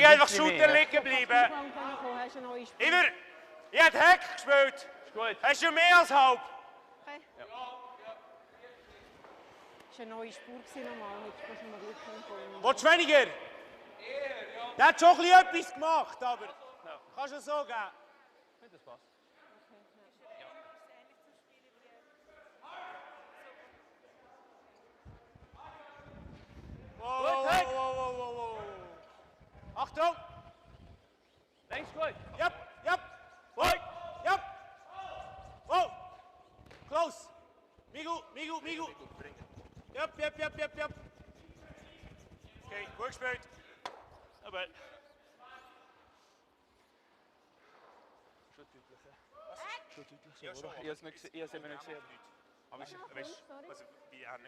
Richtig einfach Shooter liegen bleiben. Immer, ich habe Heck gespielt. Ist gut. Hast du mehr als halb? Okay. Ja. Das war eine neue Spur normal. Willst du weniger? Der hat schon etwas gemacht, aber kannst du so geben? Das passt. Wow. Achtung! Links gut. Yep. Woi. Yep. Wow. Close. Migu. Yep. Okay, gut gespielt. Aber. Schon deutlich. Ja, schon. Ich habe es nicht gesehen. Aber weißt du, also, wie er raus,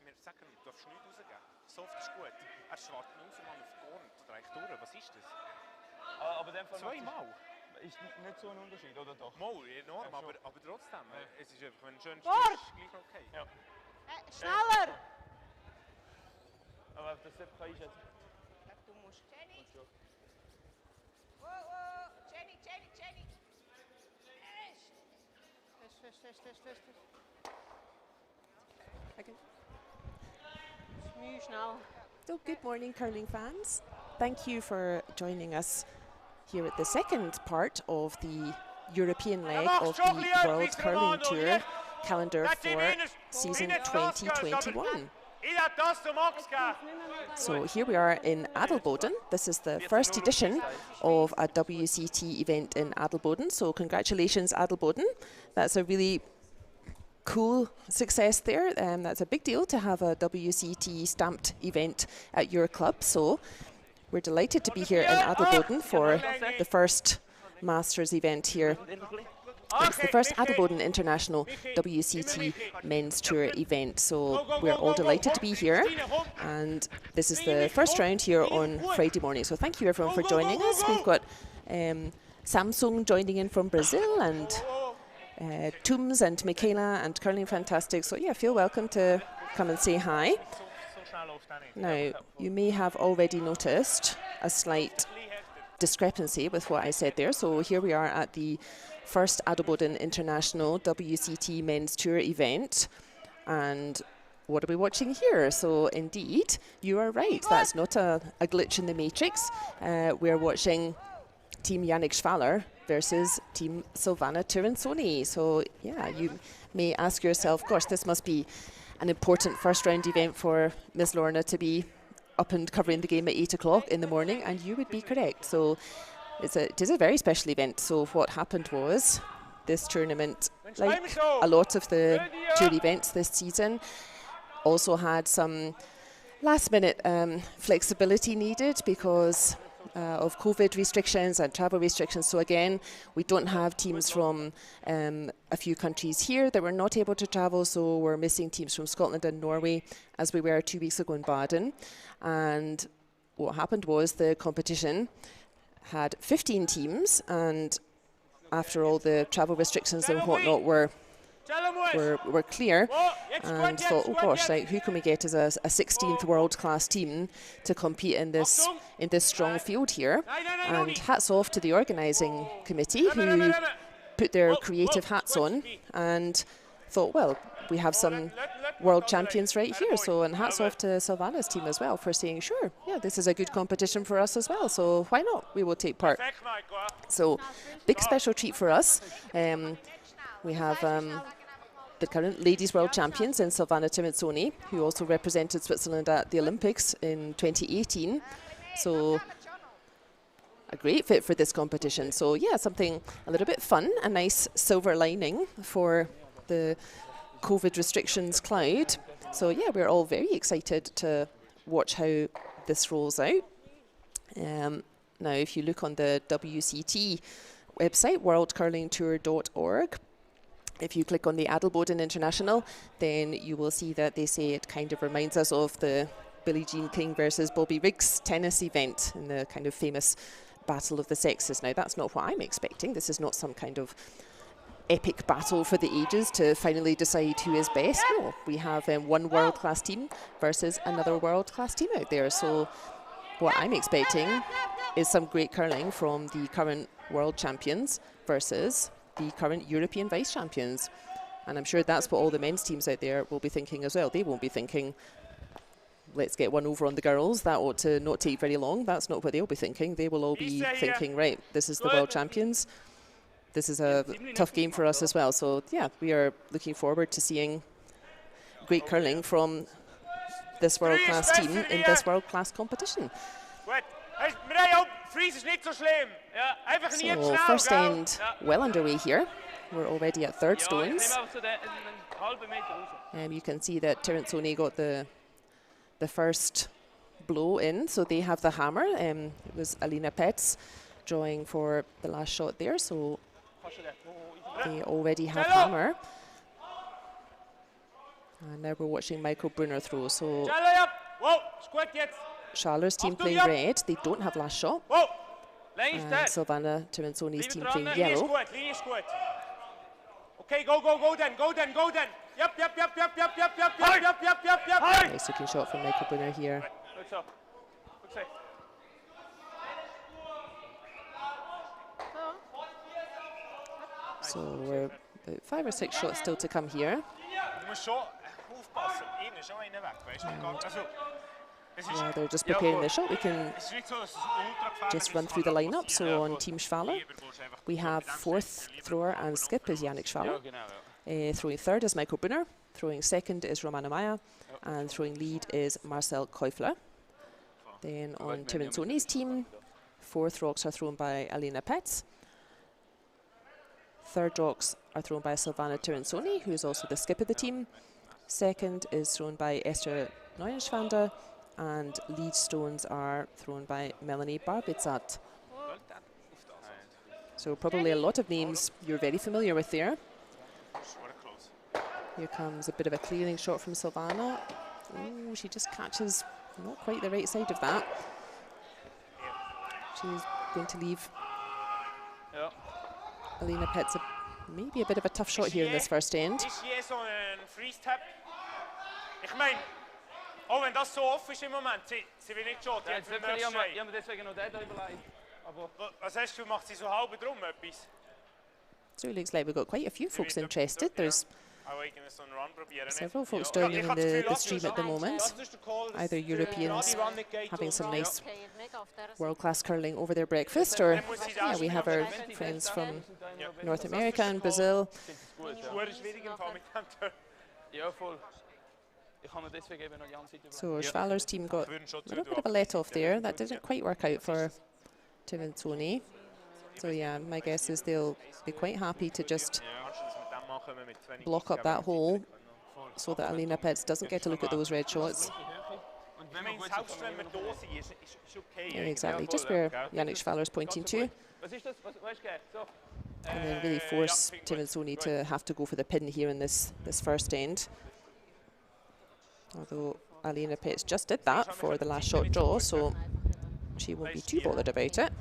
wir sagen, du darfst nichts rausgeben. Soft ist gut. Er schwart raus und auf die Ohren. Du reicht durch. Was ist das? Aber in dem Fall zweimal? Ist nicht so ein Unterschied, oder doch? Mal, enorm, ja, aber trotzdem. Es ist einfach, wenn du schön Sport! spielst, gleich okay. Ja. Schneller! Aber das kann ich jetzt. Du musst. Jenny! Jenny! Fest. Okay. Schnell. So, good morning, curling fans. Thank you for joining us here at the second part of the European leg of the World Curling Tour calendar for season 2021. So here we are in Adelboden. This is the first edition of a WCT event in Adelboden. So congratulations, Adelboden. That's a really cool success there. That's a big deal to have a WCT stamped event at your club. So we're delighted to be here in Adelboden for the first Masters event here. It's the first Adelboden International WCT Men's Tour event, so we're all delighted to be here, and this is the first round here on Friday morning. So thank you everyone for joining us. We've got Samsung joining in from Brazil, and Tooms and Michaela and Curling Fantastic. So yeah, feel welcome to come and say hi. Now, you may have already noticed a slight discrepancy with what I said there. So here we are at the first Adelboden International WCT Men's Tour event, and what are we watching here? So indeed, you are right, that's not a glitch in the matrix. We're watching Team Yannick Schwaller versus Team Silvana Tirinzoni. So yeah, you may ask yourself, gosh, this must be an important first round event for Miss Lorna to be up and covering the game at 8 o'clock in the morning, and you would be correct. So it is a very special event. So what happened was this tournament, like a lot of the tour events this season, also had some last minute flexibility needed because of COVID restrictions and travel restrictions. So again, we don't have teams from a few countries here that were not able to travel, so we're missing teams from Scotland and Norway, as we were 2 weeks ago in Baden. And what happened was the competition had 15 teams, and after all the travel restrictions and whatnot were clear, and thought, oh gosh, like, who can we get as a 16th world-class team to compete in this strong field here? And hats off to the organising committee who put their creative hats on and thought, well, we have some world champions right here. So, and hats off to Silvana's team as well for saying, sure, yeah, this is a good competition for us as well. So why not? We will take part. So big special treat for us. We have the current ladies world champions in Silvana Tirinzoni, who also represented Switzerland at the Olympics in 2018. So a great fit for this competition. So yeah, something a little bit fun, a nice silver lining for the COVID restrictions cloud. So yeah, we're all very excited to watch how this rolls out. Now, if you look on the WCT website, worldcurlingtour.org, if you click on the Adelboden International, then you will see that they say it kind of reminds us of the Billie Jean King versus Bobby Riggs tennis event in the kind of famous battle of the sexes. Now, that's not what I'm expecting. This is not some kind of epic battle for the ages to finally decide who is best. No, we have one world-class team versus another world-class team out there. So what I'm expecting is some great curling from the current world champions versus the current European vice champions. And I'm sure that's what all the men's teams out there will be thinking as well. They won't be thinking, let's get one over on the girls. That ought to not take very long. That's not what they'll be thinking. They will all be thinking, right, this is the world champions. This is a tough game for us as well. So, yeah, we are looking forward to seeing great curling from this world-class team in this world-class competition. So, first end well underway here. We're already at third stones. You can see that Tirinzoni got the first blow in, so they have the hammer. It was Alina Petz drawing for the last shot there, so they already have hammer. And now we're watching Michael Brunner throw. So Schwaller's team playing red, they don't have last shot. And Silvana Tirinzoni's team playing yellow. Okay, go then. Yep. Nice looking shot from Michael Brunner here. So we're about 5 or 6 shots still to come here. While they're just preparing the shot, we can just run through the lineup. So on Team Schwaller, we have fourth thrower and skip is Yannick Schwaller. Throwing third is Michael Brunner. Throwing second is Romano Maya. And throwing lead is Marcel Keufler. Then on Tirinzoni's team, fourth rocks are thrown by Alina Petz. Third rocks are thrown by Silvana Tirinzoni, who is also the skip of the team. Second is thrown by Esther Neuenschwander. And lead stones are thrown by Melanie Barbitzat. So probably a lot of names you're very familiar with there. Here comes a bit of a clearing shot from Silvana. Oh, she just catches not quite the right side of that. She's going to leave Alina Petz maybe a bit of a tough shot here in this first end. Oh, wenn das so offen ist im Moment, sie will nicht schon, die hat für den nächsten Schritt. Ja, deswegen noch den da überlegt. Was hast du, macht sie so halb drum etwas? So it looks like we've got quite a few folks interested. There's several folks joining in the stream at the moment. Either Europeans having some nice world-class curling over their breakfast, or yeah, we have our friends from North America and Brazil. So Schwaller's team got a little bit of a let-off there. That didn't quite work out for Tirinzoni. So yeah, my guess is they'll be quite happy to just block up that hole so that Alina Petz doesn't get to look at those red shots. Yeah, exactly, just where Yannick Schwaller's pointing to. And then really force Tirinzoni to have to go for the pin here in this first end. Although Alina Petz just did that for the last shot draw, so she won't be too bothered about it.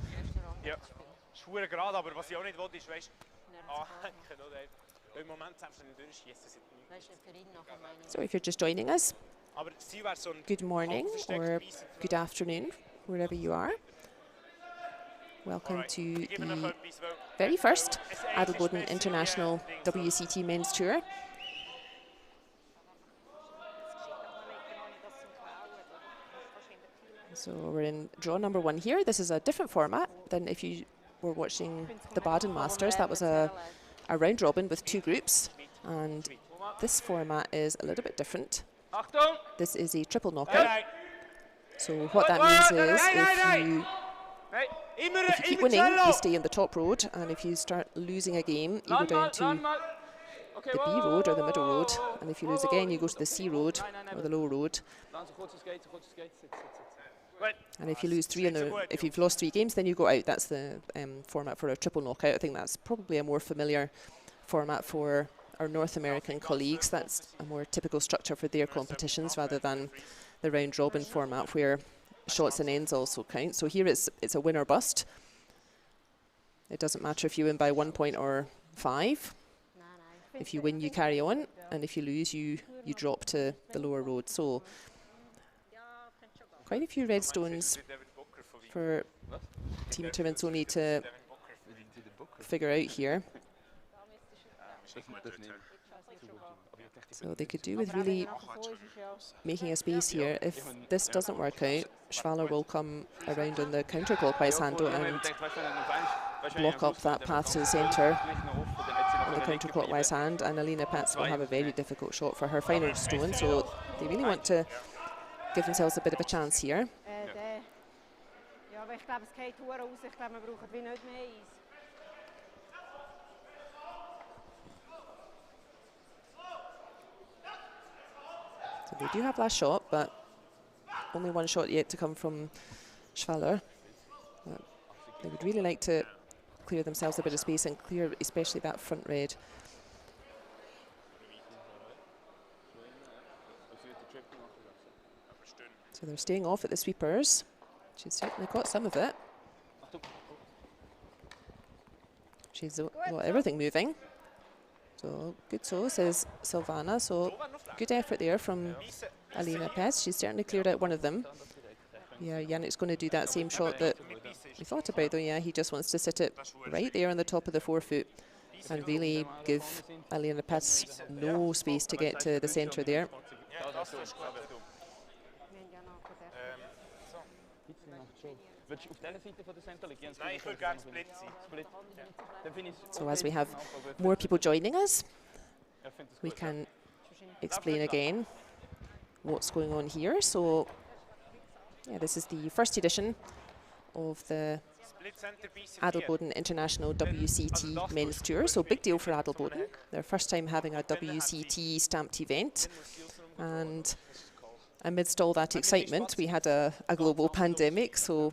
So if you're just joining us, good morning or good afternoon, wherever you are. Welcome to the very first Adelboden International WCT Men's Tour. So we're in draw number 1 here. This is a different format than if you were watching the Baden Masters. That was a round robin with 2 groups, and this format is a little bit different. This is a triple knockout. So what that means is if you keep winning, you stay in the top road, and if you start losing a game, you go down to the B road or the middle road, and if you lose again, you go to the C road or the low road. And if you lose 3 if you've lost 3 games, then you go out. That's the format for a triple knockout. I think that's probably a more familiar format for our North American colleagues. That's a more typical structure for their competitions rather than the round robin format where shots and ends also count. So here it's a win or bust. It doesn't matter if you win by 1 point or 5. If you win, you carry on, and if you lose, you drop to the lower road. So quite a few red stones for Team Tirinzoni to figure out here. So they could do with really making a space here. If this doesn't work out, Schwaller will come around on the counterclockwise handle and block up that path to the centre on the counterclockwise hand, and Alina Pats will have a very difficult shot for her final stone, so they really want to give themselves a bit of a chance here. Ja, aber ich glaube, es geht hure aus. Ich glaube, wir brauchen wie nicht mehr Eis. So they do have last shot, but only one shot yet to come from Schwaller. They would really like to clear themselves a bit of space and clear especially that front red. So they're staying off at the sweepers. She's certainly got some of it. She's got everything moving. So good so, says Silvana. So good effort there from Alina Pes. She's certainly cleared out one of them. Yeah, Yannick's going to do that same shot that we thought about though. Yeah, he just wants to sit it right there on the top of the forefoot and really give Alina Pes no space to get to the centre there. So as we have more people joining us, we can explain again what's going on here. So yeah, this is the first edition of the Adelboden International WCT Men's Tour. So big deal for Adelboden. Their first time having a WCT stamped event. And amidst all that excitement, we had a global pandemic. So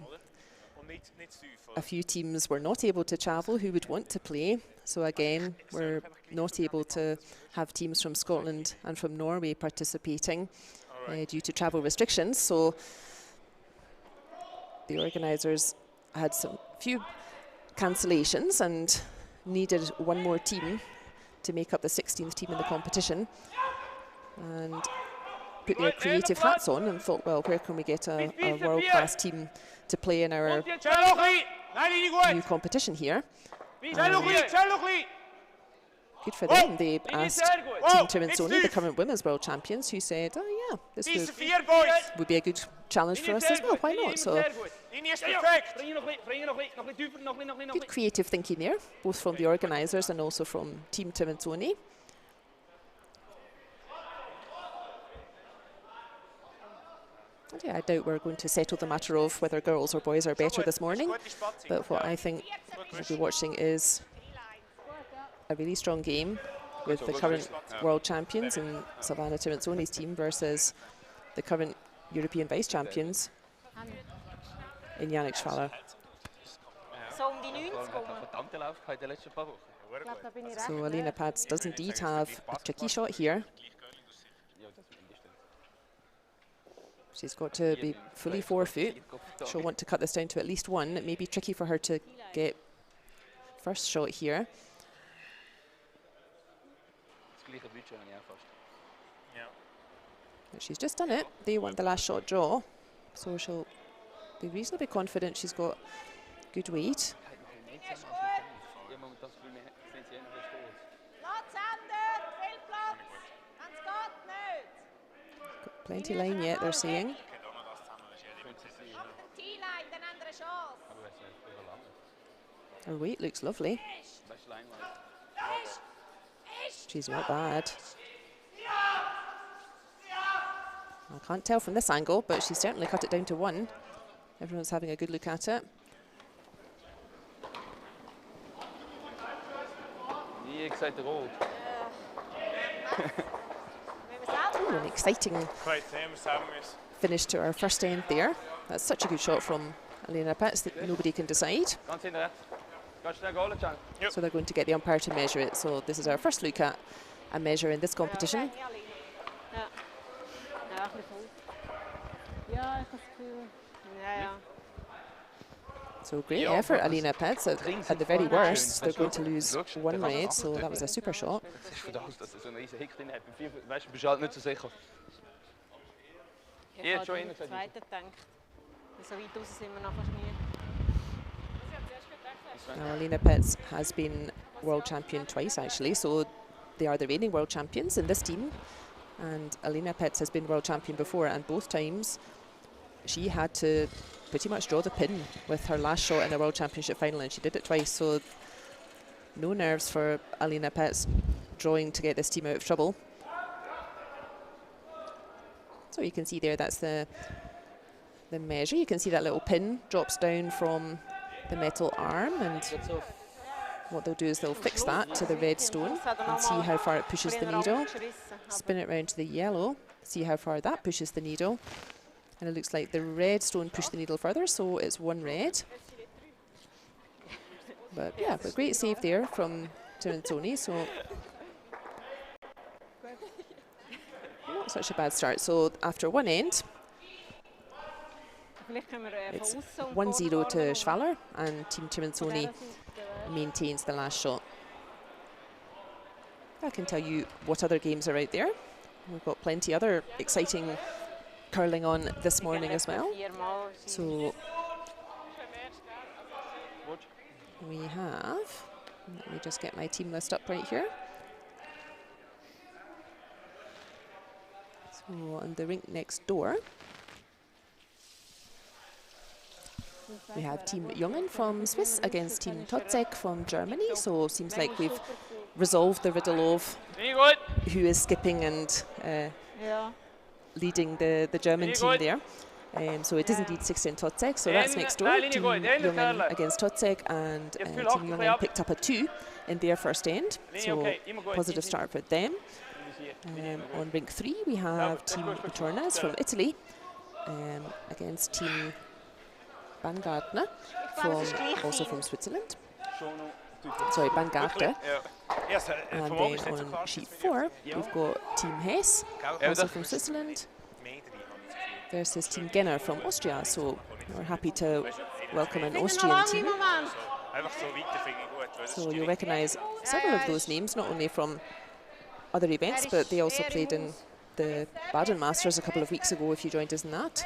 a few teams were not able to travel who would want to play. So again, we're not able to have teams from Scotland and from Norway participating due to travel restrictions. So the organisers had some few cancellations and needed one more team to make up the 16th team in the competition, and put their creative hats on and thought, well, where can we get a world-class team to play in our new competition here? Good for them. They asked Team Tirinzoni, the current women's world champions, who said, oh yeah, this would be a good challenge for us as well, why not? So good creative thinking there, both from the organisers and also from Team Tirinzoni. And yeah, I doubt we're going to settle the matter of whether girls or boys are better this morning, but what I think we'll be watching is a really strong game with the current world champions and Silvana Tirinzoni's team versus the current European vice champions in Yannick Schwaller. So Alina Pads does indeed have a tricky shot here. She's got to be fully forefoot. She'll want to cut this down to at least one. It may be tricky for her to get first shot here. But she's just done it. They want the last shot draw, so she'll be reasonably confident she's got good weight. Got plenty line yet, they're saying. Her weight looks lovely. She's not bad. I can't tell from this angle, but she's certainly cut it down to one. Everyone's having a good look at it. Ooh, an exciting finish to our first end there. That's such a good shot from Alina Pets that nobody can decide. So they're going to get the umpire to measure it. So this is our first look at a measure in this competition. So great effort, Alina Pets. At the very worst, they're going to lose one red, so that was a super shot. So weit raus sind wir noch fast nie. Now, Alina Petz has been world champion twice, actually, so they are the reigning world champions in this team. And Alina Petz has been world champion before, and both times she had to pretty much draw the pin with her last shot in the world championship final, and she did it twice. So no nerves for Alina Petz drawing to get this team out of trouble. So you can see there, that's the measure. You can see that little pin drops down from the metal arm, and what they'll do is they'll fix that to the red stone and see how far it pushes the needle. Spin it round to the yellow, see how far that pushes the needle. And it looks like the red stone pushed the needle further, so it's 1 red. But yeah, but great save there from Tirinzoni, so not such a bad start. So after one end, it's 1-0 to Schwaller, and Team Tirinzoni maintains the last shot. I can tell you what other games are out there. We've got plenty other exciting curling on this morning as well. So we have, let me just get my team list up right here. So on the rink next door, we have Team Jungen from Swiss against Team Totzek from Germany. So seems like we've resolved the riddle of who is skipping and leading the German team there. So it is indeed 16 Totzek, so that's next door. Team Jungen against Totzek, and Team Jungen picked up a 2 in their first end, so positive start for them. On rink 3 we have Team Maturnas from Italy against Team Baumgartner also from Switzerland. Sorry, Baumgartner. And then on sheet 4 we've got Team Hess, also from Switzerland, versus Team Genner from Austria. So we're happy to welcome an Austrian team. So you'll recognise several of those names, not only from other events, but they also played in the Baden Masters a couple of weeks ago, if you joined us in that.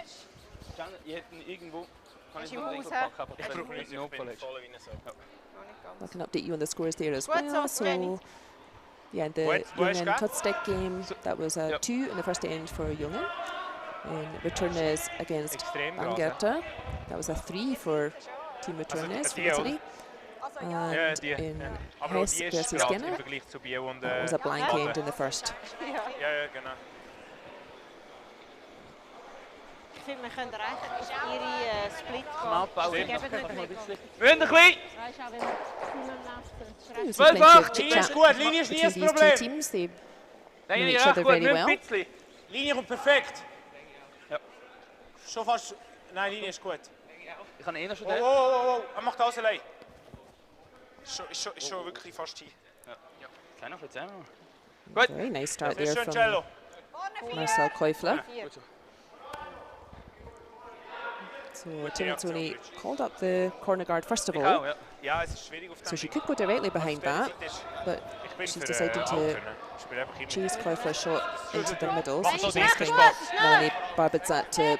I can update you on the scores there as well. So yeah, the Jungen Totzek game, that was a 2 in the first end for Jungen. Returnes against Baumgartner, that was a 3 for Team Returnes from Italy. And in Hess versus Genner, that was a blank end in the first. Ik vind, we kunnen eigenlijk ihre split gaan. Ik heb het niet Linie is niet het probleem. Teams, they know each other very well. Linie komt perfect. Ja. Zo vast. Nee, Linie is goed. Ik ga één zo. Wow. Hij macht alles alleen. Is zo wirklich fast hier. Ja. Klein nog iets, hè? Very nice start there from Marcel Keufler. So Tirinzoni called up the corner guard first of all, so she could go directly behind that, but she's decided to chase Keufler's shot into the middle, so she's asking Melanie Barbadzat to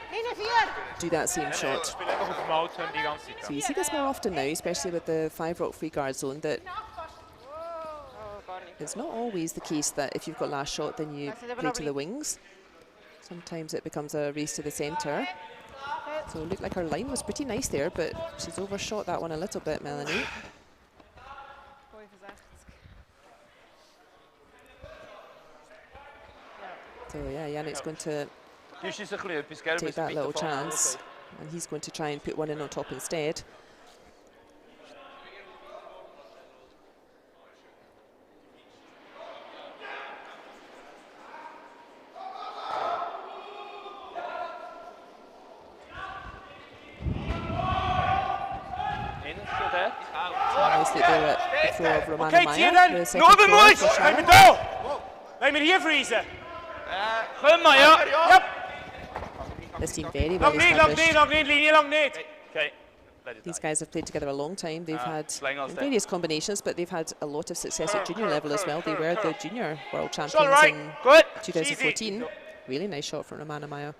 do that same shot. So you see this more often now, especially with the 5 rock free guard zone, that it's not always the case that if you've got last shot then you play to the wings. Sometimes it becomes a race to the centre. So it looked like her line was pretty nice there, but she's overshot that one a little bit, Melanie. So yeah, Yannick's going to take that little chance, and he's going to try and put one in on top instead. Oké, Tieren, nog een mooi! Kijk me door! Wij moeten hier vriezen. Gun maar, ja. This team very well established. Lang niet. These guys have played together a long time. They've had various combinations, but they've had a lot of success at junior level as well. They were the junior world champions in 2014. Really nice shot from Romana Maya.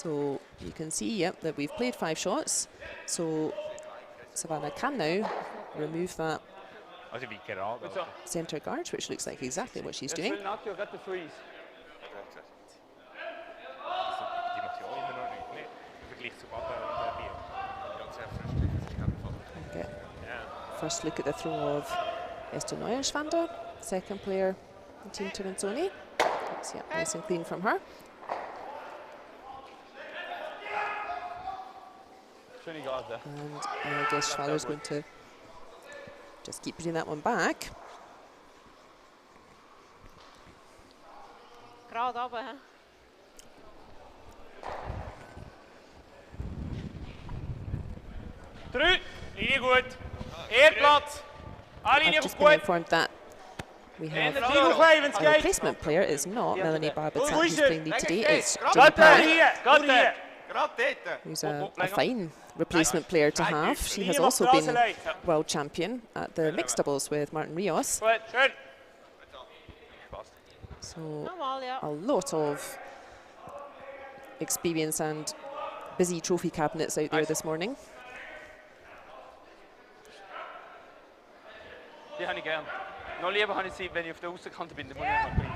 So you can see, yep, that we've played 5 shots. So Savannah can now remove that Also wie gerade. Gut so. centre guard, which looks like exactly what she's Jetzt doing. will Nadja gerade den Freeze. Die macht ja auch immer noch nichts, nicht? Im Vergleich zu Baden und Bier. Ja, sehr frisch. Okay. First look at the throw of Esther Neuenschwander, second player in Team Tirinzoni. That's, yeah, nice and clean from her. Schöne Garde. And I guess Schwaller's going to just keep putting that one back. Gerade runter, hä? Drei. Linie gut. Erdplatz. Alle Linie I've just gut. been informed that we have Linie klein, wenn es a geht. replacement player. It's not Melanie Barbitz who's Ruhig. playing lead today. It's Gerade Julie Park, hier. Gerade hier. who's a fine replacement player to have. She has also been world champion at the mixed doubles with Martin Rios. Gut, schön. So Normal, ja. a lot of experience and busy trophy cabinets out there this morning. Die habe ich gern. Noch lieber habe ich sie, wenn ich auf der Außenkante bin, dann muss ich noch bringen.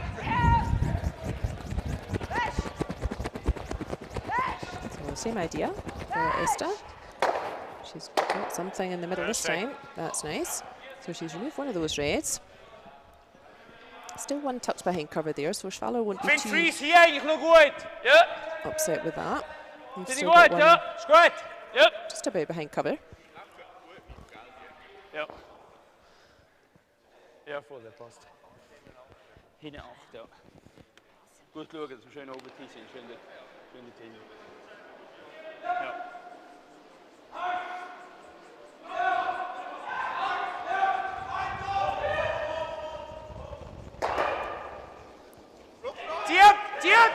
So same idea for Esther. She's got something in the middle this time. That's nice. So she's removed one of those reds. Still one touch behind cover there, so Schwaller won't be Find too Freeze hier eigentlich noch gut. Ja. upset with that. We've Sind die still gut? got one Ja. Ist gut. Ja. just about behind cover. Ja. Ja, voll, der passt. Hinten 8, ja. Gut schauen, dass wir schön oben drin sind. Schön dort hin. Ja. Tiep!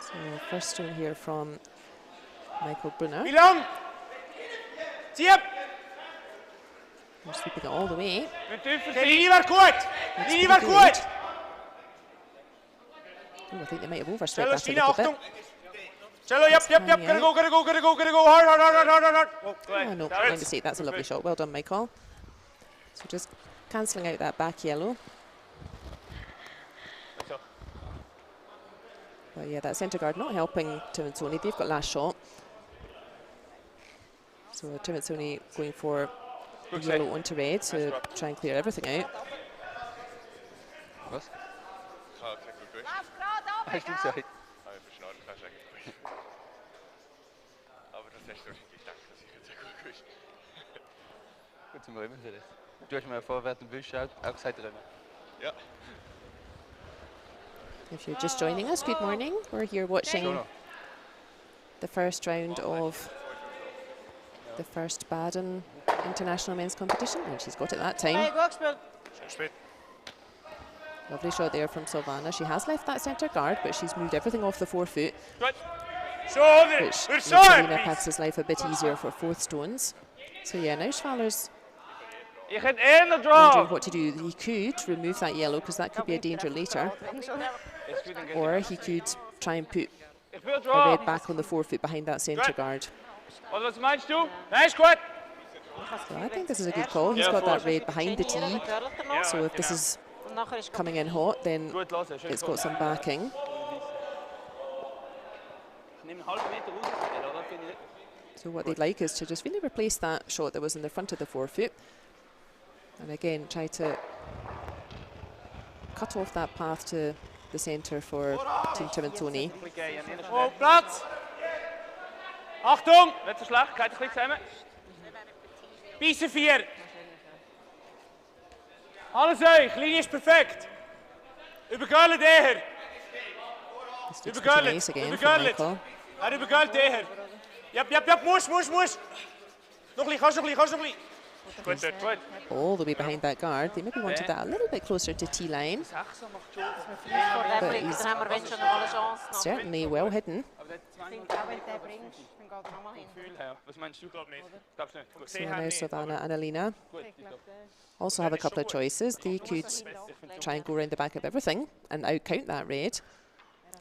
So first stone here from Michael Brunner. Wie lang? Tiep! We're sweeping it all the way. Wir dürfen die Linie war gut! Linie war gut! Oh, I think they might have overstretched Cello, that a Stina, little Achtung! bit. Cello, yep. Gotta go. Hard. Oh, no, my mistake. That's a lovely shot. Well done, Michael. So just cancelling out that back yellow. But yeah, that centre guard not helping Tirinzoni. They've got last shot. So Tirinzoni going for yellow onto red to try and clear everything out. Was? Lauf gerade runter, Hast du gesagt? Aber das hast du nicht gedacht, dass ich jetzt gut gewusst. Gut zum Räumen vielleicht. Du hast mir vorher während dem Wisch auch gesagt, Rennen. Ja. If you're just joining us, good morning. We're here watching the first round of the first Baden International Men's Competition, and she's got it that time. Hey, gut gespielt. Schön gespielt. Lovely shot there from Silvana. She has left that centre guard, but she's moved everything off the forefoot, Gut. Schade! which We're makes so Alina happy! Pax's life a bit easier for fourth stones. So yeah, now Schwaller's Ich hätte eher noch wondering drauf! what to do. He could remove that yellow, because that could be a danger later, or he could try and put Ich will a drauf! red back on the forefoot behind that centre guard. Oder was meinst du? Nein, ist gut! So I think this is a good call. He's got that red behind the tee, so if this is Und nachher ist coming in hot, then Gut, los, schön it's got some backing. Ich nehme einen halben Meter raus, oder? Finde ich nicht. So what they'd like is to just really replace that shot that was in the front of the forefoot, and again try to cut off that path to the centre for Team Tirinzoni. Oh, Platz! Achtung! Nicht so schlecht, geht ein bisschen zusammen. Beißen 4. Alles euch, Linie ist perfekt. Übergöllt eher. This looks pretty nice again from Michael. Übergöllt eher. Yep, muss. Noch ein bisschen, kannst du noch ein bisschen. Gut. All the way behind that guard. They maybe wanted that a little bit closer to tee line. vor dem bringt, he's- dann haben wir wenn schon noch mal eine Chance. Noch. Certainly well hidden. Ich denke auch, wenn du den bringst, dann geht er nochmal hin. Was meinst du? Glaub nicht. Glaubst du nicht? Gut. So now Savannah and Alina Ich glaube, also have a couple of choices. They could try and go around the back of everything and out count that red.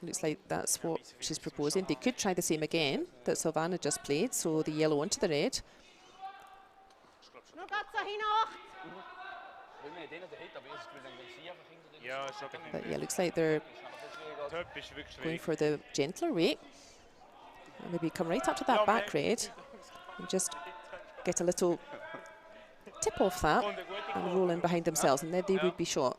Looks like that's what she's proposing. They could try the same again that Silvana just played, so the yellow onto the red. But yeah, looks like they're going for the gentler way. And maybe come right up to that back red and just get a little tip off that and roll in behind themselves, and then they would be shot.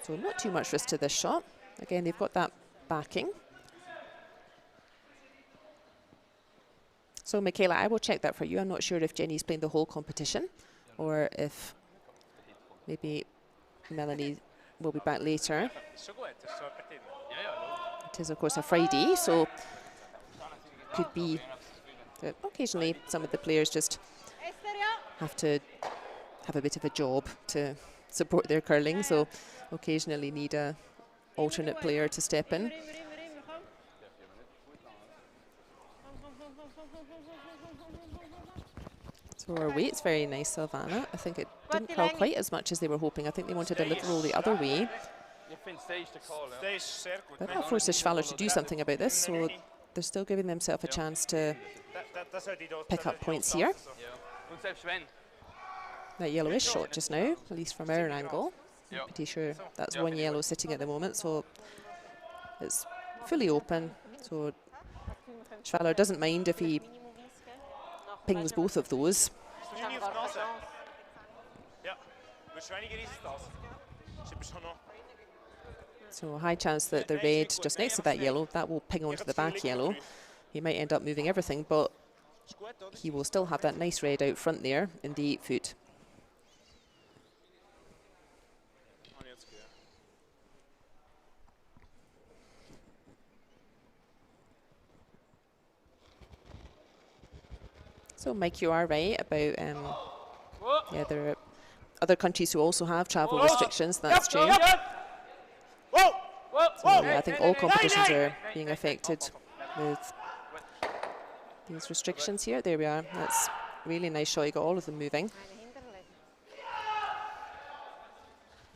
So not too much risk to this shot. Again, they've got that backing. So Michaela, I will check that for you. I'm not sure if Jenny's playing the whole competition or if maybe Melanie will be back later. It is, of course, a Friday, so could be that occasionally some of the players just have to have a bit of a job to support their curling, so occasionally need a alternate player to step in. So our weight's very nice, Silvana. I think it didn't curl quite as much as they were hoping. I think they wanted a little roll the other way. But that forces Schwaller to do something about this, so they're still giving themselves a chance to pick up points here. That yellow is shot just now, at least from our angle. I'm pretty sure that's one yellow sitting at the moment, so it's fully open. So Schwaller doesn't mind if he pings both of those. So a high chance that the red just next to that yellow, that will ping onto the back yellow. He might end up moving everything, but he will still have that nice red out front there in the 8 foot. So Mike, you are right about, yeah, there are other countries who also have travel restrictions, that's true. So yeah, I think all competitions are being affected with these restrictions here. There we are, that's really nice shot, you got all of them moving.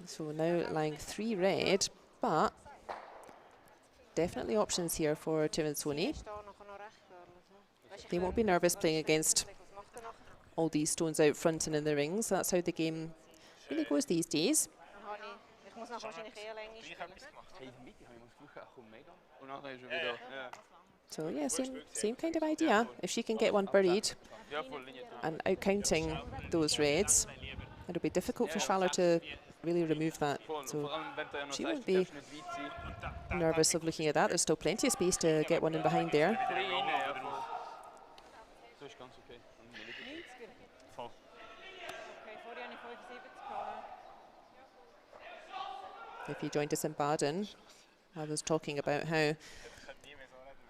So now lying 3 red, but definitely options here for Tirinzoni. They won't be nervous playing against all these stones out front and in the rings. That's how the game really goes these days. So yeah, same kind of idea. If she can get one buried and out counting those reds, it'll be difficult for Schwaller to really remove that. So she won't be nervous of looking at that. There's still plenty of space to get one in behind there. If you joined us in Baden, I was talking about how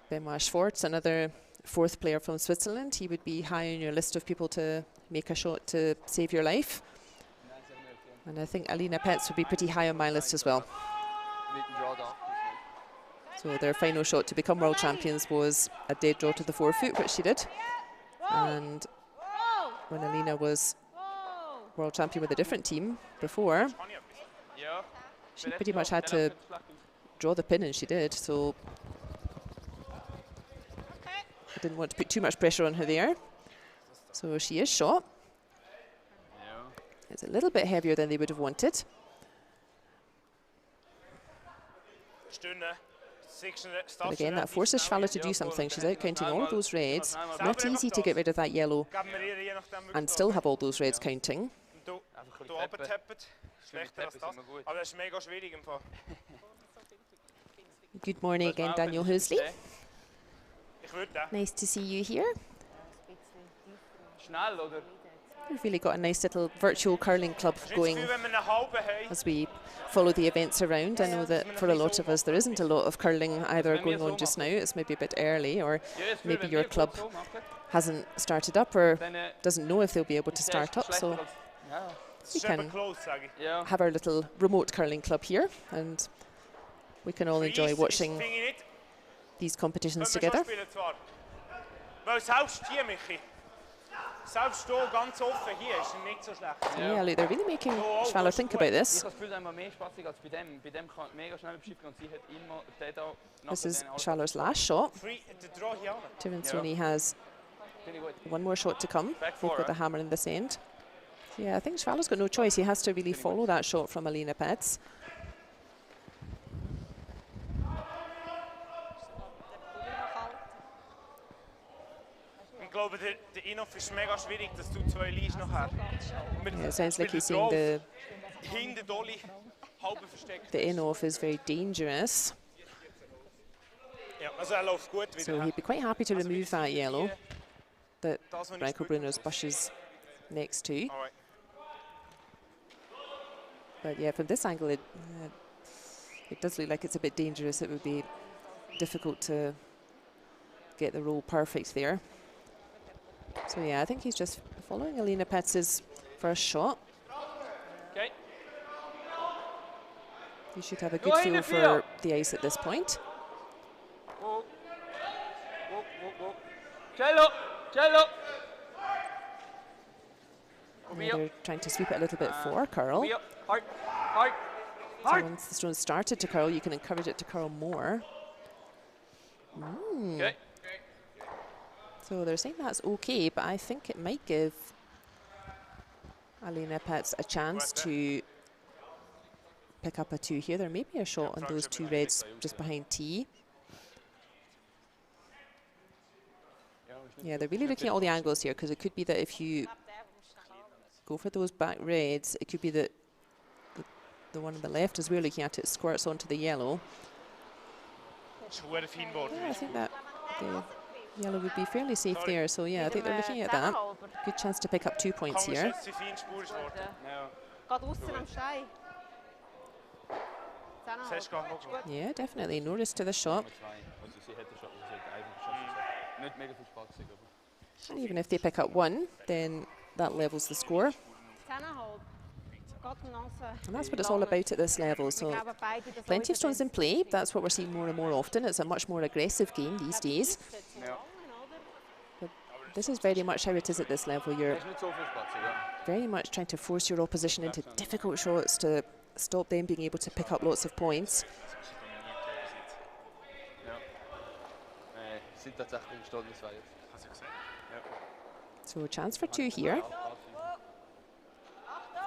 Benoit Schwartz, another 4th player from Switzerland, he would be high on your list of people to make a shot to save your life. And I think Alina Petz would be pretty high on my list as well. So their final shot to become world champions was a dead draw to the 4 foot, which she did. And when Alina was world champion with a different team before, she pretty much had to draw the pin, and she did. So I didn't want to put too much pressure on her there. So she is shot. It's a little bit heavier than they would have wanted. But again, that forces Schwaller to do something. She's out counting all of those reds. Not easy to get rid of that yellow and still have all those reds counting. Good morning again, Daniel Husley. Nice to see you here. We've really got a nice little virtual curling club going as we follow the events around. I know that for a lot of us there isn't a lot of curling either going on just now. It's maybe a bit early, or maybe your club hasn't started up or doesn't know if they'll be able to start up. So we can have our little remote curling club here, and we can all enjoy watching these competitions together. Selbst hier ganz offen hier ist nicht so schlecht. Yeah, look, they're really making Schwaller think about Ich this. habe das Gefühl, einmal mehr spaßig als bei dem. Bei dem kann mega schnell beschäftigen und sie hat immer den da. This is Schwaller's last shot. Free, the draw hier. Tirinzoni has one more shot to come. They've got the hammer in this end. So yeah, I think Schwaller's got no choice. He has to really follow that shot from Alina Petz. Ich glaube, der In-Off ist mega schwierig, dass du 2 liest nachher. Yeah, it sounds like he's saying Hinter Dolly, halbe versteckt. the in-off is very dangerous. Ja, also er läuft gut wieder. So he'd be quite happy to remove that yellow that Branko Bruno's bushes next to. Alright. But yeah, from this angle, it does look like it's a bit dangerous. It would be difficult to get the roll perfect there. So yeah, I think he's just following Alina Petz's first shot. Okay. You should have a good feel for the ice at this point. Whoa. Cello! Cello! Yeah, they're trying to sweep it a little bit for curl. Hard! So once the stone started to curl, you can encourage it to curl more. Okay. So they're saying that's okay, but I think it might give Alina Petz a chance to pick up a 2 here. There may be a shot on those 2 reds just behind T. Yeah, they're really looking at all the angles here, because it could be that if you go for those back reds, it could be that the one on the left, as we're looking at it, squirts onto the yellow. Yeah, I think that the yellow would be fairly safe there. So yeah, I think they're looking at that. Good chance to pick up 2 points here. Yeah, definitely. No risk to the shot. And even if they pick up 1, then that levels the score. And that's what it's all about at this level. So plenty of stones in play. That's what we're seeing more and more often. It's a much more aggressive game these days. But this is very much how it is at this level. You're very much trying to force your opposition into difficult shots to stop them being able to pick up lots of points. So a chance for 2 here.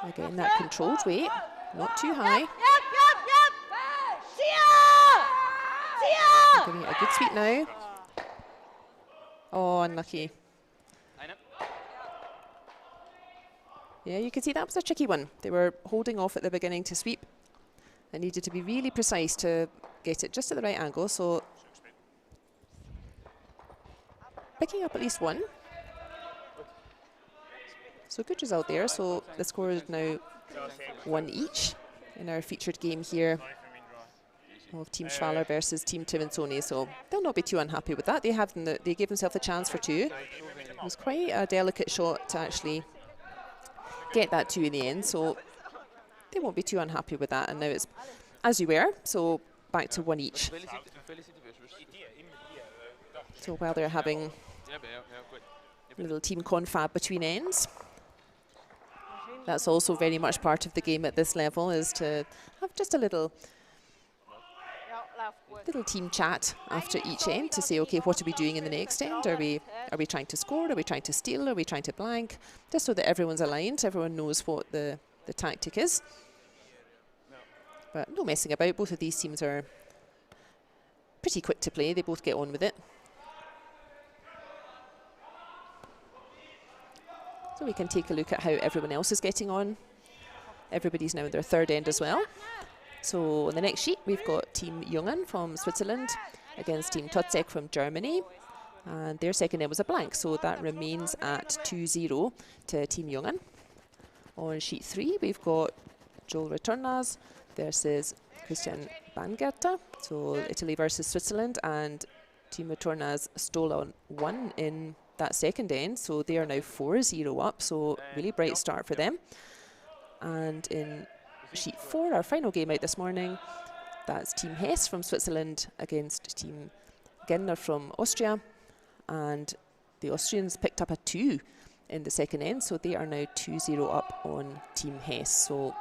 Again, that controlled weight, not too high. Giving it a good sweep now. Oh, unlucky. Yeah, you can see that was a tricky one. They were holding off at the beginning to sweep. They needed to be really precise to get it just at the right angle. So picking up at least 1. So good result there. So the score is now 1 each in our featured game here of Team Schwaller versus Team Tirinzoni. So they'll not be too unhappy with that. They gave themselves a chance for 2. It was quite a delicate shot to actually get that 2 in the end. So they won't be too unhappy with that. And now it's as you were. So back to 1 each. So while they're having a little team confab between ends. That's also very much part of the game at this level, is to have just a little team chat after each end to say, okay, what are we doing in the next end? Are we trying to score? Are we trying to steal? Are we trying to blank? Just so that everyone's aligned, everyone knows what the tactic is. But no messing about. Both of these teams are pretty quick to play. They both get on with it. So we can take a look at how everyone else is getting on. Everybody's now in their 3rd end as well. So on the next sheet, we've got Team Jungen from Switzerland against Team Totzek from Germany. And their 2nd end was a blank, so that remains at 2-0 to Team Jungen. On sheet 3, we've got Joel Retornas versus Christian Bangerter. So Italy versus Switzerland, and Team Retornas stole on 1 in that 2nd end, so they are now 4-0 up, so really bright start for them. And in sheet 4, our final game out this morning, that's Team Hess from Switzerland against Team Genner from Austria, and the Austrians picked up a 2 in the second end, so they are now 2-0 up on Team Hess. So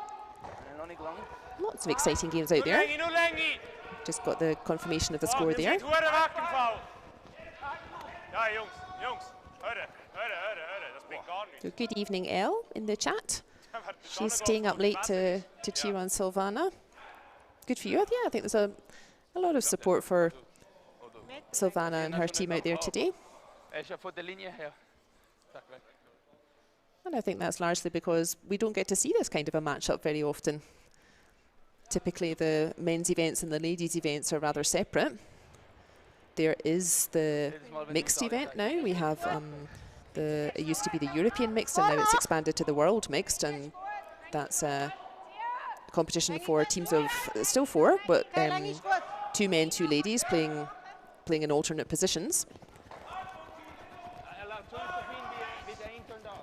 lots of exciting games out there. Just got the confirmation of the score there. So good evening, Elle, in the chat. She's staying up late to cheer on Silvana. Good for you. Yeah, I think there's a lot of support for Silvana and her team out there today. And I think that's largely because we don't get to see this kind of a matchup very often. Typically the men's events and the ladies' events are rather separate. There is the mixed event now. We have it used to be the European mixed, and now it's expanded to the world mixed, and that's a competition for teams of still 4, but 2 men, 2 ladies playing in alternate positions.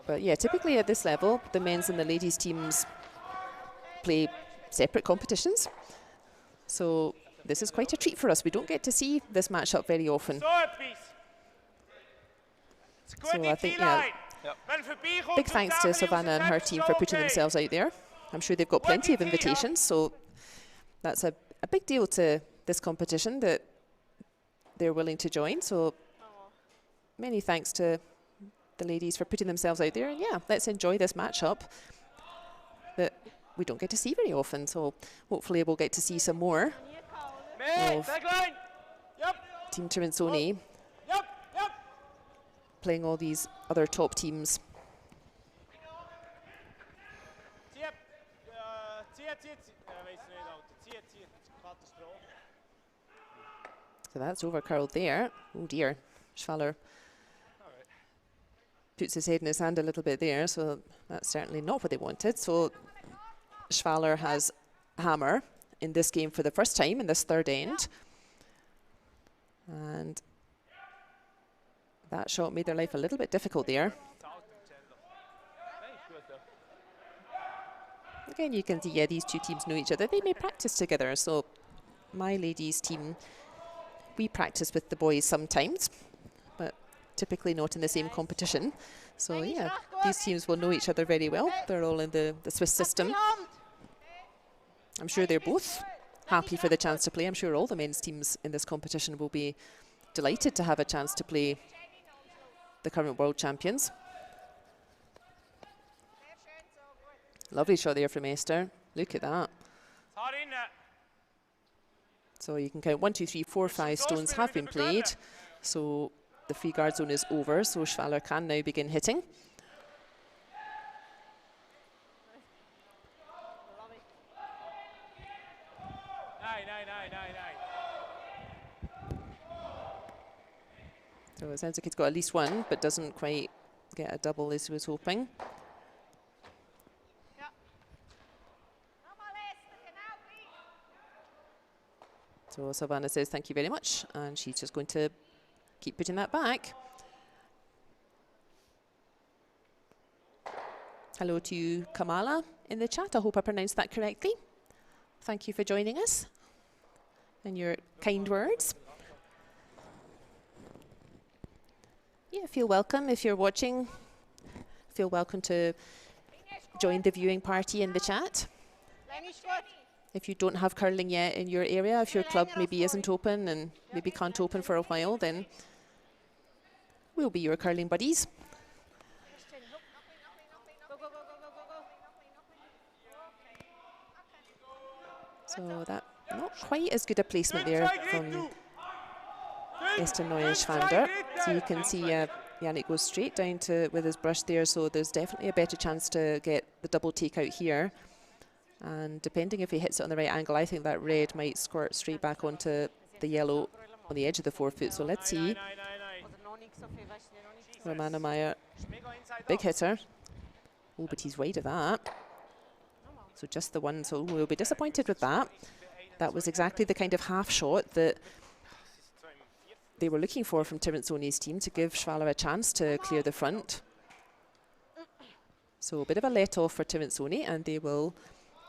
But yeah, typically at this level, the men's and the ladies' teams play separate competitions. So this is quite a treat for us. We don't get to see this matchup very often. So I think, yeah, big thanks to Silvana and her team for putting themselves out there. I'm sure they've got plenty of invitations, so that's a big deal to this competition that they're willing to join. So many thanks to the ladies for putting themselves out there. And yeah, let's enjoy this matchup that we don't get to see very often. So hopefully we'll get to see some more of Team Tirinzoni playing all these other top teams. So that's overcurled there. Oh dear, Schwaller puts his head in his hand a little bit there, so that's certainly not what they wanted. So Schwaller has hammer in this game for the first time in this third end. And that shot made their life a little bit difficult there. Again, you can see, yeah, these two teams know each other. They may practice together. So my ladies' team, we practice with the boys sometimes, but typically not in the same competition. So yeah, these teams will know each other very well. They're all in the Swiss system. I'm sure they're both happy for the chance to play. I'm sure all the men's teams in this competition will be delighted to have a chance to play the current world champions. Lovely shot there from Esther. Look at that. So you can count 1, 2, 3, 4, 5 stones have been played. So the free guard zone is over. So Schwaller can now begin hitting. So it sounds like he's got at least one, but doesn't quite get a double as he was hoping. So Silvana says thank you very much, and she's just going to keep putting that back. Hello to Kamala in the chat. I hope I pronounced that correctly. Thank you for joining us and your kind words. Yeah, feel welcome if you're watching. Feel welcome to join the viewing party in the chat. If you don't have curling yet in your area, if your club maybe isn't open and maybe can't open for a while, then we'll be your curling buddies. So that not quite as good a placement there from Esther Neuenschwander. So you can see Yannick goes straight down to with his brush there, so there's definitely a better chance to get the double takeout here. And depending if he hits it on the right angle, I think that red might squirt straight back onto the yellow on the edge of the forefoot. So let's see. Romana Meyer, big hitter. Oh, but he's wide of that. So just the one, so we'll be disappointed with that. That was exactly the kind of half shot that they were looking for from Tirinzoni's team to give Schwaller a chance to clear the front. So a bit of a let off for Tirinzoni, and they will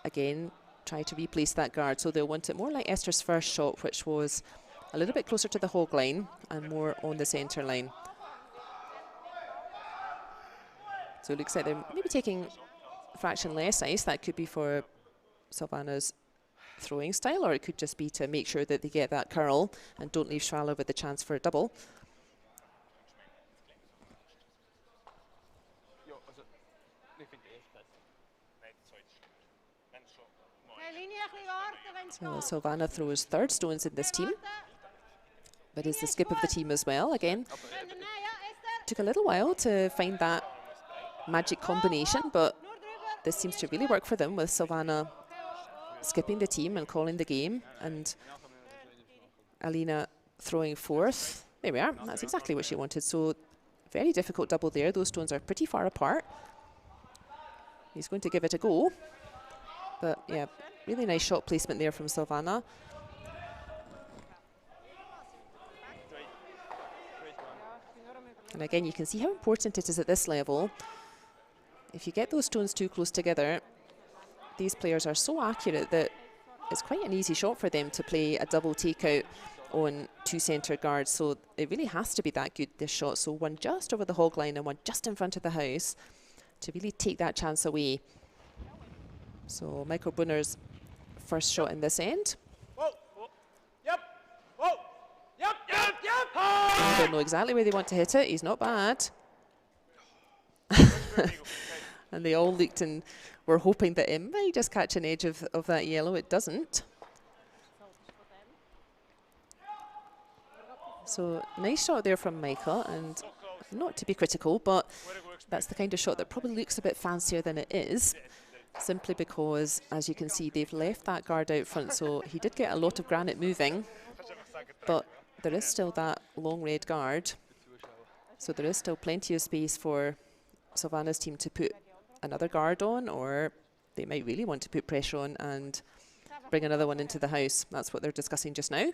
again try to replace that guard. So they'll want it more like Esther's first shot, which was a little bit closer to the hog line and more on the centre line. So it looks like they're maybe taking a fraction less ice. That could be for Silvana's throwing style, or it could just be to make sure that they get that curl and don't leave Schwaller with the chance for a double. So Silvana throws third stones in this team, but is the skip of the team as well. Again, took a little while to find that magic combination, but this seems to really work for them, with Silvana skipping the team and calling the game, and Alina throwing fourth. There we are, that's exactly what she wanted. So very difficult double there. Those stones are pretty far apart. He's going to give it a go, but yeah, really nice shot placement there from Silvana. And again, you can see how important it is at this level. If you get those stones too close together, these players are so accurate that it's quite an easy shot for them to play a double takeout on two centre guards. So it really has to be that good, this shot. So one just over the hog line and one just in front of the house to really take that chance away. So Michael Brunner's first shot in this end. I don't know exactly where they want to hit it. He's not bad. And they all looked and were hoping that it might just catch an edge of that yellow. It doesn't. So nice shot there from Michael, and not to be critical, but that's the kind of shot that probably looks a bit fancier than it is, simply because, as you can see, they've left that guard out front. So he did get a lot of granite moving, but there is still that long red guard. So there is still plenty of space for Silvana's team to put another guard on, or they might really want to put pressure on and bring another one into the house. That's what they're discussing just now.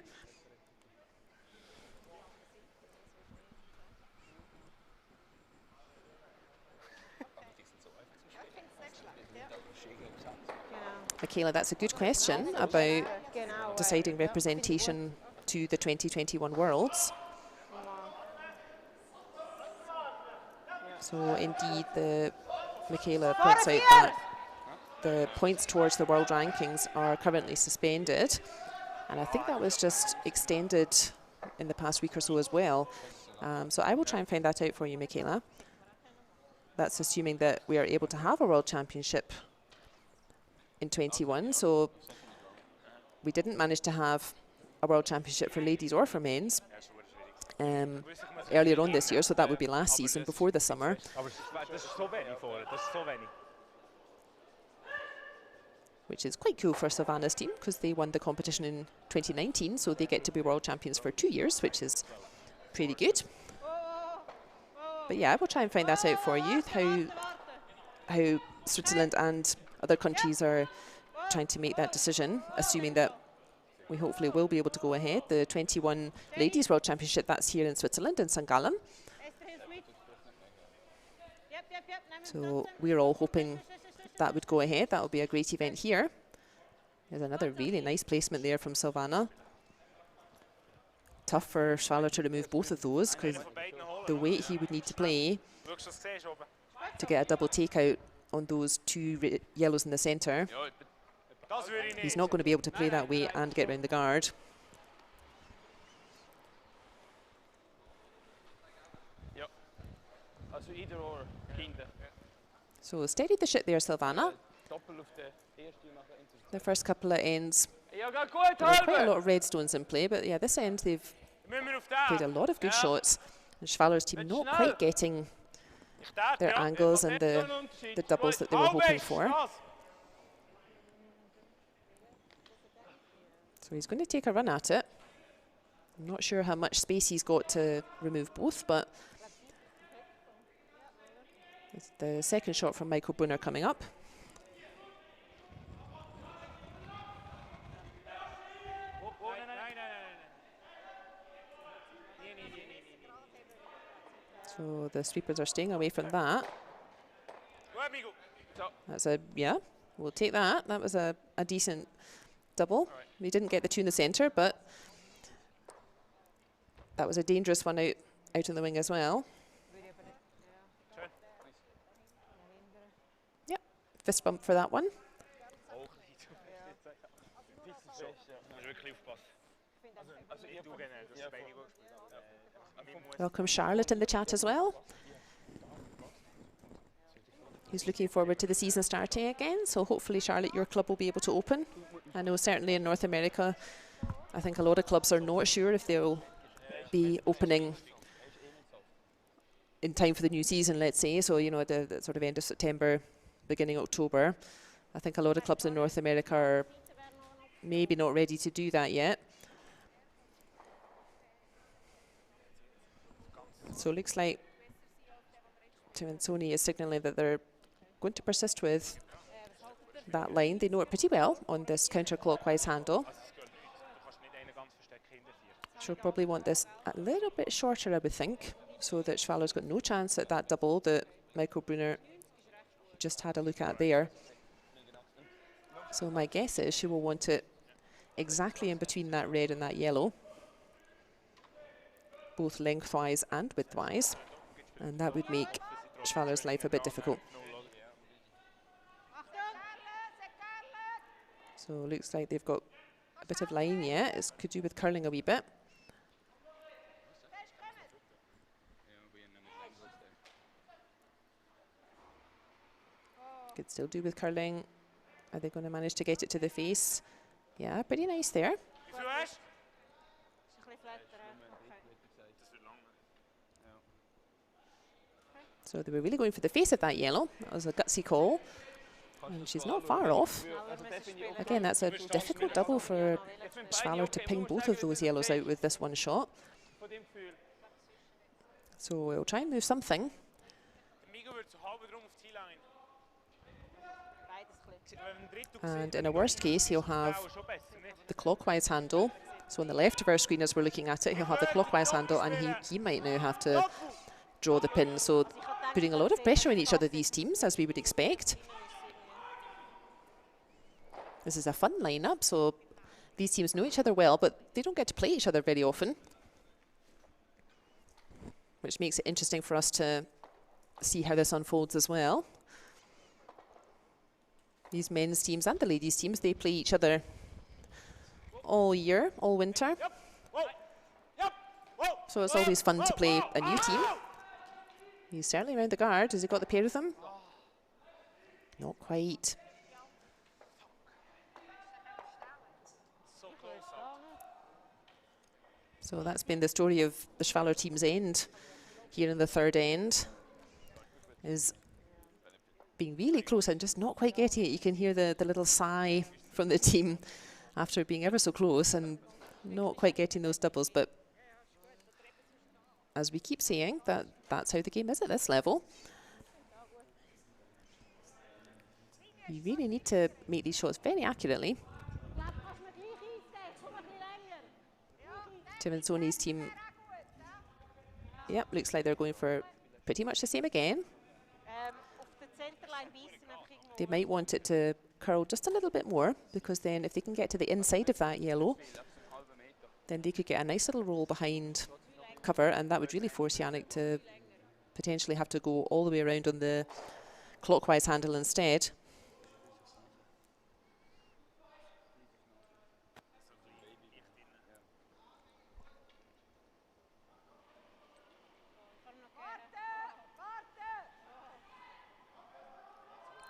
Michaela, that's a good question about deciding representation to the 2021 Worlds. So indeed, Michaela points out that the points towards the world rankings are currently suspended, and I think that was just extended in the past week or so as well. So I will try and find that out for you, Michaela. That's assuming that we are able to have a World Championship in 21. So we didn't manage to have a World Championship for ladies or for men's earlier on this year, so that would be last season before the summer. Which is quite cool for Silvana's team, because they won the competition in 2019, so they get to be world champions for 2 years, which is pretty good. But yeah, I will try and find that out for you, how Switzerland and other countries are trying to make that decision, assuming that we hopefully will be able to go ahead. The 21 Ladies World Championship, that's here in Switzerland, in St. Gallen. So we're all hoping that would go ahead. That will be a great event here. There's another really nice placement there from Silvana. Tough for Schwaller to remove both of those, because the weight he would need to play to get a double takeout on those two yellows in the centre. He's not going to be able to play that weight and get around the guard. So steadied the ship there, Silvana. The first couple of ends, there were quite a lot of red stones in play, but yeah, this end they've played a lot of good shots. And Schwaller's team not quite getting their angles and the doubles that they were hoping for. So he's going to take a run at it. I'm not sure how much space he's got to remove both, but it's the second shot from Michael Brunner coming up. So the sweepers are staying away from that. That's yeah, we'll take that. That was a decent double. We didn't get the two in the centre, but that was a dangerous one out in the wing as well. fist bump for that one. Welcome Charlotte in the chat as well. Who's looking forward to the season starting again. So hopefully, Charlotte, your club will be able to open. I know certainly in North America, I think a lot of clubs are not sure if they'll be opening in time for the new season, let's say. So, you know, at the sort of end of September, beginning October. I think a lot of clubs in North America are maybe not ready to do that yet. So it looks like Tirinzoni is signalling that they're going to persist with that line. They know it pretty well on this counterclockwise handle. She'll probably want this a little bit shorter, I would think, so that Schwaller's got no chance at that double that Michael Brunner just had a look at there. So my guess is she will want it exactly in between that red and that yellow, both lengthwise and widthwise, and that would make Schwaller's life a bit difficult. So it looks like they've got a bit of line yet. It could do with curling a wee bit. Could still do with curling. Are they going to manage to get it to the face? Yeah, pretty nice there. So they were really going for the face of that yellow. That was a gutsy call. And she's not far off. Again, that's a difficult double for Schwaller to ping both of those yellows out with this one shot. So we'll try and move something. And in a worst case, he'll have the clockwise handle. So on the left of our screen as we're looking at it, he'll have the clockwise handle, and he might now have to draw the pin. So putting a lot of pressure on each other, these teams, as we would expect. This is a fun lineup, so these teams know each other well, but they don't get to play each other very often, which makes it interesting for us to see how this unfolds as well. These men's teams and the ladies' teams, they play each other all year, all winter. So it's always fun to play a new team. He's certainly around the guard. Has he got the pair of them? Not quite. So that's been the story of the Schwaller team's end here in the third end, is being really close and just not quite getting it. You can hear the little sigh from the team after being ever so close and not quite getting those doubles. But as we keep saying, that's how the game is at this level. You really need to make these shots very accurately. Tirinzoni's team, yep, looks like they're going for pretty much the same again. They might want it to curl just a little bit more, because then if they can get to the inside of that yellow, then they could get a nice little roll behind cover, and that would really force Yannick to potentially have to go all the way around on the clockwise handle instead.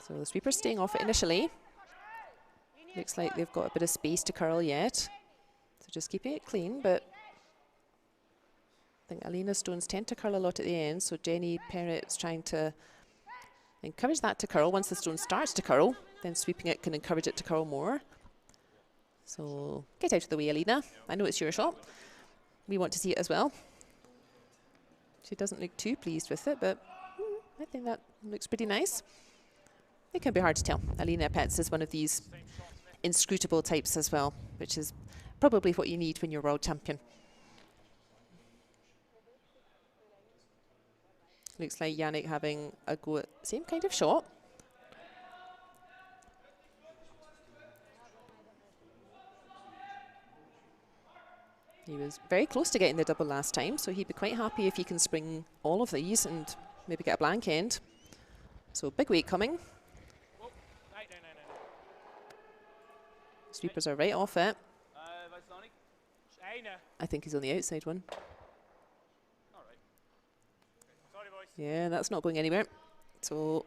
So the sweeper's staying off it initially. Looks like they've got a bit of space to curl yet. So just keeping it clean, but I think Alina's stones tend to curl a lot at the end, so Jenny Perrett's trying to encourage that to curl. Once the stone starts to curl, then sweeping it can encourage it to curl more. So get out of the way, Alina. I know it's your shot. We want to see it as well. She doesn't look too pleased with it, but I think that looks pretty nice. It can be hard to tell. Alina Petz is one of these inscrutable types as well, which is probably what you need when you're world champion. Looks like Yannick having a go at the same kind of shot. He was very close to getting the double last time, so he'd be quite happy if he can spring all of these and maybe get a blank end. So big weight coming. Sweepers are right off it. Eine. I think he's on the outside one. Sorry, boys. Yeah, that's not going anywhere. So,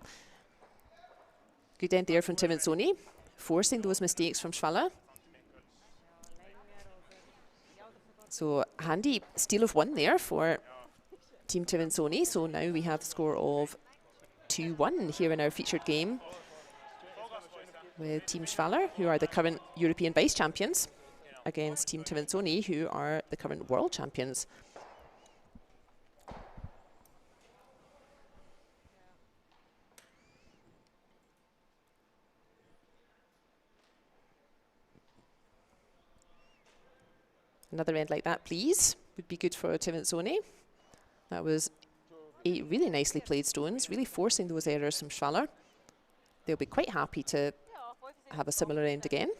good end there from Tirinzoni, forcing those mistakes from Schwaller. So, handy steal of 1 there for Team Tirinzoni. So now we have the score of 2-1 here in our featured game with Team Schwaller, who are the current European vice champions, against Team Tirinzoni, who are the current world champions. Another end like that, please, would be good for Tirinzoni. That was 8 really nicely played stones, really forcing those errors from Schwaller. They'll be quite happy to have a similar end again.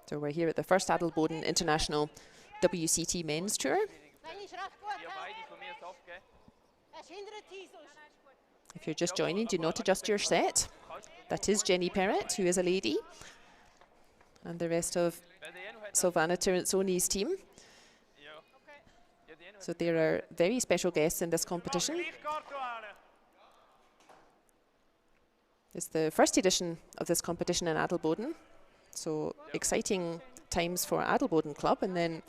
So we're here at the first Adelboden International WCT Men's Tour. If you're just joining, do not adjust your set. That is Jenny Perrett, who is a lady, and the rest of Silvana Tirinzoni's team. So there are very special guests in this competition. It's the first edition of this competition in Adelboden, so exciting times for Adelboden Club. And then,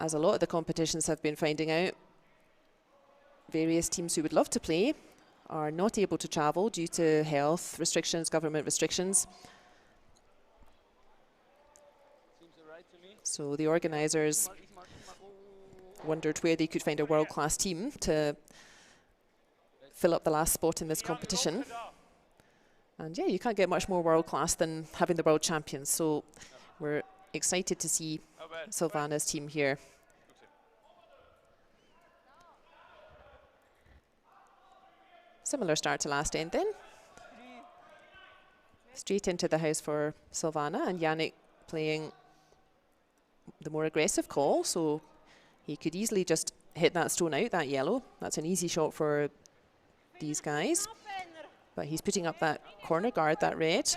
as a lot of the competitions have been finding out, various teams who would love to play are not able to travel due to health restrictions, government restrictions. So the organisers wondered where they could find a world-class team to fill up the last spot in this competition. And yeah, you can't get much more world-class than having the world champions. So we're excited to see Silvana's team here. Similar start to last end then. Straight into the house for Silvana, and Yannick playing the more aggressive call, so he could easily just hit that stone out, that yellow. That's an easy shot for these guys. But he's putting up that corner guard, that red.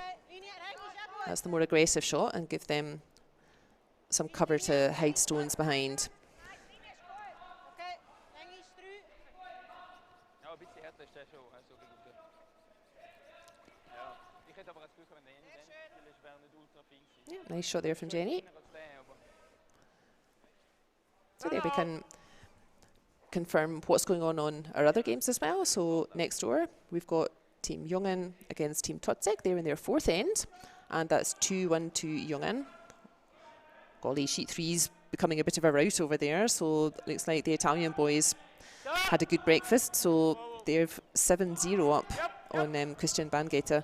That's the more aggressive shot, and give them some cover to hide stones behind. Yeah, nice shot there from Jenny. So there we can confirm what's going on our other games as well. So next door, we've got Team Jungen against Team Totzek. They're in their 4th end, and that's 2-1 to Jungen. Golly, sheet 3's becoming a bit of a rout over there, so it looks like the Italian boys had a good breakfast, so they're 7-0 up on Christian Bangeta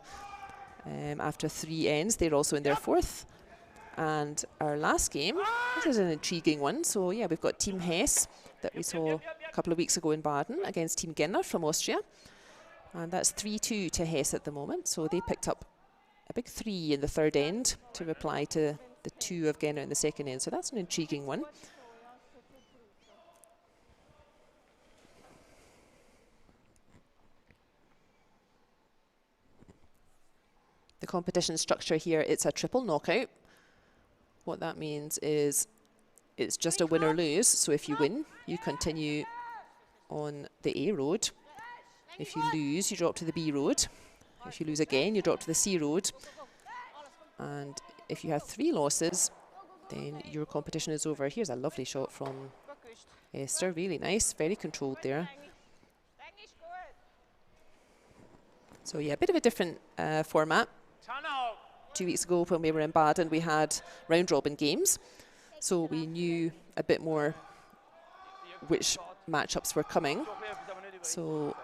after 3 ends. They're also in their 4th. And our last game, this is an intriguing one. So yeah, we've got Team Hess that we saw a couple of weeks ago in Baden against Team Genner from Austria. And that's 3-2 to Hess at the moment. So they picked up a big 3 in the 3rd end to reply to the 2 of Genner in the 2nd end. So that's an intriguing one. The competition structure here, it's a triple knockout. What that means is it's just a win or lose. So if you win, you continue on the A road. If you lose, you drop to the B road. If you lose again, you drop to the C road. And if you have 3 losses, then your competition is over. Here's a lovely shot from Esther. Really nice, very controlled there. So yeah, a bit of a different format. 2 weeks ago when we were in Baden, we had round-robin games. So we knew a bit more which matchups were coming. So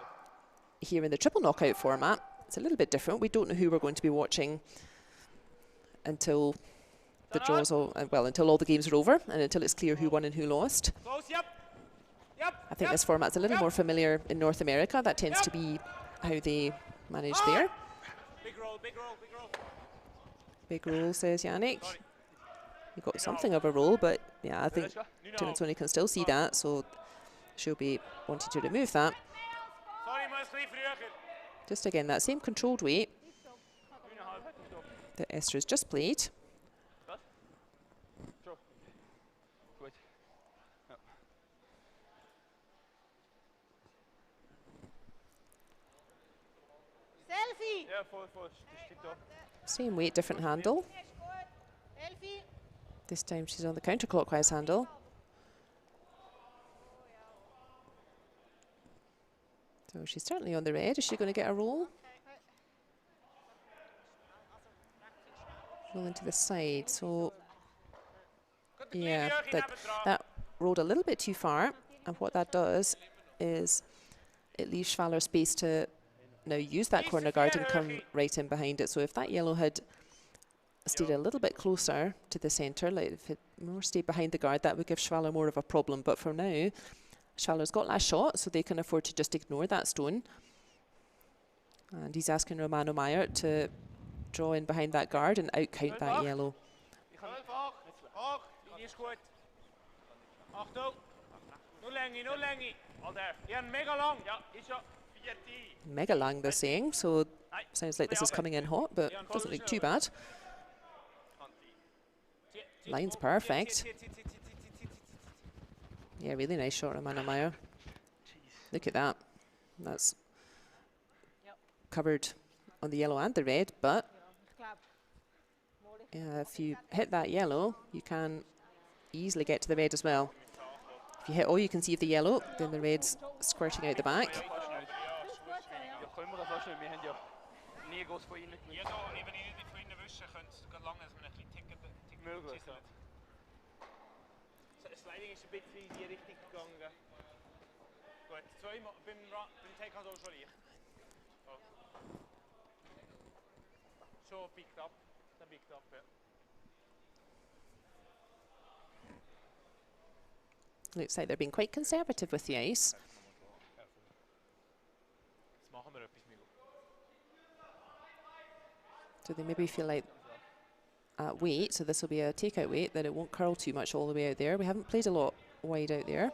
here in the triple knockout format, it's a little bit different. We don't know who we're going to be watching until the draws, until all the games are over and until it's clear who won and who lost. I think this format's a little more familiar in North America. That tends to be how they manage there. Big roll, big roll, big roll. Big roll, says Yannick. He got something of a roll, but yeah, I think Tirinzoni can still see that, so she'll be wanting to remove that. Just again, that same controlled weight that Esther has just played. Same weight, different handle. This time she's on the counterclockwise handle. So she's certainly on the red. Is she going to get a roll? Roll into the side. So, yeah, that rolled a little bit too far. And what that does is it leaves Schwaller space to now use that corner guard and come right in behind it. So if that yellow had stayed a little bit closer to the centre, like if it more stayed behind the guard, that would give Schwaller more of a problem. But for now, Schwaller's got last shot, so they can afford to just ignore that stone. And he's asking Romano Meyer to draw in behind that guard and outcount that yellow. Mega lang, they're saying, so sounds like this is coming in hot, but doesn't look too bad. Line's perfect. Yeah, really nice shot, Romano Meyer. Look at that. That's covered on the yellow and the red, but yeah, if you hit that yellow, you can easily get to the red as well. If you hit all you can see of the yellow, then the red's squirting out the back. Looks like they're being quite conservative with the ice. So they maybe feel like at weight, so this will be a takeout weight, that it won't curl too much all the way out there. We haven't played a lot wide out there.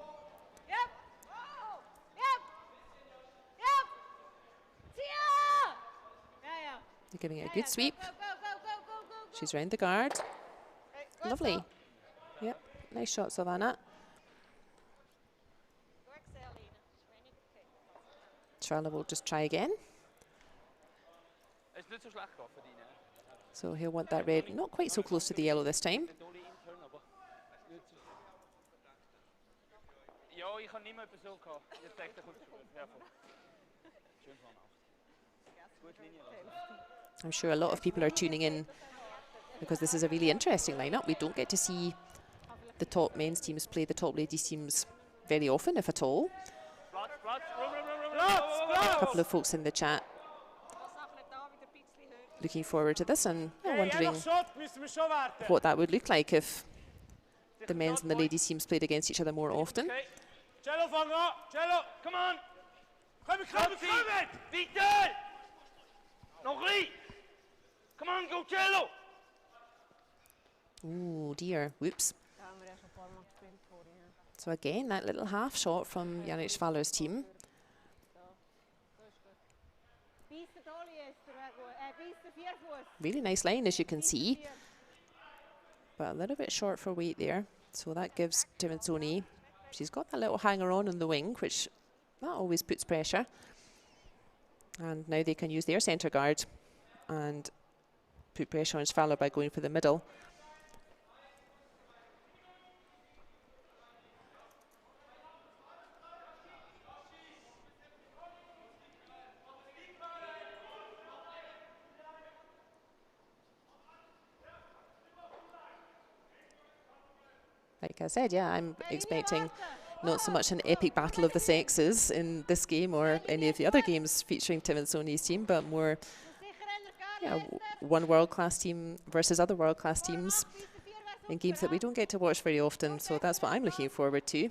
They're giving it a good sweep. She's round the guard. Lovely. Yep, nice shot, Savannah. Schwaller will just try again. So he'll want that red not quite so close to the yellow this time. I'm sure a lot of people are tuning in because this is a really interesting lineup. We don't get to see the top men's teams play the top ladies teams very often, if at all. A couple of folks in the chat looking forward to this and wondering what that would look like if the men's and the ladies teams played against each other more often. Come on! Come on, go Cello! Oh dear, whoops. So again, that little half shot from Yannick Schwaller's team. Really nice line, as you can see, but a little bit short for weight there. So that gives Tirinzoni, she's got that little hanger on in the wing, which that always puts pressure. And now they can use their centre guard and put pressure on Schwaller by going for the middle. Like I said, yeah, I'm expecting not so much an epic battle of the sexes in this game or any of the other games featuring Tirinzoni's team, but more one world-class team versus other world-class teams in games that we don't get to watch very often. So that's what I'm looking forward to.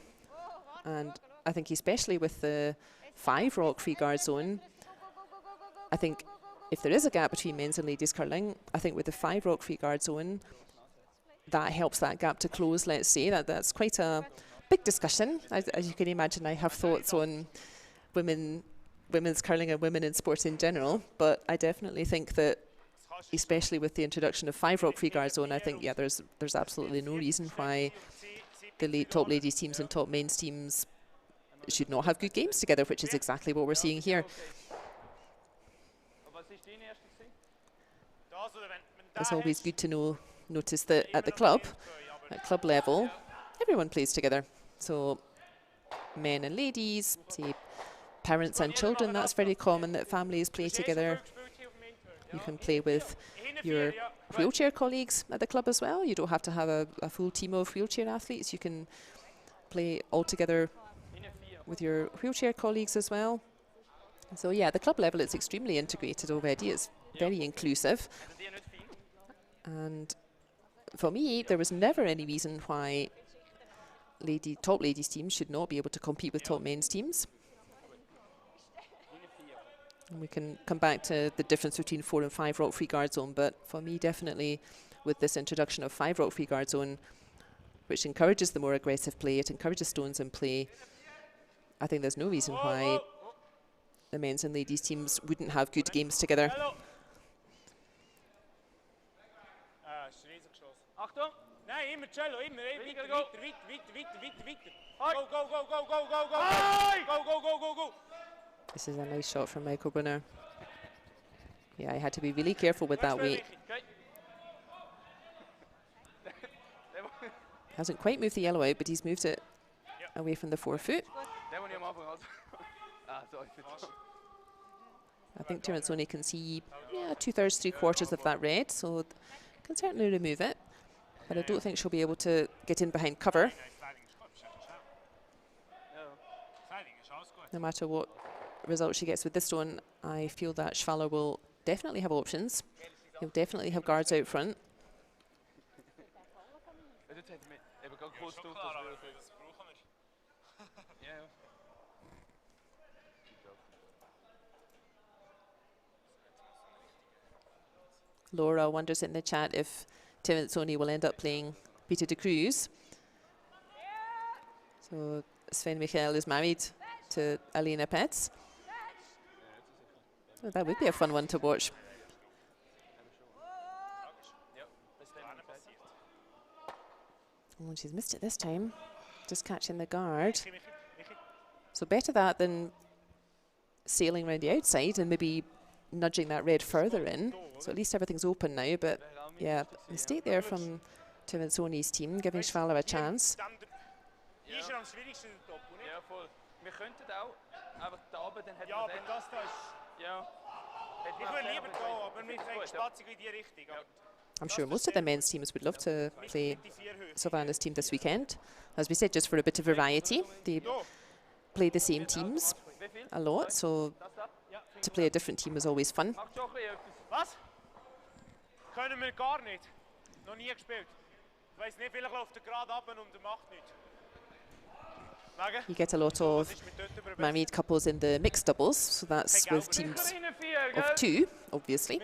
And I think especially with the 5 rock free guard zone, I think if there is a gap between men's and ladies curling, I think with the 5 rock free guard zone, that helps that gap to close, let's say. That's quite a big discussion. As you can imagine, I have thoughts on women's curling and women in sport in general, but I definitely think that, especially with the introduction of 5 rock free guard zone, I think, yeah, there's absolutely no reason why the top ladies teams and top men's teams should not have good games together, which is exactly what we're seeing here. It's always good to notice that at club level, everyone plays together. So men and ladies, say parents and children, that's very common that families play together. You can play with your wheelchair colleagues at the club as well. You don't have to have a full team of wheelchair athletes. You can play all together with your wheelchair colleagues as well. So yeah, the club level is extremely integrated already. It's very inclusive. And for me, there was never any reason why top ladies teams should not be able to compete with top men's teams. And we can come back to the difference between 4 and 5 rock free guard zone, but for me, definitely with this introduction of 5 rock free guard zone, which encourages the more aggressive play, it encourages stones in play, I think there's no reason why the men's and ladies teams wouldn't have good games together. Achtung! Nein, immer cello, immer weiter, Go, go, go, go, go, go, go, go, go, go, go, go. This is a nice shot from Michael Brunner. Yeah, I had to be really careful with that weight. Hasn't quite moved the yellow out, but he's moved it away from the forefoot. I think Tirinzoni can see 2/3, 3/4 of that red, so can certainly remove it. But I don't think she'll be able to get in behind cover. No matter what result she gets with this one, I feel that Schwaller will definitely have options. He'll definitely have guards out front. Laura wonders in the chat if Tirinzoni will end up playing Peter de Cruz. So Sven Michael is married to Alina Petz. Oh, that would be a fun one to watch. Oh, she's missed it this time. Just catching the guard. So better that than sailing around the outside and maybe nudging that red further in. So at least everything's open now, but yeah, mistake there from Tirinzoni's team, giving Schwaller a chance. I'm sure most of the men's teams would love to play Savannah's team this weekend. As we said, just for a bit of variety. They play the same teams a lot, so to play a different team is always fun. Was? Können wir gar nicht. Noch nie gespielt. Ich weiß nicht, vielleicht läuft er gerade ab und macht nichts. You get a lot of married couples in the mixed doubles, so that's with teams of 2, obviously.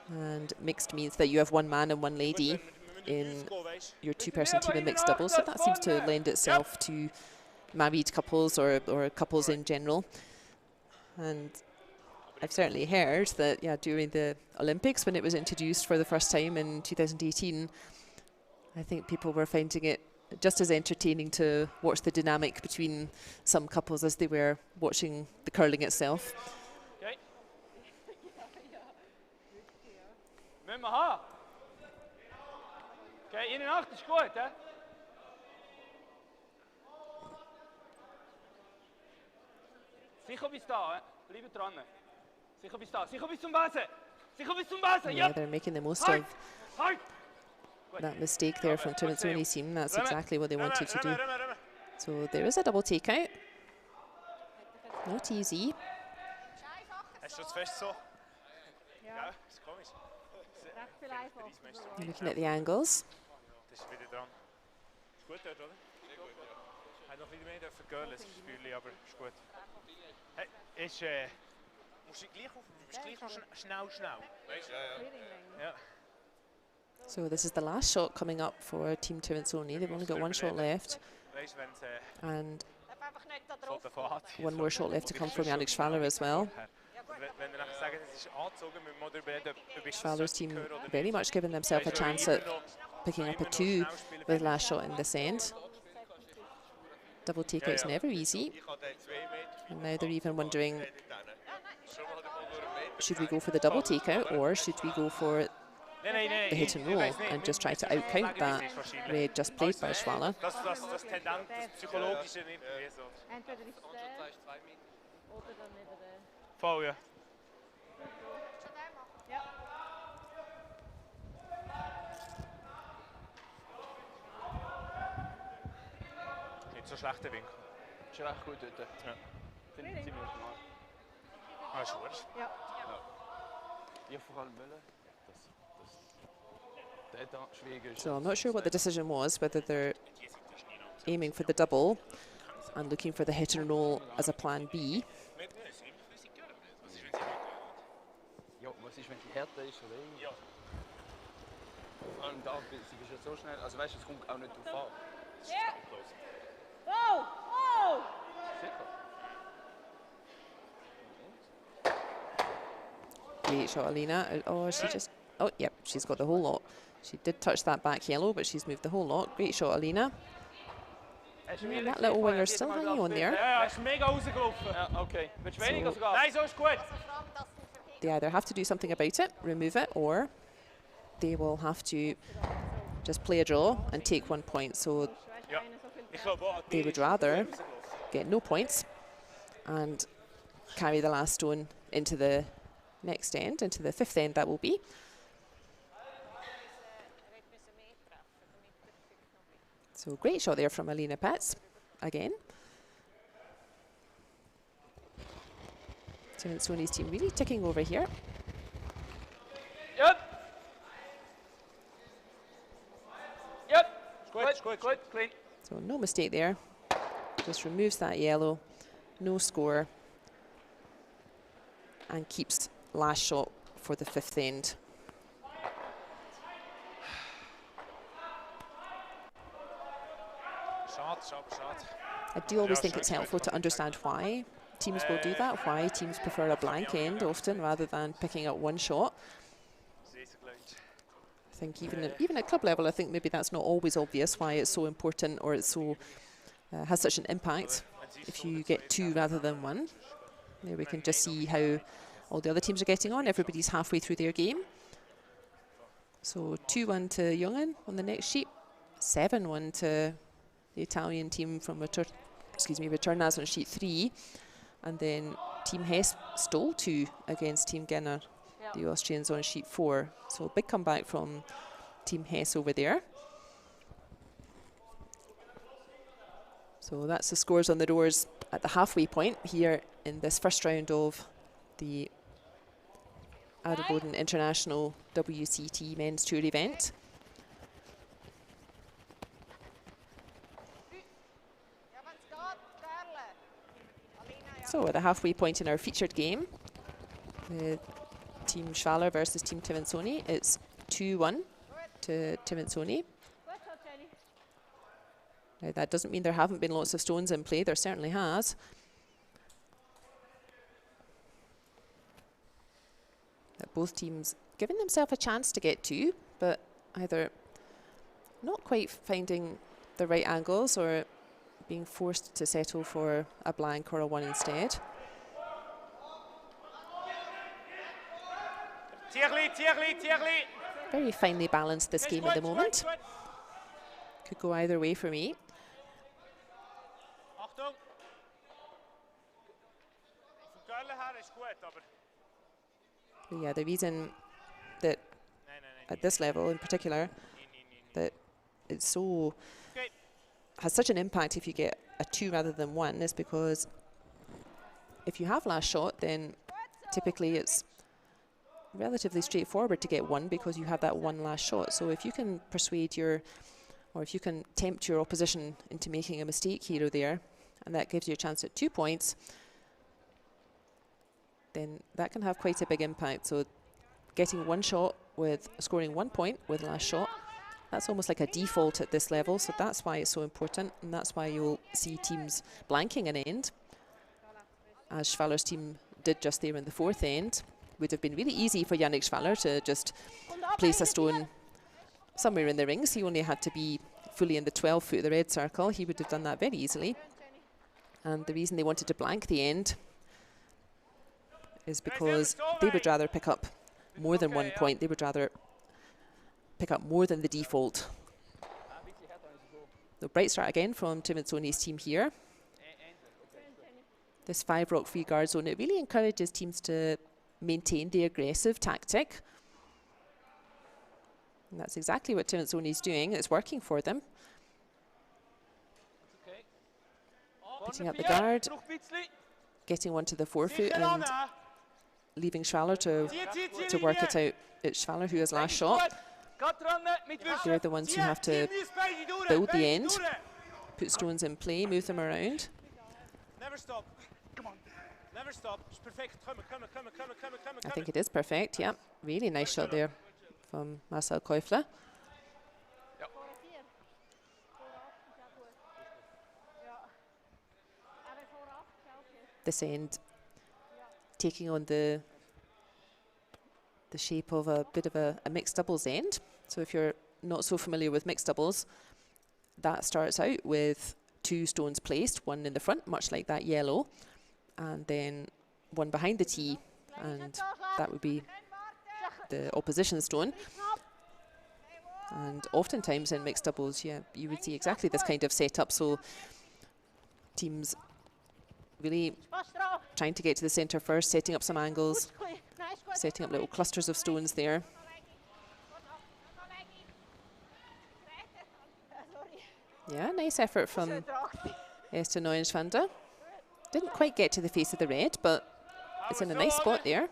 And mixed means that you have 1 man and 1 lady in your 2-person team in mixed doubles, so that seems to lend itself to married couples or couples in general. And I've certainly heard that, yeah, during the Olympics, when it was introduced for the first time in 2018, I think people were finding it just as entertaining to watch the dynamic between some couples as they were watching the curling itself. Okay. Müssen wir haben. Okay, innen acht ist gut, hè? Sicher bis da, hè? Bleibt dran. Sicher bis da, sicher bis zum Base. Sicher bis zum Base. Yeah, they're making the most of that mistake there from Tirinzoni's team. That's exactly what they wanted to do. So there is a double takeout. Not easy. You're looking at the angles. So this is the last shot coming up for Team Tirinzoni. They've only got one shot left. And one more shot left to come from Yannick Schwaller as well. Schwaller's team very much giving themselves a chance at picking up a 2 with last shot in this end. Double takeout's never easy. And now they're even wondering, should we go for the double takeout or should we go for the hit and roll and just try to outcount that red just played by Schwaller? Foul, ja. Nicht so schlechter Winkel. Ist recht gut dort. Ja. Finde ich ziemlich normal. Ah, ist gut. Ja. Ich vor allem wollen, dass der da schwierig ist. So I'm not sure what the decision was, whether they're aiming for the double and looking for the hit and roll as a plan B. Ja, was ist, wenn die härter ist oder irgendwie? Ja. Vor allem da, sie ist ja so schnell, also weißt du, es kommt auch nicht drauf an. Ja. Wow! Wow! Sicher. Great shot, Alina. Oh, she just... Oh, yep, she's got the whole lot. She did touch that back yellow, but she's moved the whole lot. Great shot, Alina. And that little winger's still hanging on there. Ja, ist mega rausgelaufen. Ja, okay. Willst du weniger sogar? Nein, so ist gut. They either have to do something about it, remove it, or they will have to just play a draw and take 1 point. So they would rather get no points and carry the last stone into the next end, into the 5th end that will be. So great shot there from Alina Petz again. Tirinzoni's team really ticking over here. Yep. Yep. Good, clean. So no mistake there. Just removes that yellow, no score, and keeps last shot for the 5th end. I do always think it's helpful to understand why teams will do that, why teams prefer a blank end often rather than picking up one shot. I think even at club level, I think maybe that's not always obvious why it's so important or it's so has such an impact if you get 2 rather than 1. There we can just see how all the other teams are getting on. Everybody's halfway through their game. So 2-1 to Jungen on the next sheet, 7-1 to the Italian team from Returnaz on sheet 3, and then Team Hess stole 2 against Team Genner, the Austrians, on sheet 4. So a big comeback from Team Hess over there. So that's the scores on the doors at the halfway point here in this first round of the Adelboden International WCT Men's Tour event. So at the halfway point in our featured game, the Team Schwaller versus Team Tirinzoni, it's 2-1 to Tirinzoni. Now that doesn't mean there haven't been lots of stones in play, there certainly has. Both teams giving themselves a chance to get 2, but either not quite finding the right angles or being forced to settle for a blank or a 1 instead. Very finely balanced, this game at the moment. Could go either way for me. But yeah, the reason that at this level in particular that it's so has such an impact if you get a 2 rather than 1 is because if you have last shot, then typically it's relatively straightforward to get 1 because you have that 1 last shot. So if you can persuade or if you can tempt your opposition into making a mistake here or there, and that gives you a chance at 2 points, then that can have quite a big impact. So getting 1 shot with scoring 1 point with last shot. That's almost like a default at this level, so that's why it's so important, and that's why you'll see teams blanking an end, as Schwaller's team did just there in the fourth end. Would have been really easy for Yannick Schwaller to just place a stone somewhere in the rings. He only had to be fully in the 12 foot of the red circle. He would have done that very easily. And the reason they wanted to blank the end is because they would rather pick up more than 1 point. They would rather pick up more than the default. The bright start again from Tirinzoni's team here. This 5 rock free guard zone, it really encourages teams to maintain the aggressive tactic. And that's exactly what Tirinzoni's doing. It's working for them. Putting up the guard, getting one to the 4 foot and leaving Schwaller to work it out. It's Schwaller who has last shot. They're the ones who have to build the end, put stones in play, move them around. Never stop. Come on. Never stop. It's perfect. Come. I think it is perfect, yeah. Really nice shot there from Marcel Käufler. This end taking on the shape of a bit of a mixed doubles end. So if you're not so familiar with mixed doubles, that starts out with 2 stones placed, one in the front, much like that yellow, and then one behind the tee, and that would be the opposition stone. And oftentimes in mixed doubles, yeah, you would see exactly this kind of setup. So teams really trying to get to the centre first, setting up some angles, setting up little clusters of stones there. Yeah, nice effort from Esther Neuenschwander. Didn't quite get to the face of the red, but it's in a nice spot there.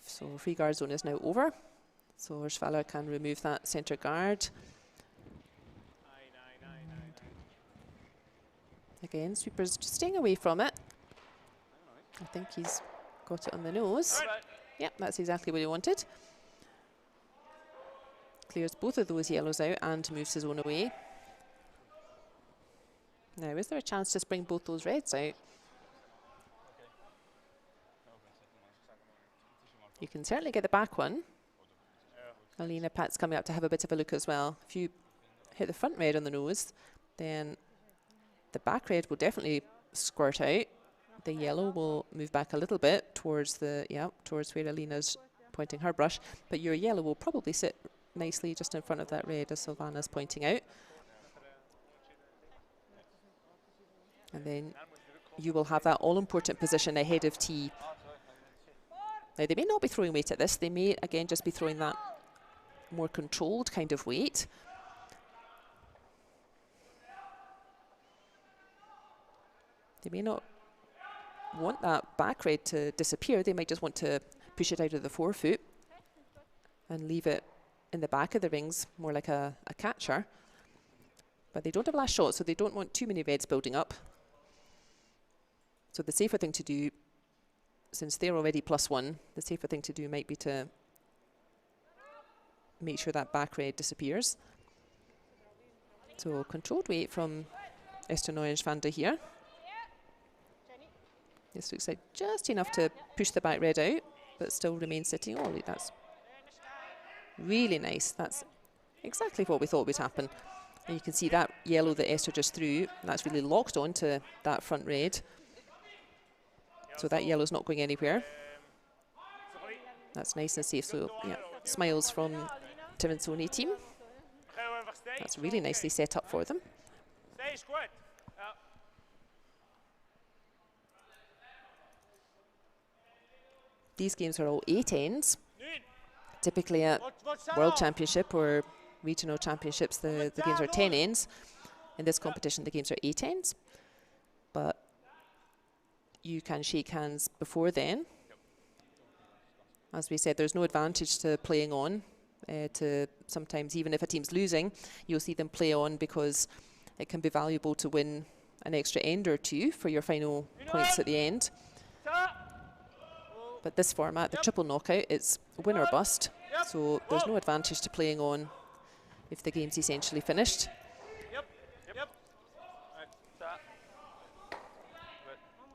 So free guard zone is now over. So Schwaller can remove that centre guard. Again, sweeper's just staying away from it. I think he's got it on the nose. Yep, that's exactly what he wanted. Clears both of those yellows out and moves his own away. Now, is there a chance to bring both those reds out? You can certainly get the back one. Alina Pat's coming up to have a bit of a look as well. If you hit the front red on the nose, then the back red will definitely squirt out. The yellow will move back a little bit towards towards where Alina's pointing her brush, but your yellow will probably sit nicely just in front of that red, as Silvana's pointing out. And then you will have that all-important position ahead of tee. Now, they may not be throwing weight at this. They may, again, just be throwing that more controlled kind of weight. They may not want that back red to disappear. They might just want to push it out of the 4 foot and leave it in the back of the rings, more like a catcher. But they don't have last shot, so they don't want too many reds building up. So the safer thing to do, since they're already +1, the safer thing to do might be to make sure that back red disappears. So controlled weight from Esther Neuenschwander here. This looks like just enough to push the back red out, but still remain sitting. Oh, that's really nice. That's exactly what we thought would happen. And you can see that yellow that Esther just threw, that's really locked onto that front red. So that yellow's not going anywhere. That's nice and safe. So yeah, smiles from Tirinzoni team. That's really nicely set up for them. These games are all 8 ends. Typically at World Championship or regional championships, the games are 10 ends. In this competition, the games are 8 ends. But you can shake hands before then. As we said, there's no advantage to playing on. To sometimes, even if a team's losing, you'll see them play on because it can be valuable to win an extra end or two for your final points at the end. But this format, the triple knockout, it's win or bust, so there's no advantage to playing on if the game's essentially finished.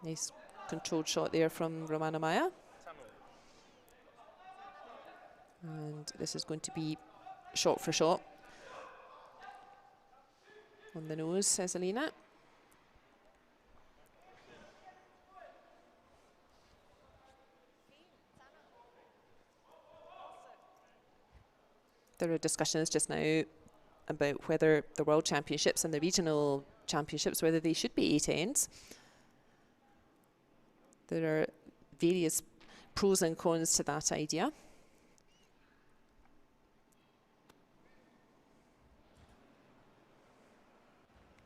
Nice controlled shot there from Romana Maya. And this is going to be shot for shot. On the nose, says Alina. There are discussions just now about whether the World Championships and the Regional Championships, whether they should be 8 ends. There are various pros and cons to that idea.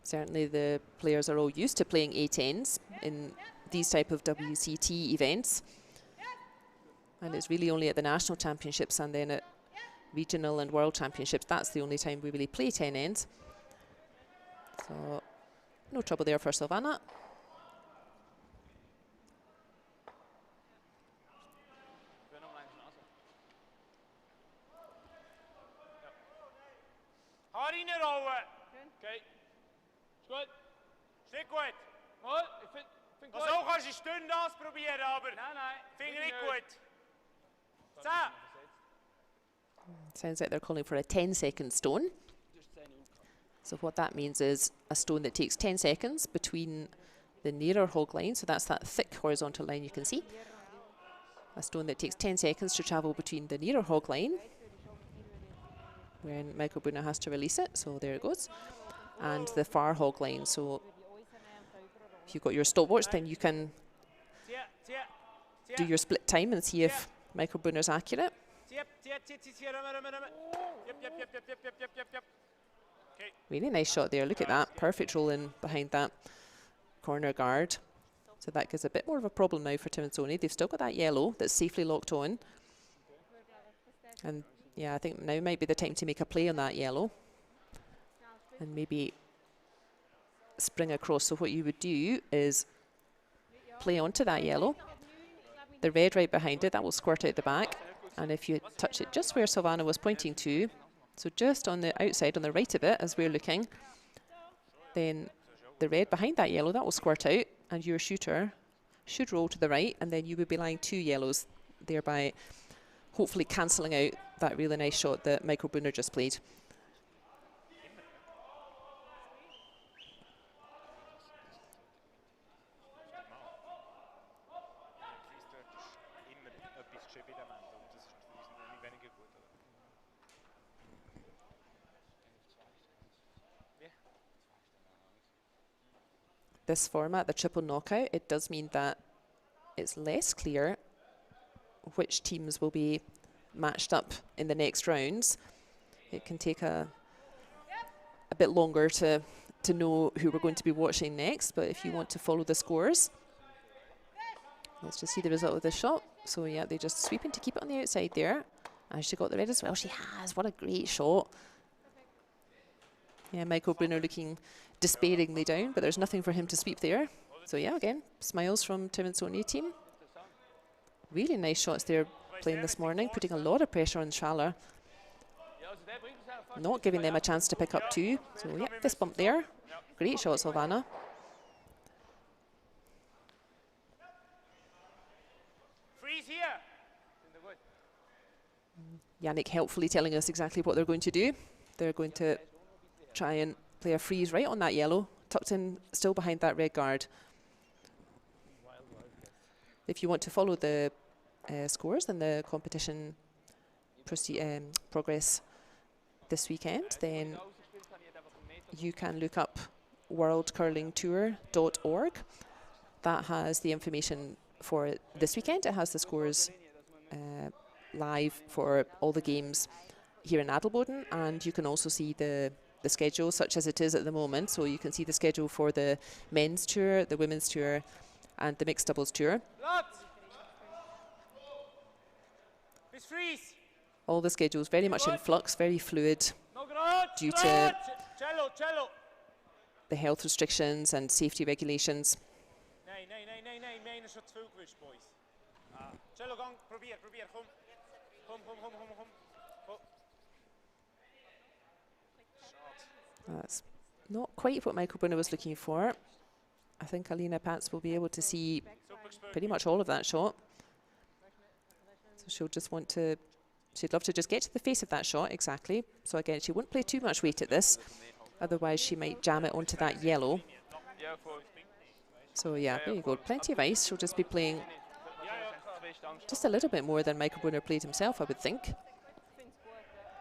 Certainly the players are all used to playing 8 ends in these type of WCT events. And it's really only at the National Championships and then at Regional and World Championships, that's the only time we really play 10 ends. So no trouble there for Silvana. Okay. Gut. Ist nicht gut. Mal, ich find gut. So kannst du eine Stunde ausprobieren, aber Nein. finde nicht gut. 10. Sounds like they're calling for a 10-second stone. So what that means is a stone that takes 10 seconds between the nearer hog line, so that's that thick horizontal line you can see. A stone that takes 10 seconds to travel between the nearer hog line when Michael Brunner has to release it, so there it goes, and the far hog line. So if you've got your stopwatch, then you can do your split time and see if Michael Brunner's accurate. Really nice shot there, look at that, perfect roll in behind that corner guard. So that gives a bit more of a problem now for Tirinzoni. They've still got that yellow that's safely locked on. And yeah, I think now might be the time to make a play on that yellow and maybe spring across. So what you would do is play onto that yellow, the red right behind it, that will squirt out the back. And if you touch it just where Silvana was pointing to, so just on the outside, on the right of it as we're looking, then the red behind that yellow, that will squirt out and your shooter should roll to the right, and then you would be lying 2 yellows, thereby hopefully cancelling out that really nice shot that Michael Brunner just played. This format, the triple knockout, it does mean that it's less clear which teams will be matched up in the next rounds. It can take a bit longer to know who we're going to be watching next, but if you want to follow the scores, let's just see the result of this shot. So yeah, they're just sweeping to keep it on the outside there. And she got the red as well. She has. What a great shot. Yeah, Michael Brunner looking despairingly down, but there's nothing for him to sweep there. So yeah, again, smiles from Tirinzoni team. Really nice shots they're playing this morning, putting a lot of pressure on Schwaller. Not giving them a chance to pick up 2. So yeah, fist bump there. Great shot, Silvana. Freeze here. Yannick helpfully telling us exactly what they're going to do. They're going to try and play a freeze right on that yellow, tucked in still behind that red guard. If you want to follow the scores and the competition progress this weekend, then you can look up worldcurlingtour.org. That has the information for this weekend. It has the scores live for all the games here in Adelboden, and you can also see the schedule such as it is at the moment. So you can see the schedule for the men's tour, the women's tour, and the mixed doubles tour. All the schedules very much in flux, very fluid due to the health restrictions and safety regulations. Nee, nee, nee, nee, nee, mijn is wat veel geweest, boys. Cello gang, probeer, kom. Kom. That's not quite what Michael Brunner was looking for. I think Alina Pats will be able to see pretty much all of that shot. So she'll just want to, she'd love to just get to the face of that shot, exactly. So again, she won't play too much weight at this, otherwise she might jam it onto that yellow. So yeah, there you go, plenty of ice. She'll just be playing just a little bit more than Michael Brunner played himself, I would think.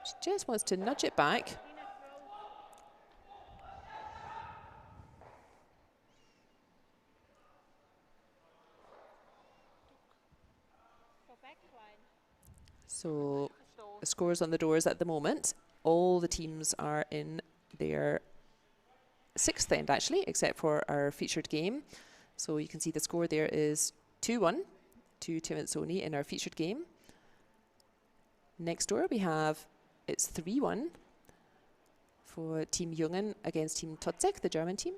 She just wants to nudge it back. So the scores on the doors at the moment, all the teams are in their 6th end actually, except for our featured game. So you can see the score there is 2-1 to Tirinzoni in our featured game. Next door we have, it's 3-1 for Team Jungen against Team Totzek, the German team.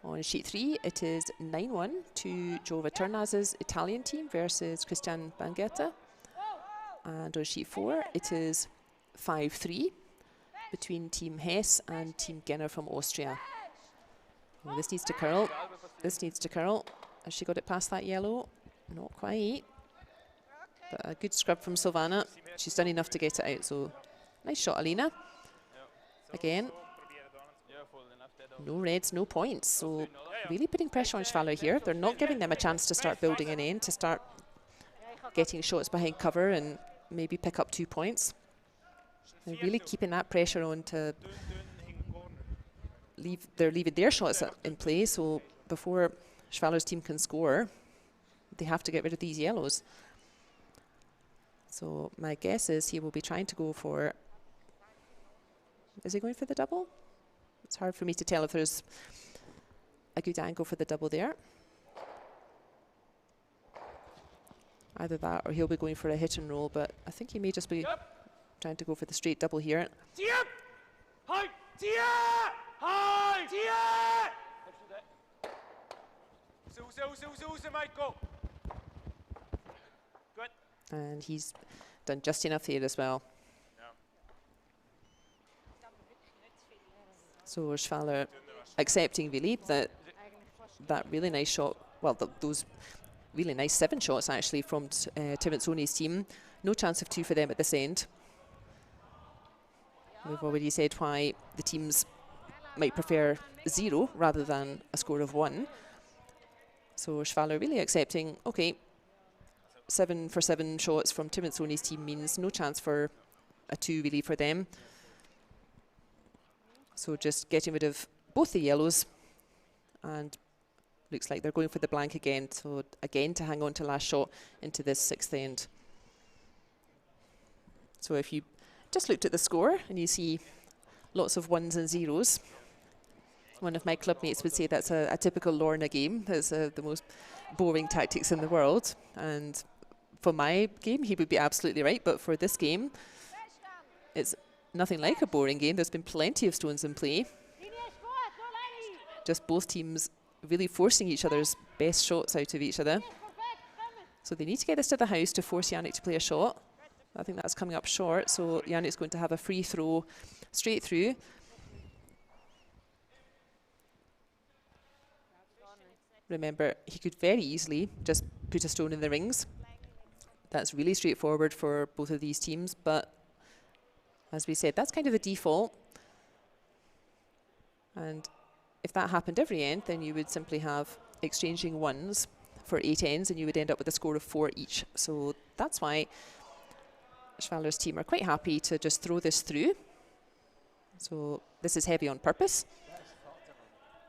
On sheet 3, it is 9-1 to Jova Turnaz's Italian team versus Christian Bangerta. And on sheet 4, it is 5-3 between Team Hess and Team Genner from Austria. Oh, this needs to curl. This needs to curl. Has she got it past that yellow? Not quite. But a good scrub from Silvana. She's done enough to get it out. So nice shot, Alina. Again. No reds, no points. So really putting pressure on Schwaller here. They're not giving them a chance to start building an end, to start getting shots behind cover and maybe pick up 2 points. They're really keeping that pressure on to leave. They're leaving their shots in play, so before Schwaller's team can score, they have to get rid of these yellows. So my guess is he will be trying to go for, is he going for the double? It's hard for me to tell if there's a good angle for the double there. Either that or he'll be going for a hit and roll, but I think he may just be trying to go for the straight double here. And he's done just enough here as well. So Schwaller accepting really that really nice shot, well those really nice 7 shots actually from Tirinzoni's team. No chance of 2 for them at this end. We've already said why the teams might prefer 0 rather than a score of 1. So Schwaller really accepting, okay, 7 for 7 shots from Tirinzoni's team means no chance for a 2 really for them. So just getting rid of both the yellows, and looks like they're going for the blank again. So again to hang on to last shot into this 6th end. So if you just looked at the score and you see lots of 1s and 0s, one of my clubmates would say that's a typical Lorna game. That's the most boring tactics in the world. And for my game, he would be absolutely right. But for this game, it's nothing like a boring game. There's been plenty of stones in play. Just both teams really forcing each other's best shots out of each other. So they need to get this to the house to force Yannick to play a shot. I think that's coming up short. So Yannick's going to have a free throw straight through. Remember, he could very easily just put a stone in the rings. That's really straightforward for both of these teams, but as we said, that's kind of the default. And if that happened every end, then you would simply have exchanging 1s for 8 ends, and you would end up with a score of 4 each. So that's why Schwaller's team are quite happy to just throw this through. So this is heavy on purpose.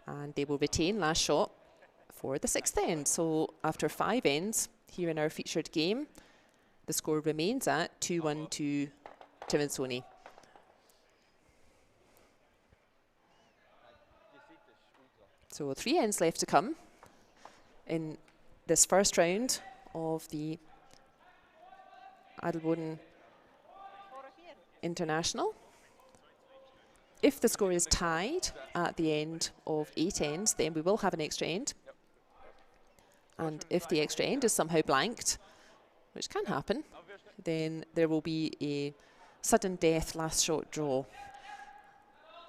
And they will retain last shot for the 6th end. So after 5 ends here in our featured game, the score remains at 2-1 to Tirinzoni. So 3 ends left to come in this first round of the Adelboden International. if the score is tied at the end of 8 ends, then we will have an extra end. And if the extra end is somehow blanked, which can happen, then there will be a sudden death last shot draw.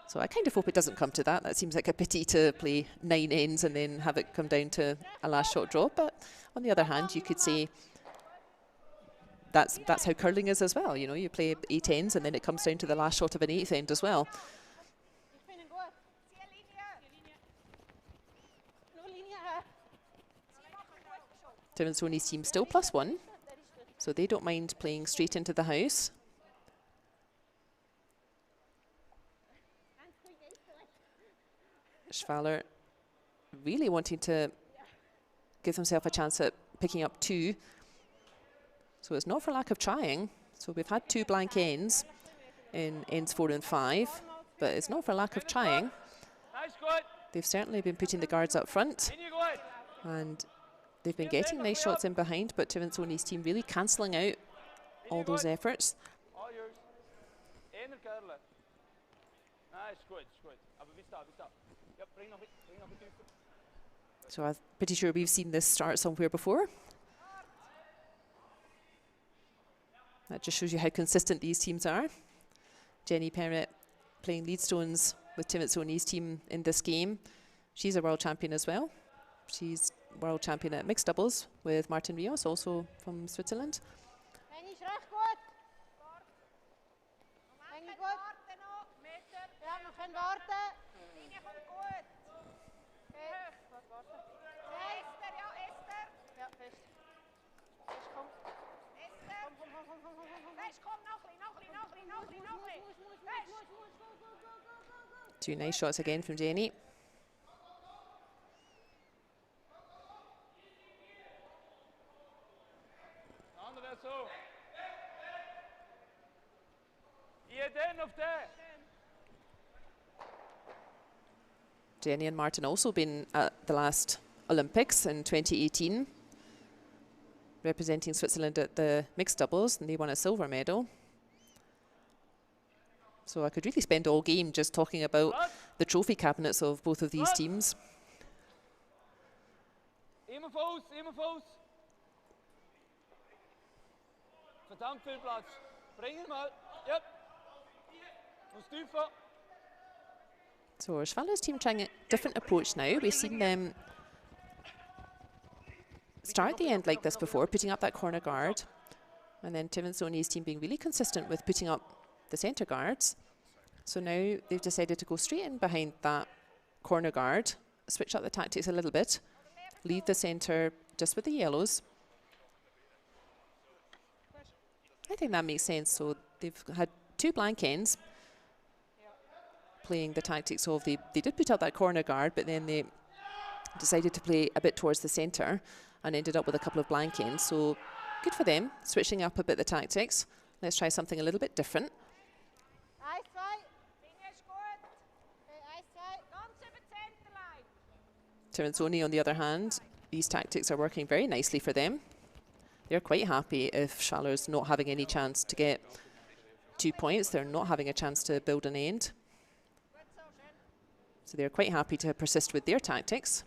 So I kind of hope it doesn't come to that. That seems like a pity to play 9 ends and then have it come down to a last shot draw. But on the other hand, you could say that's how curling is as well. You know, you play 8 ends and then it comes down to the last shot of an 8th end as well. Tirinzoni's team still +1, so they don't mind playing straight into the house. Schwaller really wanting to give himself a chance at picking up 2. So it's not for lack of trying. So we've had 2 blank ends in ends 4 and 5, but it's not for lack of trying. They've certainly been putting the guards up front, and they've been getting nice shots in behind, but Tirinzoni's team really cancelling out all those efforts. So I'm pretty sure we've seen this start somewhere before. That just shows you how consistent these teams are. Jenny Perrett playing lead stones with Tirinzoni's team in this game. She's a world champion as well. She's world champion at mixed doubles with Martin Rios, also from Switzerland. Two nice shots again from Jenny. Jenny and Martin also been at the last Olympics in 2018, representing Switzerland at the mixed doubles, and they won a silver medal. So I could really spend all game just talking about the trophy cabinets of both of these teams. Verdammt viel Platz. Bring ihn mal. Yep. Muss tiefer. So Schwaller's team trying a different approach now. We've seen them start the end like this before, putting up that corner guard, and then Tirinzoni's team being really consistent with putting up the centre guards. So now they've decided to go straight in behind that corner guard, switch up the tactics a little bit, leave the centre just with the yellows. I think that makes sense. So they've had 2 blank ends, playing the tactics of they did put up that corner guard, but then they decided to play a bit towards the centre and ended up with a couple of blank ends. So good for them, switching up a bit the tactics. Let's try something a little bit different. Tirinzoni, on the other hand, these tactics are working very nicely for them. They're quite happy if Schwaller's not having any chance to get 2 points. They're not having a chance to build an end. So they're quite happy to persist with their tactics.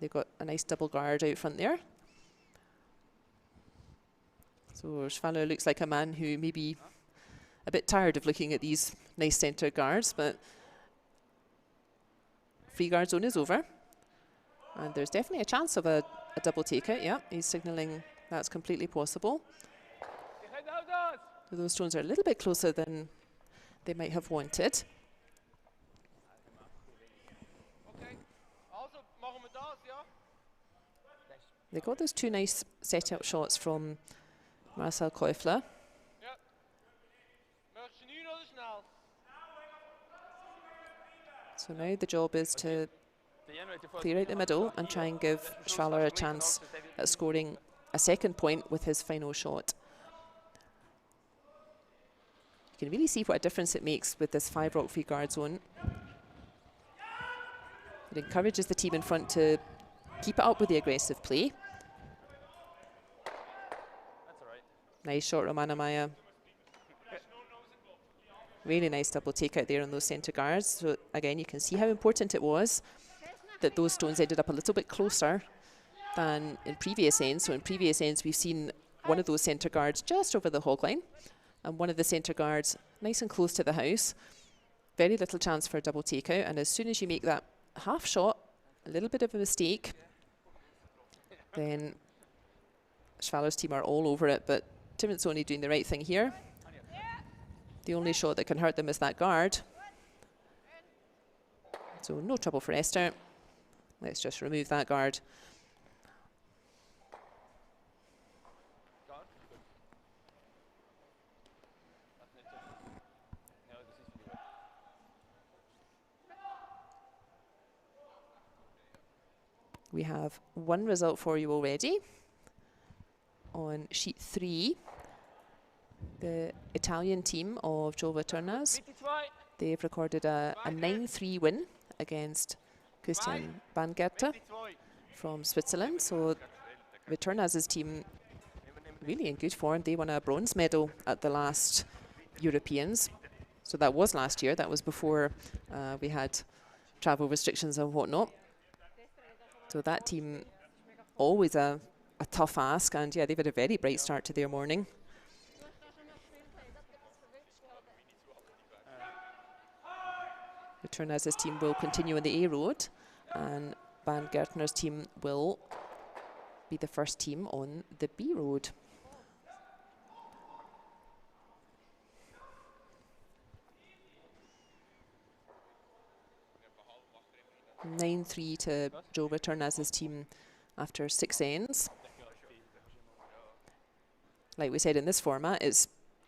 They've got a nice double guard out front there. So Schwaller looks like a man who may be a bit tired of looking at these nice centre guards, but free guard zone is over. And there's definitely a chance of a double takeout. Yeah, he's signalling that's completely possible. So those stones are a little bit closer than they might have wanted. They got those 2 nice set-up shots from Marcel Käufler. So now the job is to clear out the middle and try and give Schwaller a chance at scoring a second point with his final shot. You can really see what a difference it makes with this 5-rock free guard zone. It encourages the team in front to keep it up with the aggressive play. Nice shot, Romana Maya. Really nice double take out there on those centre guards. So again, you can see how important it was that those stones ended up a little bit closer than in previous ends. So in previous ends, we've seen one of those centre guards just over the hog line and one of the centre guards nice and close to the house. Very little chance for a double takeout. And as soon as you make that half shot, a little bit of a mistake, then Schwaller's team are all over it. But Tirinzoni doing the right thing here. The only shot that can hurt them is that guard. So no trouble for Esther. Let's just remove that guard. We have one result for you already. On sheet 3, the Italian team of wct-international, they've recorded a 9-3 win against Christian Bangerter from Switzerland. So wct-international's team really in good form. They won a bronze medal at the last Europeans. So that was last year. That was before we had travel restrictions and whatnot. So that team, always a tough ask, and yeah, they've had a very bright start to their morning. wct-international's team will continue on the A road, and Bangertner's team will be the first team on the B road. (9-3) to wct-international's team after 6 ends. Like we said, in this format, it's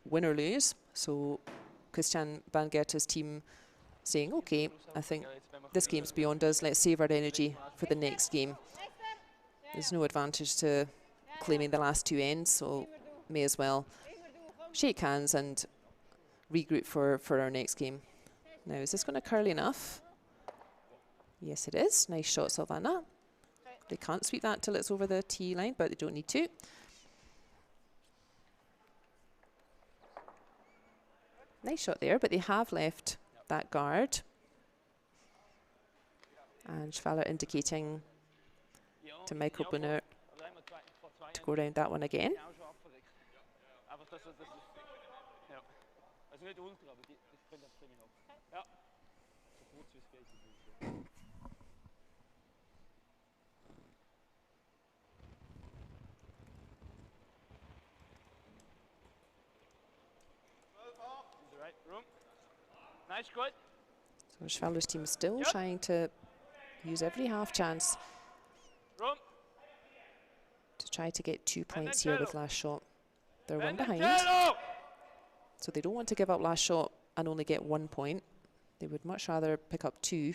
win or lose. So Christian Bangerter's team saying, okay, I think this game's beyond us. Let's save our energy for the next game. There's no advantage to claiming the last 2 ends, so may as well shake hands and regroup for our next game. Now, is this going to curl enough? Yes, it is. Nice shot, Silvana. They can't sweep that till it's over the tee line, but they don't need to. Nice shot there, but they have left that guard. And Schwaller indicating to Michael Brunner to go around that one again. So Schwaller's team is still trying to use every half chance to try to get 2 points here with last shot. They're 1 behind, so they don't want to give up last shot and only get 1 point. They would much rather pick up 2.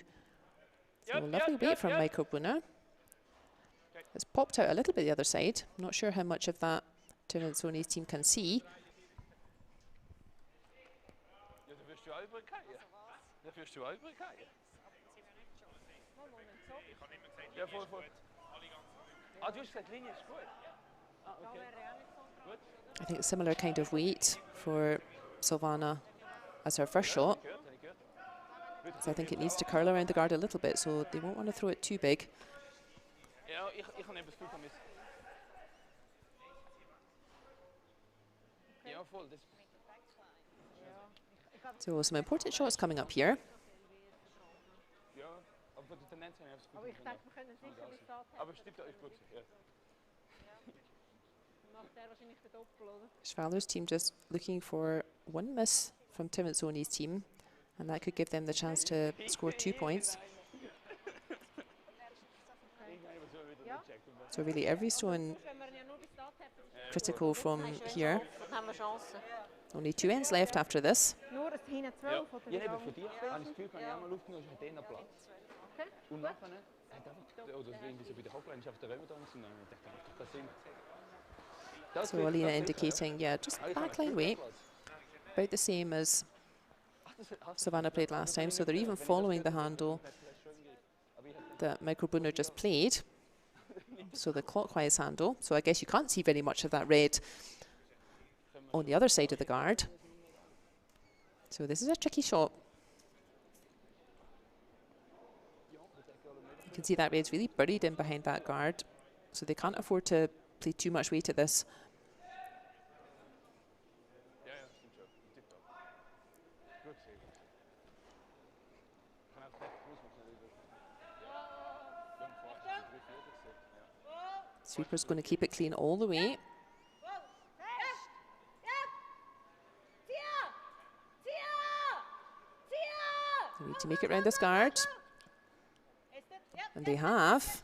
So lovely bait from Michael Brunner. It's popped out a little bit the other side. Not sure how much of that Tirinzoni's team can see. I think a similar kind of weight for Silvana as her first shot. So I think it needs to curl around the guard a little bit, so they won't want to throw it too big. So some important shots coming up here. Schwaller's team just looking for 1 miss from Tirinzoni's team, and that could give them the chance to score 2 points. So really every stone critical from here. Only 2 ends left after this. So Alina indicating, yeah, just backline weight, about the same as Silvana played last time. So they're even following the handle that Michael Brunner just played. So the clockwise handle. So I guess you can't see very much of that red on the other side of the guard. So this is a tricky shot. You can see that red's really buried in behind that guard, so they can't afford to play too much weight at this. Sweeper's going to keep it clean all the way. They need to make it round this guard. And they have.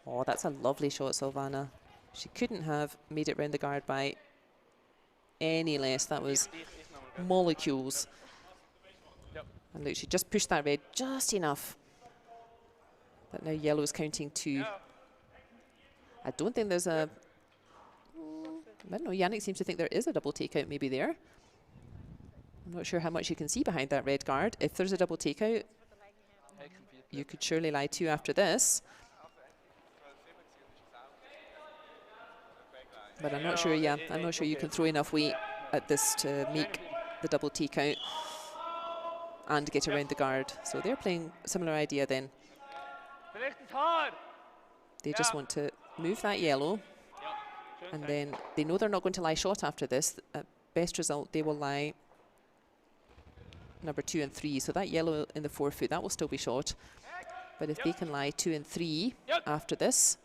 Oh, that's a lovely shot, Silvana. She couldn't have made it round the guard by any less. That was molecules. And look, she just pushed that red just enough. But now yellow's counting 2. I don't think there's a... I don't know, Yannick seems to think there is a double takeout maybe there. I'm not sure how much you can see behind that red guard. If there's a double takeout, you could surely lie 2 after this. But I'm not sure, yeah, I'm not sure you can throw enough weight at this to make the double takeout and get around the guard. So they're playing a similar idea then. They just want to move that yellow, and then they know they're not going to lie short after this. At best result, they will lie number 2 and 3. So that yellow in the 4-foot, that will still be short. But if they can lie 2 and 3 after this,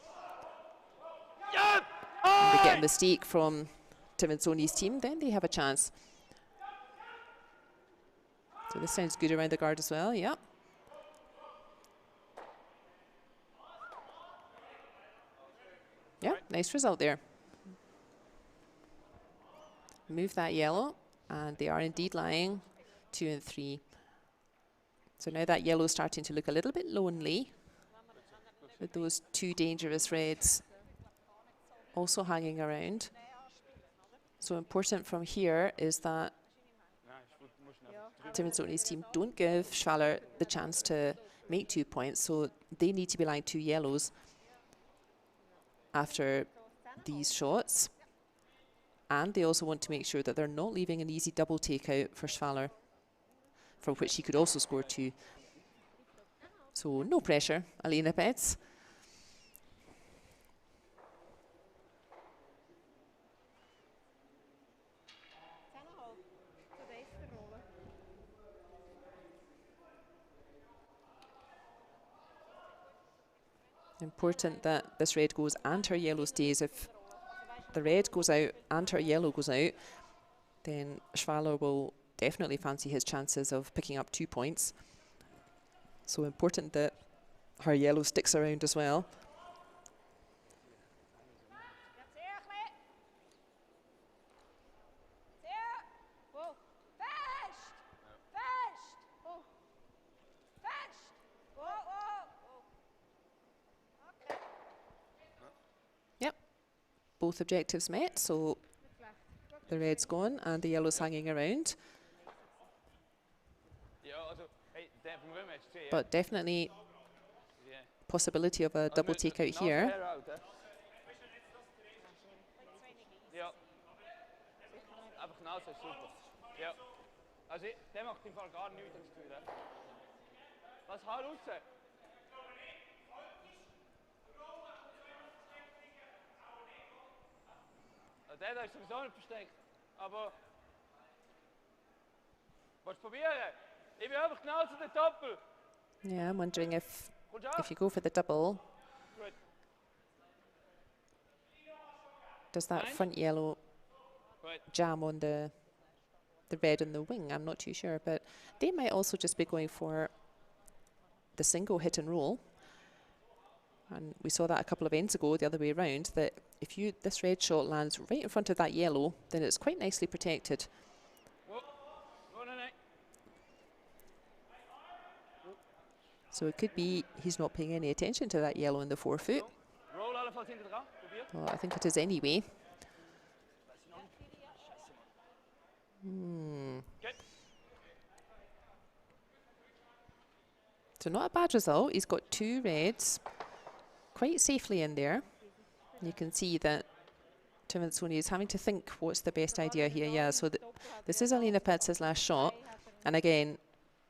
and they get a mistake from Tirinzoni's team, then they have a chance. So this sounds good around the guard as well, yeah. Yeah, nice result there. Move that yellow, and they are indeed lying 2 and 3. So now that yellow is starting to look a little bit lonely, with those 2 dangerous reds also hanging around. So important from here is that Tirinzoni's team don't give Schwaller the chance to make 2 points, so they need to be lying 2 yellows after these shots. And they also want to make sure that they're not leaving an easy double takeout for Schwaller, from which he could also score 2. So no pressure, Alina Betts. Important that this red goes and her yellow stays. If the red goes out and her yellow goes out, then Schwaller will definitely fancy his chances of picking up 2 points. So important that her yellow sticks around as well. Both objectives met, so the red's gone and the yellow's hanging around. But definitely possibility of a double takeout here. Der ist sowieso nicht versteckt, aber was probieren? Ich bin einfach genau zu der Doppel. Yeah, I'm wondering if you go for the double, does that front yellow jam on the red on the wing? I'm not too sure, but they might also just be going for the single hit and roll. And we saw that a couple of ends ago, the other way around, that if this red shot lands right in front of that yellow, then it's quite nicely protected. So it could be he's not paying any attention to that yellow in the 4-foot. Well, I think it is anyway. So not a bad result. He's got 2 reds quite safely in there. You can see that Tirinzoni is having to think what's the best idea here. Yeah, so this is Alina Petz's last shot. And again,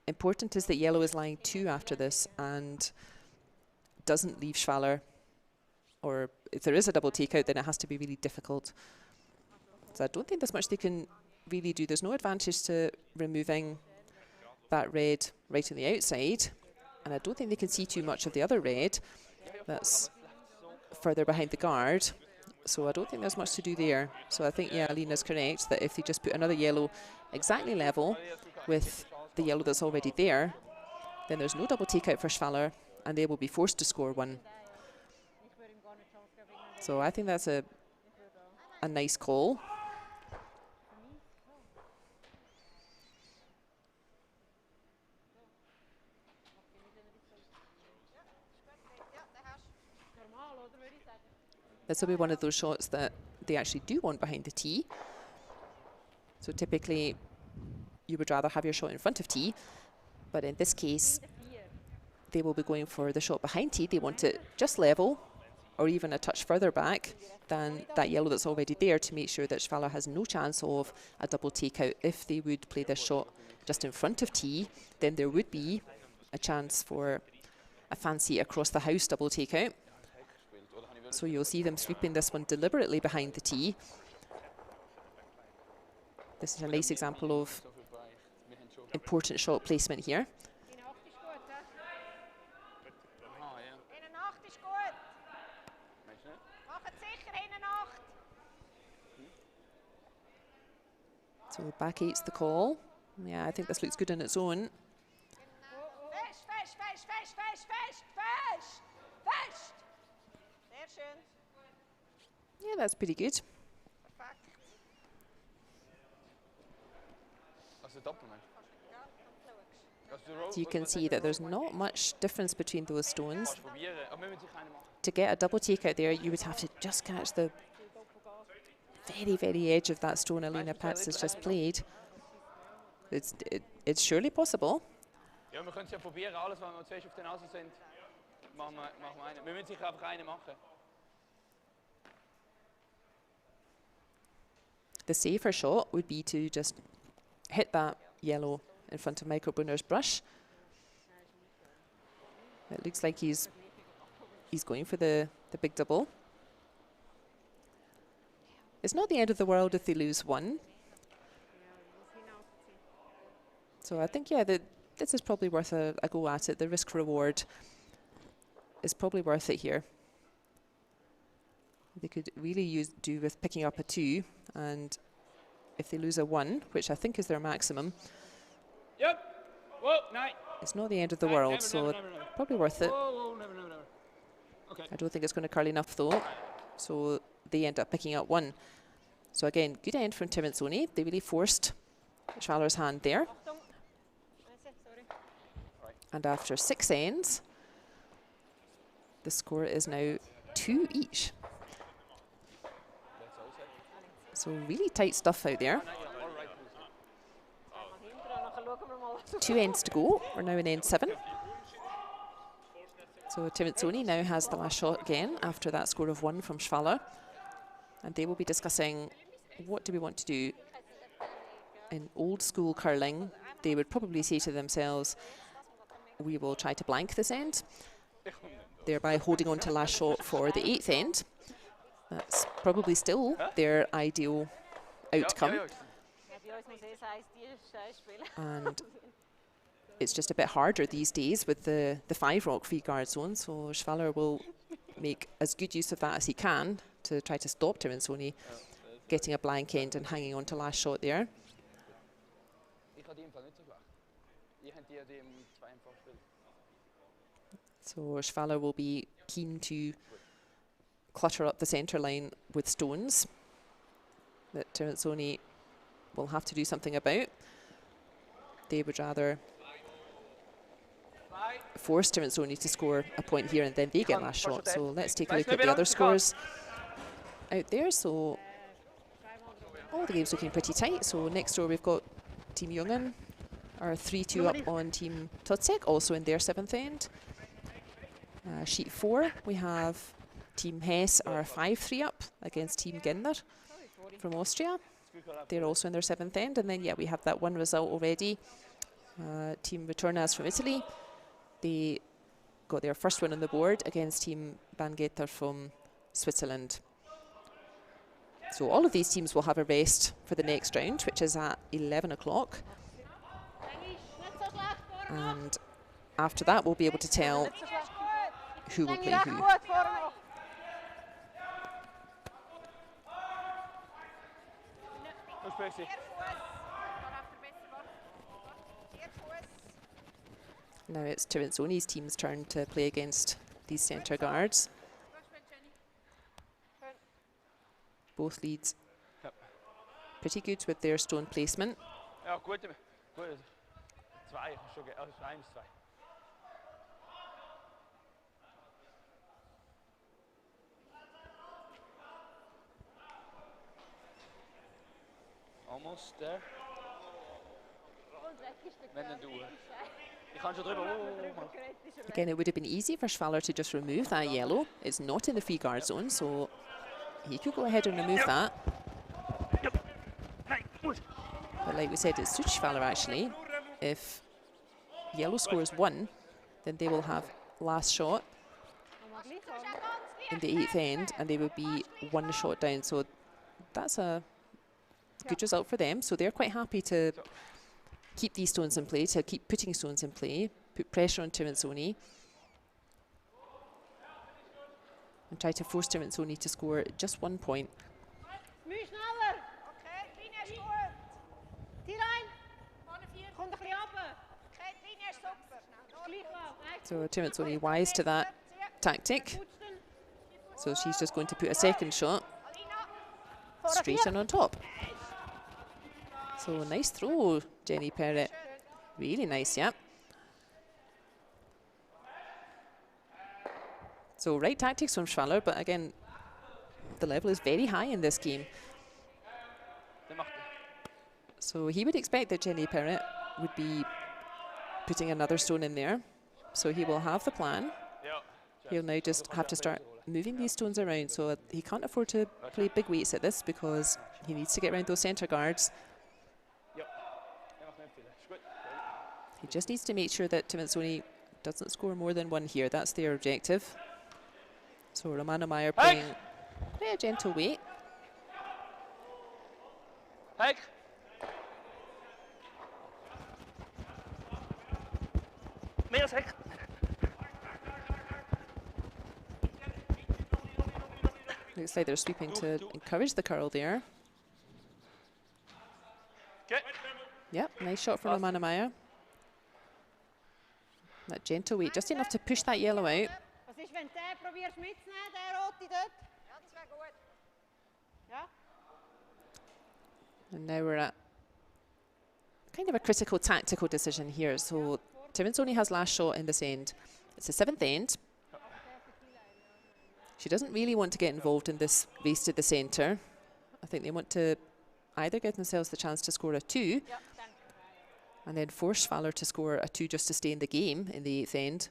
important is that yellow is lying 2 after this and doesn't leave Schwaller. Or if there is a double takeout, then it has to be really difficult. So I don't think there's much they can really do. There's no advantage to removing that red right on the outside. And I don't think they can see too much of the other red that's further behind the guard. So I don't think there's much to do there. So I think, yeah, Alina's correct that if they just put another yellow exactly level with the yellow that's already there, then there's no double takeout for Schwaller, and they will be forced to score 1. So I think that's a nice call. This will be one of those shots that they actually do want behind the tee. So typically, you would rather have your shot in front of tee, but in this case, they will be going for the shot behind tee. They want it just level, or even a touch further back than that yellow that's already there, to make sure that Schwaller has no chance of a double takeout. If they would play this shot just in front of tee, then there would be a chance for a fancy across the house double takeout. So you'll see them sweeping this one deliberately behind the tee. This is a nice example of important shot placement here. So back 8's the call. Yeah, I think this looks good on its own. Yeah, that's pretty good. So you can see that there's not much difference between those stones. To get a double takeout there, you would have to just catch the very, very edge of that stone Alina Petz has just played. It's surely possible. Ja, wir können es ja probieren. Alles, was wir zuerst auf den Nase sind, machen wir eine. Wir müssen sicher einfach eine machen. The safer shot would be to just hit that yellow in front of Michael Brunner's brush. It looks like he's going for the big double. It's not the end of the world if they lose 1. So I think, yeah, this is probably worth a go at it. The risk reward is probably worth it here. They could really do with picking up a 2, and if they lose a 1, which I think is their maximum, Yep. Whoa, no. It's not the end of the world, so probably worth it. Whoa, never. Okay. I don't think it's going to curl enough though, so they end up picking up 1. So again, good end from Tirinzoni. They really forced Schwaller's hand there. And after 6 ends, the score is now 2 each. So really tight stuff out there. 2 ends to go. We're now in end 7. So Tirinzoni now has the last shot again after that score of 1 from Schwaller. And they will be discussing what do we want to do. In old school curling, they would probably say to themselves, we will try to blank this end, thereby holding on to last shot for the 8th end. That's probably still their ideal outcome. And it's just a bit harder these days with the 5 rock free guard zone, so Schwaller will make as good use of that as he can to try to stop Tirinzoni getting a blank end and hanging on to last shot there. So Schwaller will be keen to clutter up the centre line with stones that Tirinzoni will have to do something about. They would rather force Tirinzoni to score a point here and then they get last shot. So let's take a look at the other scores out there. So all the games looking pretty tight. So next door we've got Team Jungen are 3-2 up on Team Totzek, also in their 7th end. Sheet 4 we have Team Hesse are 5-3 up against Team Gender from Austria. They're also in their 7th end. And then, yeah, we have that one result already. Team Returnas from Italy, they got their first win on the board against Team Bangeter from Switzerland. So all of these teams will have a rest for the next round, which is at 11 o'clock. And after that, we'll be able to tell who will play who. Now it's Tirinzoni's team's turn to play against these centre guards. Both leads pretty good with their stone placement. Almost there. Again, it would have been easy for Schwaller to just remove that yellow. It's not in the free guard zone, so he could go ahead and remove that. But like we said, it suits Schwaller actually. If yellow scores 1, then they will have last shot in the 8th end, and they will be 1 shot down. So that's a good result for them. So they're quite happy to keep these stones in play, to keep putting stones in play, put pressure on Tirinzoni, and try to force Tirinzoni to score just 1 point. So Tirinzoni wise to that tactic. So she's just going to put a second shot straight in on top. So nice throw, Jenny Perrett. Really nice, yeah. So right tactics from Schwaller, but again, the level is very high in this game. So he would expect that Jenny Perrett would be putting another stone in there. So he will have the plan. He'll now just have to start moving these stones around. So he can't afford to play big weights at this because he needs to get around those centre guards. He just needs to make sure that Tirinzoni doesn't score more than 1 here. That's their objective. So Romana Meyer playing quite a gentle weight. Looks like they're sweeping to encourage the curl there. Yep, nice shot from Romana Meyer. That gentle weight, just enough to push that yellow out. And now we're at kind of a critical tactical decision here. So Tirinzoni has last shot in this end. It's the 7th end. She doesn't really want to get involved in this race to the centre. I think they want to either give themselves the chance to score a 2 and then force Schwaller to score a 2 just to stay in the game in the 8th end,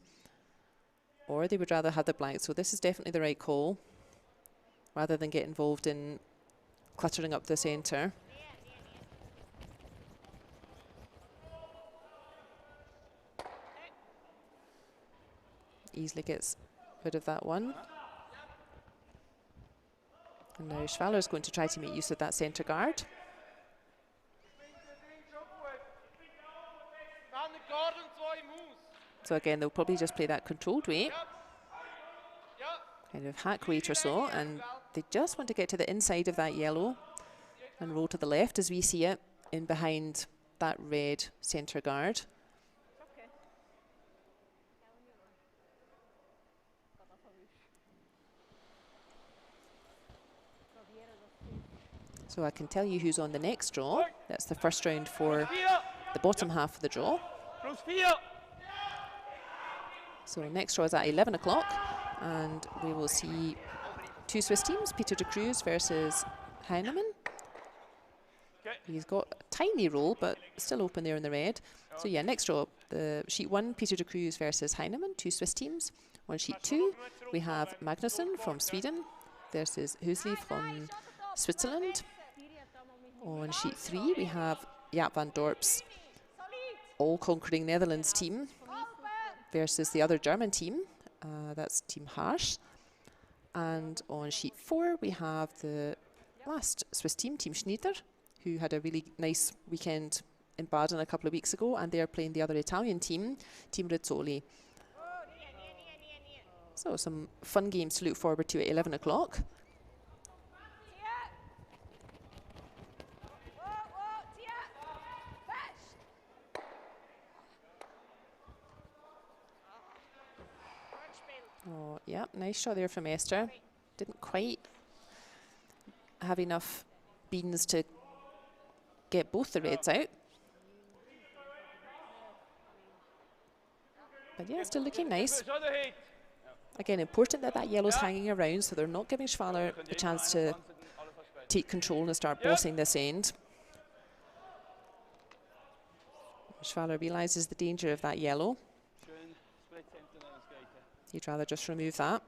or they would rather have the blank. So this is definitely the right call, rather than get involved in cluttering up the centre. Easily gets rid of that one. And now Schwaller is going to try to make use of that centre guard. So again, they'll probably just play that controlled weight, kind of hack weight or so, and they just want to get to the inside of that yellow and roll to the left as we see it, in behind that red centre guard. So I can tell you who's on the next draw. That's the first round for the bottom half of the draw. So next draw is at 11 o'clock, and we will see 2 Swiss teams, Peter de Cruz versus Heinimann. He's got a tiny roll, but still open there in the red. So yeah, next draw, the sheet 1, Peter de Cruz versus Heinimann, 2 Swiss teams. On sheet 2, we have Magnusson from Sweden versus Husli from Switzerland. On sheet 3, we have Jaap van Dorp's all-conquering Netherlands team versus the other German team, that's Team Harsh. And on sheet 4, we have the last Swiss team, Team Schneider, who had a really nice weekend in Baden a couple of weeks ago, and they are playing the other Italian team, Team Rizzoli. So some fun games to look forward to at 11 o'clock. Oh, yeah, nice shot there from Esther. Didn't quite have enough beans to get both the reds out. But yeah, still looking nice. Again, important that that yellow's hanging around, so they're not giving Schwaller a chance to take control and start bossing this end. Schwaller realises the danger of that yellow. He'd rather just remove that.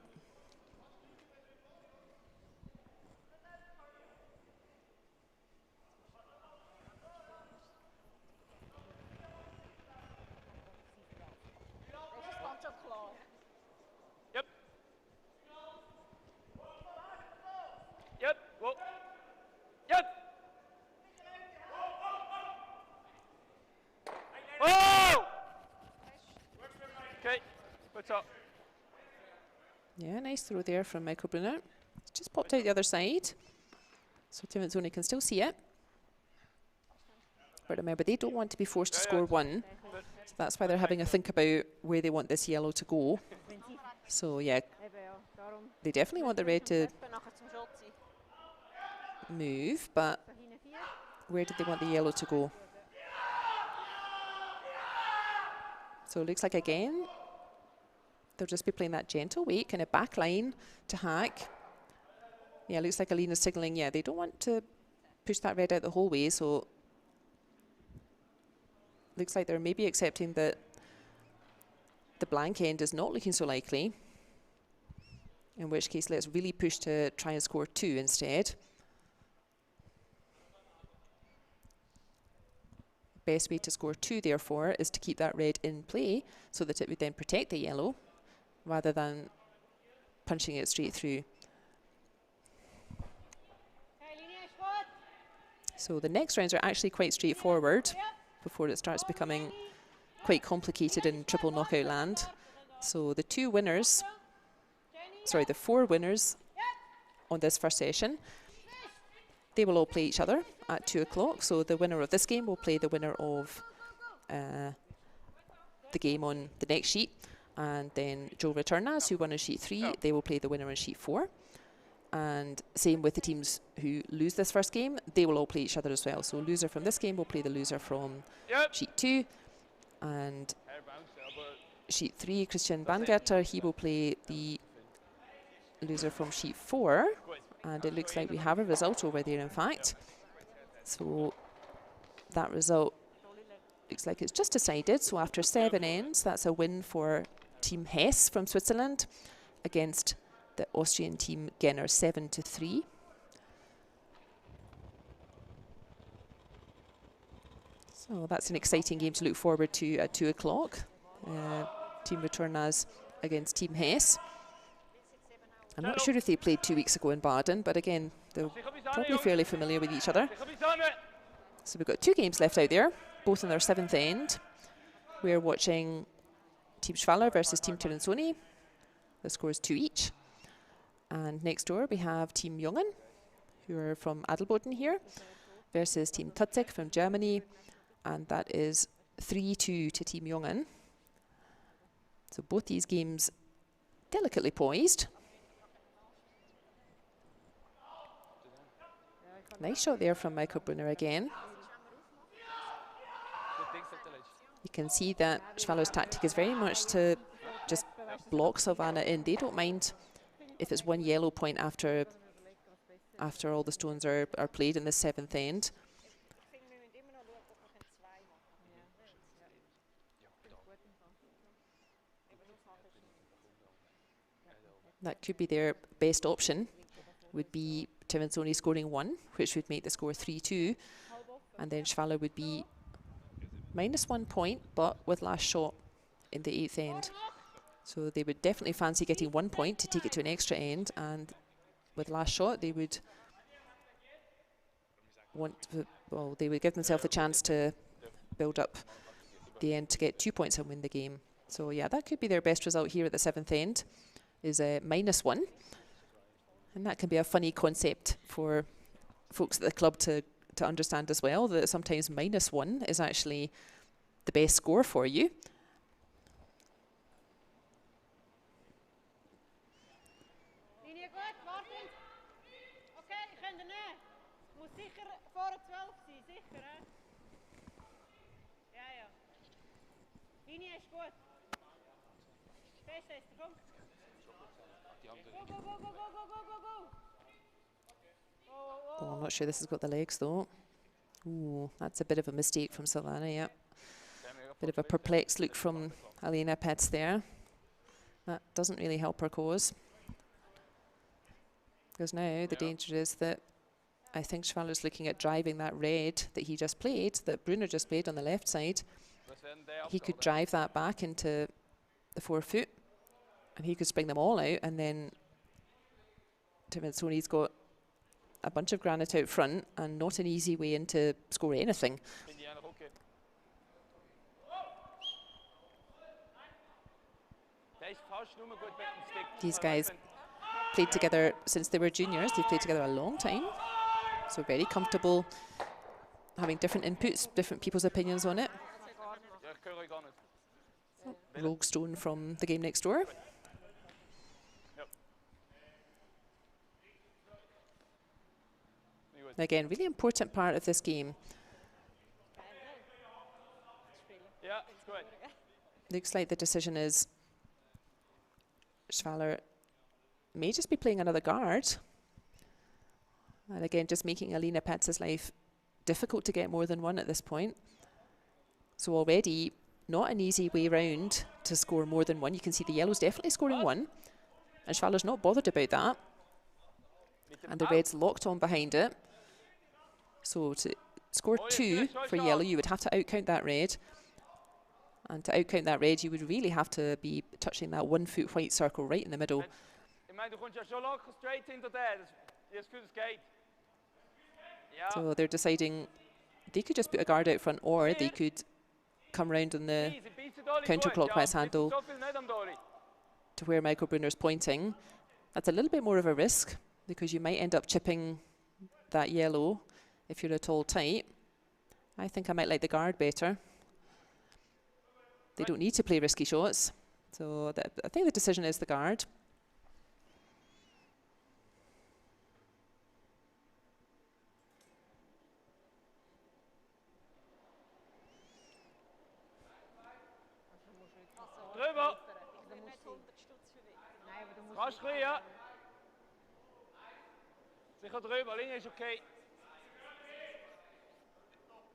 Yep. Yep. Whoa. Yep. Oh! Okay. What's up? Yeah, nice throw there from Michael Brunner. Just popped out the other side. So Tirinzoni can still see it. But remember, they don't want to be forced to score one. So that's why they're having a think about where they want this yellow to go. So yeah, they definitely want the red to move, but where did they want the yellow to go? So it looks like again, they'll just be playing that gentle weight, kind of back line to hack. Yeah, looks like Alina's signalling, yeah, they don't want to push that red out the whole way, so looks like they're maybe accepting that the blank end is not looking so likely, in which case let's really push to try and score 2 instead. Best way to score 2, therefore, is to keep that red in play so that it would then protect the yellow rather than punching it straight through. So the next rounds are actually quite straightforward before it starts becoming quite complicated in triple knockout land. So the 4 winners on this first session, they will all play each other at 2 o'clock. So the winner of this game will play the winner of the game on the next sheet. And then Joe Returnas, who won on sheet 3, they will play the winner on sheet 4. And same with the teams who lose this first game, they will all play each other as well. So loser from this game will play the loser from sheet 2. And sheet 3, Christian Bangerter, he will play the loser from sheet 4. And it looks like we have a result over there, in fact. So that result looks like it's just decided. So after 7 ends, that's a win for Team Hess from Switzerland against the Austrian team Genner, 7-3. So that's an exciting game to look forward to at 2 o'clock. Team Returnas against Team Hess. I'm not sure if they played 2 weeks ago in Baden, but again, they're probably fairly familiar with each other. So we've got 2 games left out there, both in their 7th end. We're watching Team Schwaller versus Team Tirinzoni. The score is 2 each. And next door we have Team Jungen, who are from Adelboden here, versus Team Tutzek from Germany. And that is 3-2 to Team Jungen. So both these games delicately poised. Nice shot there from Michael Brunner again. You can see that Schwaller's tactic is very much to just block Savannah in. They don't mind if it's 1 yellow point after all the stones are played in the 7th end. That could be their best option, would be Tirinzoni scoring 1, which would make the score 3-2. And then Schwaller would be -1 point, but with last shot in the 8th end. So they would definitely fancy getting 1 point to take it to an extra end, and with last shot they would want to, well, they would give themselves a chance to build up the end to get 2 points and win the game. So yeah, that could be their best result here at the 7th end, is -1. And that can be a funny concept for folks at the club to understand as well, that sometimes -1 is actually the best score for you. Linie gut, warten. Okay, ich kann nehmen. Muss sicher vor 12 sein, sicher, hè? Ja, ja. Linie ist gut. Fest, komm. Go, go, go, go, go, go, go, go, go. Oh, I'm not sure this has got the legs though. Ooh, that's a bit of a mistake from Savannah, yeah. Bit of a perplexed look from Alina Pets there. That doesn't really help her cause. Because now the danger is that I think Schwaller's looking at driving that red that he just played, that Brunner just played on the left side. He could drive that back into the 4-foot and he could spring them all out, and then Tirinzoni's got a bunch of granite out front and not an easy way in to score anything. These guys played together since they were juniors. They've played together a long time, so very comfortable having different inputs, different people's opinions on it. Rogue Stone from the game next door. Again, really important part of this game. Yeah, it's good. Looks like the decision is Schwaller may just be playing another guard. And again, just making Alina Pets' life difficult to get more than 1 at this point. So already not an easy way round to score more than 1. You can see the yellow's definitely scoring 1, and Schwaller's not bothered about that. And the red's locked on behind it. So to score 2 for yellow, you would have to outcount that red. And to outcount that red, you would really have to be touching that 1-foot white circle right in the middle. So they're deciding they could just put a guard out front, or they could come round on the counterclockwise handle to where Michael Brunner's pointing. That's a little bit more of a risk, because you might end up chipping that yellow if you're at all tight. I think I might like the guard better. They don't need to play risky shots. So I think the decision is the guard. Drüber. Rasch ja. Sicher drüber, Linie ist okay.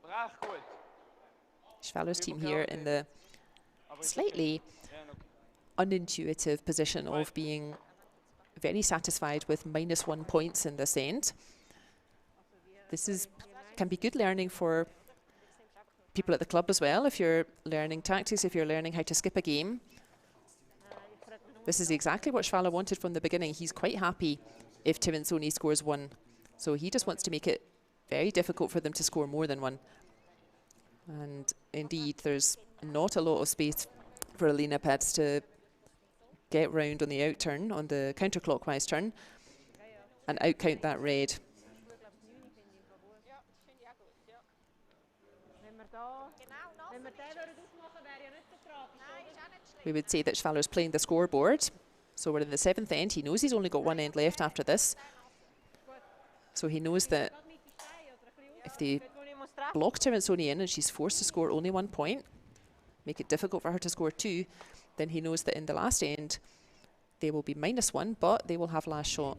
Recht gut. Schwaller's team here in the slightly unintuitive position of being very satisfied with -1 points in this end. This can be good learning for people at the club as well. If you're learning tactics, if you're learning how to skip a game, this is exactly what Schwaller wanted from the beginning. He's quite happy if Tirinzoni scores 1. So he just wants to make it very difficult for them to score more than 1. And indeed, there's not a lot of space for Alina Pets to get round on the out turn, on the counterclockwise turn, and outcount that red. We would say that Schwaller's playing the scoreboard. So we're in the 7th end. He knows he's only got 1 end left after this. So he knows that if they block Tirinzoni in and she's forced to score only 1 point, make it difficult for her to score 2, then he knows that in the last end they will be -1, but they will have last shot.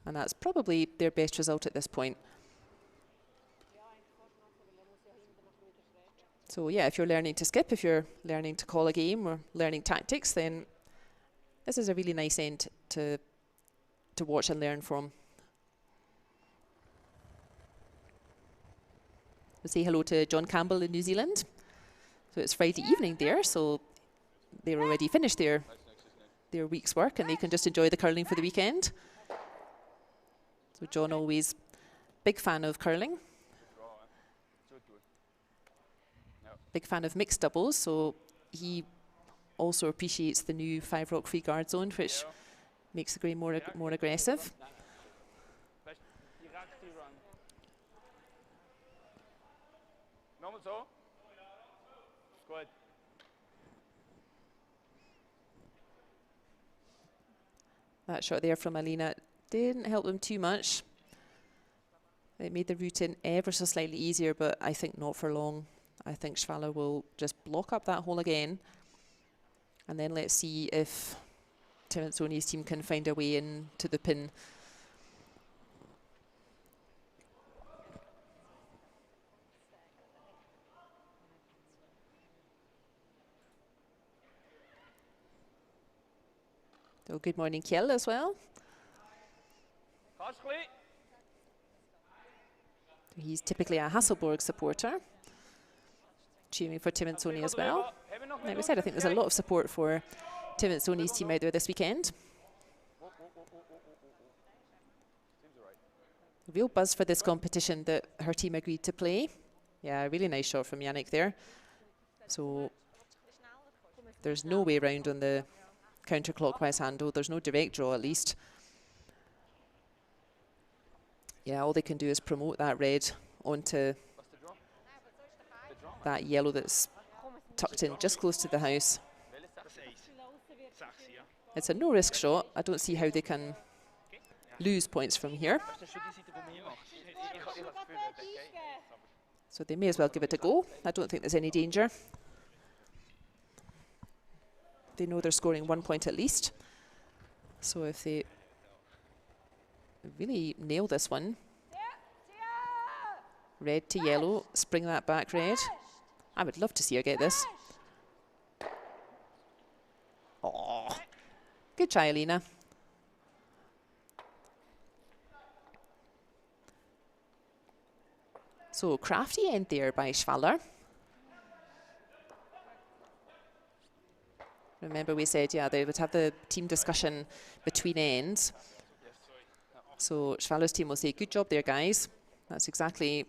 And that's probably their best result at this point. So yeah, if you're learning to skip, if you're learning to call a game or learning tactics, then this is a really nice end to watch and learn from. We'll say hello to John Campbell in New Zealand. So it's Friday evening there, so they're already finished their week's work and they can just enjoy the curling for the weekend. So John, always big fan of curling. Big fan of mixed doubles, so he also appreciates the new 5 rock free guard zone, which makes the game more aggressive. That shot there from Alina didn't help them too much. It made the route in ever so slightly easier, but I think not for long. I think Schwaller will just block up that hole again. And then let's see if Tirinzoni's team can find a way into the pin. So good morning, Kjell, as well. He's typically a Hasselborg supporter, cheering for Tirinzoni as well. Like we said, I think there's a lot of support for Tirinzoni's team out there this weekend. Real buzz for this competition that her team agreed to play. Yeah, really nice shot from Yannick there. So there's no way around on the counterclockwise handle. There's no direct draw, at least. Yeah, all they can do is promote that red onto that yellow that's tucked in just close to the house. It's a no-risk shot. I don't see how they can lose points from here. So they may as well give it a go. I don't think there's any danger. They know they're scoring 1 point at least. So if they really nail this one, red to yellow, spring that back red. I would love to see her get this. Oh, good try, Alina. So crafty end there by Schwaller. Remember we said, yeah, they would have the team discussion between ends. So Schwaller's team will say, good job there, guys. That's exactly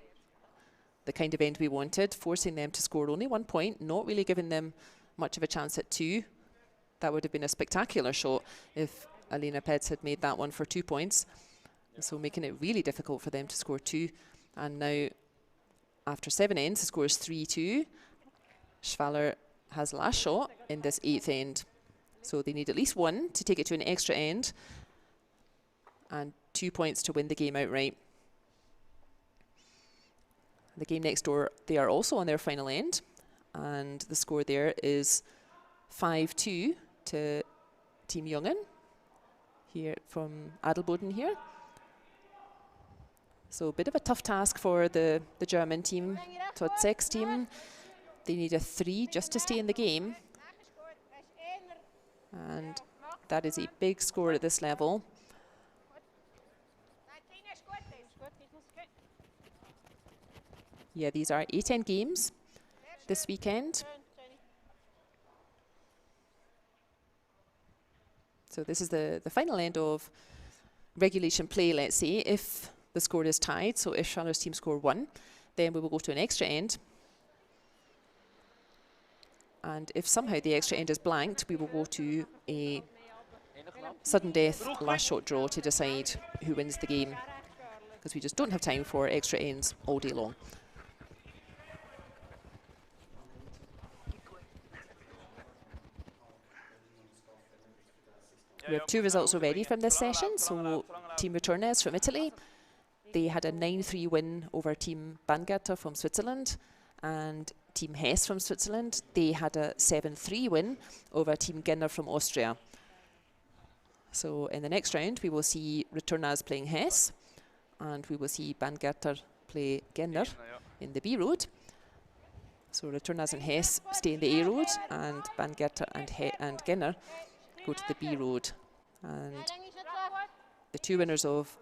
the kind of end we wanted, forcing them to score only 1 point, not really giving them much of a chance at 2. That would have been a spectacular shot if Alina Pets had made that one for 2 points. So making it really difficult for them to score 2. And now, after 7 ends, the score is 3-2. Schwaller has last shot in this 8th end. So they need at least 1 to take it to an extra end and 2 points to win the game outright. The game next door, they are also on their final end, and the score there is 5-2 to Team Jungen here from Adelboden here. So a bit of a tough task for the German team, Todd Seck's team. They need a 3 just to stay in the game. And that is a big score at this level. Yeah, these are 8-end games this weekend. So this is the final end of regulation play, let's say, if the score is tied. So if Schwaller's team score 1, then we will go to an extra end. And if somehow the extra end is blanked, we will go to a sudden death last shot draw to decide who wins the game, because we just don't have time for extra ends all day long. We have 2 results already from this session. So Team Returnes from Italy, they had a 9-3 win over Team Bangerter from Switzerland, and Team Hess from Switzerland, they had a 7-3 win over Team Genner from Austria. So in the next round, we will see Returnes playing Hess, and we will see Bangerter play Genner in the B road. So Returnes and Hess stay in the A road, and Bangerter and Genner go to the B road. And the two winners of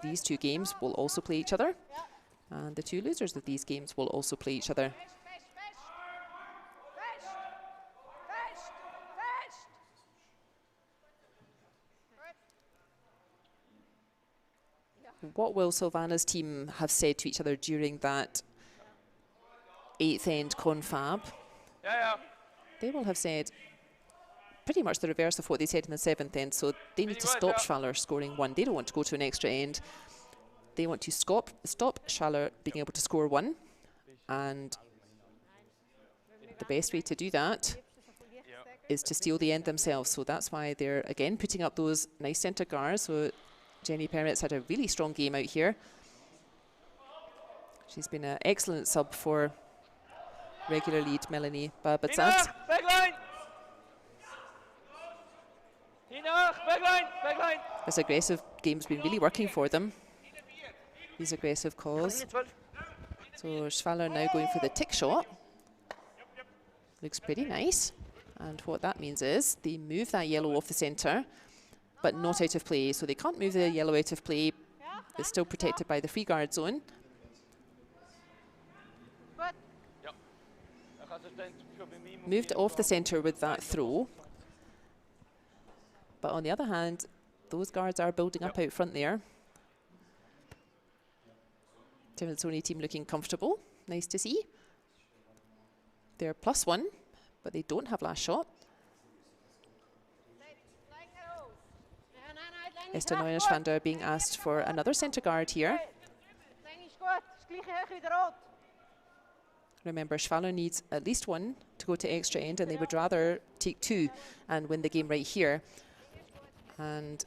these two games will also play each other. And the two losers of these games will also play each other. What will Silvana's team have said to each other during that 8th end confab? They will have said pretty much the reverse of what they said in the 7th end. So they need to stop Schwaller scoring 1. They don't want to go to an extra end. They want to stop Schwaller being able to score 1. And the best way to do that is to steal the end themselves. So that's why they're, again, putting up those nice centre guards. So Jenny Peretz had a really strong game out here. She's been an excellent sub for regular lead Melanie Babatsat. This aggressive game's been really working for them. These aggressive calls. So Schwaller now going for the tick shot. Looks pretty nice. And what that means is they move that yellow off the centre, but not out of play. So they can't move the yellow out of play. It's still protected by the free guard zone. Moved off the centre with that throw. But on the other hand, those guards are building up out front there. Tirinzoni team looking comfortable. Nice to see. They're +1, but they don't have last shot. Esther Neuenschwander being asked for another centre guard here. Remember, Schwaller needs at least 1 to go to extra end, and they would rather take 2 and win the game right here. And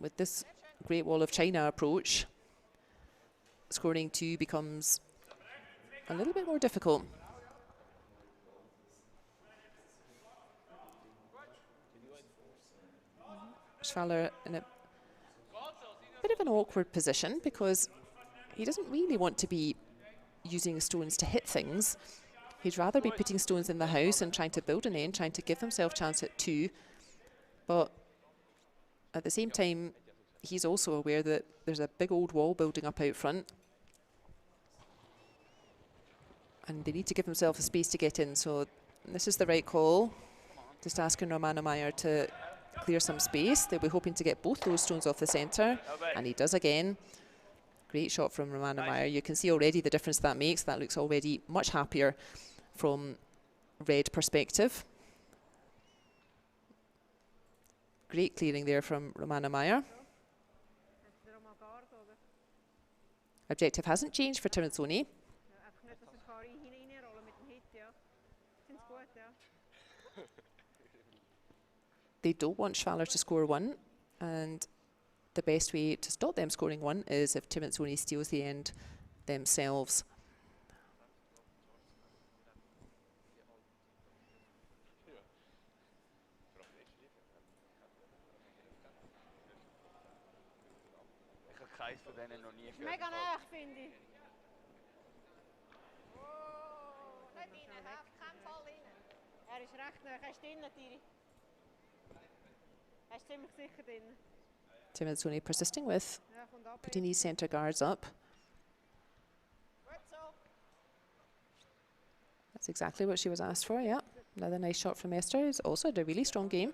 with this Great Wall of China approach, scoring 2 becomes a little bit more difficult. Schwaller in a bit of an awkward position because he doesn't really want to be using stones to hit things. He'd rather be putting stones in the house and trying to build an end, trying to give himself a chance at 2. But at the same time, he's also aware that there's a big old wall building up out front. And they need to give themselves a space to get in. So this is the right call. Just asking Romano Meyer to clear some space. They'll be hoping to get both those stones off the centre. And he does again. Great shot from Romano Meyer. You can see already the difference that makes. That looks already much happier from red perspective. Great clearing there from Romano Meyer. Objective hasn't changed for Tirinzoni. They don't want Schwaller to score 1, and the best way to stop them scoring 1 is if Tirinzoni steals the end themselves. Mega nah, finde ich. Ist recht nah. Er ist drinnen, Tiri. Er ist ziemlich sicher drinnen. Tirinzoni persisting with putting these centre guards up. That's exactly what she was asked for, yeah. Another nice shot from Esther. It's also had a really strong game.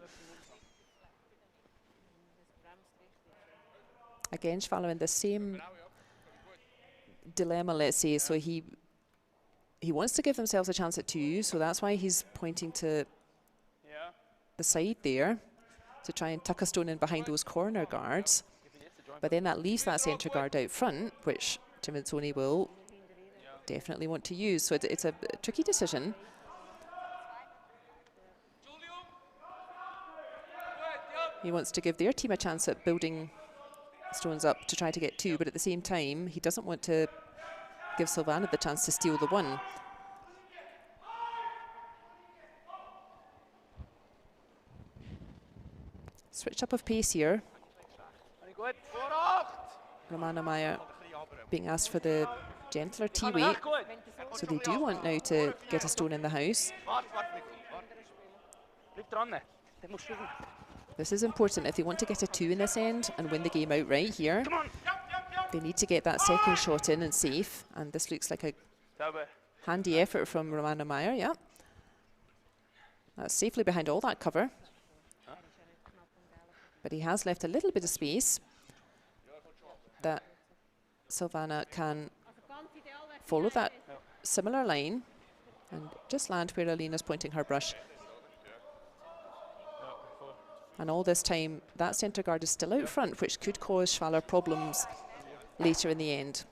Again, Schwaller in the same dilemma, let's say. So he wants to give themselves a chance at 2, so that's why he's pointing to the side there to try and tuck a stone in behind those corner guards. But then that leaves that centre guard out front, which Tirinzoni will definitely want to use. So it's a tricky decision. He wants to give their team a chance at building stones up to try to get 2, but at the same time, he doesn't want to give Silvana the chance to steal the 1. Switch up of pace here. Romano Meyer being asked for the gentler tee weight. So they do want now to get a stone in the house. This is important. If they want to get a 2 in this end and win the game outright here, they need to get that second shot in and safe. And this looks like a handy effort from Romano Meyer, yeah. That's safely behind all that cover. But he has left a little bit of space that Silvana can follow that similar line and just land where Alina's pointing her brush. And all this time, that centre guard is still out front, which could cause Schwaller problems later in the end.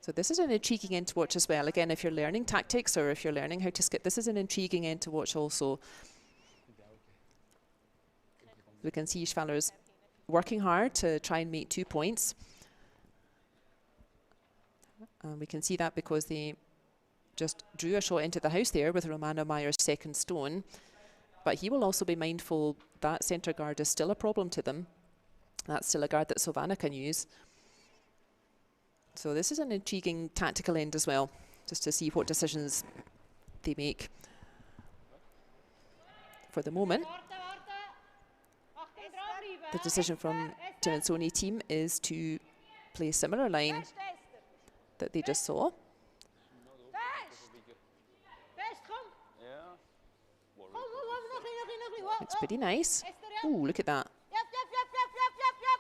So this is an intriguing end to watch as well. Again, if you're learning tactics or if you're learning how to skip, this is an intriguing end to watch also. We can see Schwaller's working hard to try and make 2 points. We can see that because they just drew a shot into the house there with Romano Meyer's second stone. But he will also be mindful that centre guard is still a problem to them. That's still a guard that Silvana can use. So this is an intriguing tactical end as well, just to see what decisions they make. For the moment, the decision from Tirinzoni team is to play a similar line that they just saw. Looks pretty nice. Ooh, look at that.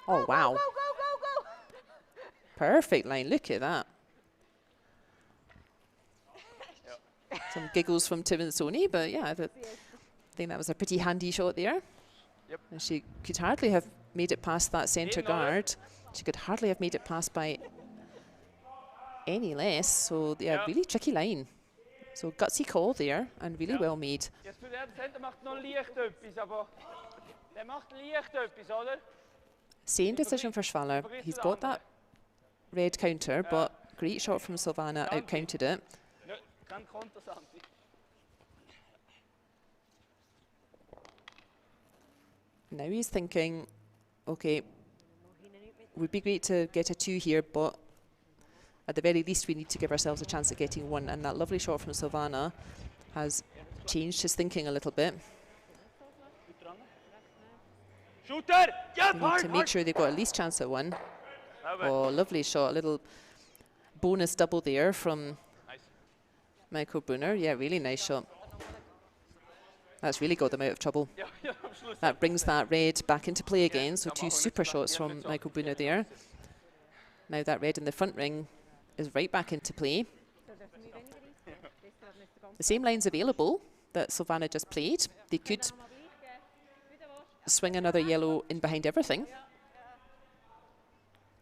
Oh, wow. Perfect line, look at that. Some giggles from Tirinzoni, but yeah, I think that was a pretty handy shot there. And she could hardly have made it past that centre guard. She could hardly have made it past by any less. So, yeah, really tricky line. So, gutsy call there and really well made. Same decision for Schwaller. He's got that red counter, but great shot from Silvana, out-counted it. Now he's thinking, okay, would be great to get a 2 here, but at the very least we need to give ourselves a chance at getting 1. And that lovely shot from Silvana has changed his thinking a little bit. They need to make sure they've got at least chance at 1. Oh, lovely shot, a little bonus double there from Michael Brunner. Yeah, really nice shot. That's really got them out of trouble. That brings that red back into play again. So 2 super shots from Michael Brunner there. Now that red in the front ring is right back into play. The same line's available that Silvana just played. They could swing another yellow in behind everything.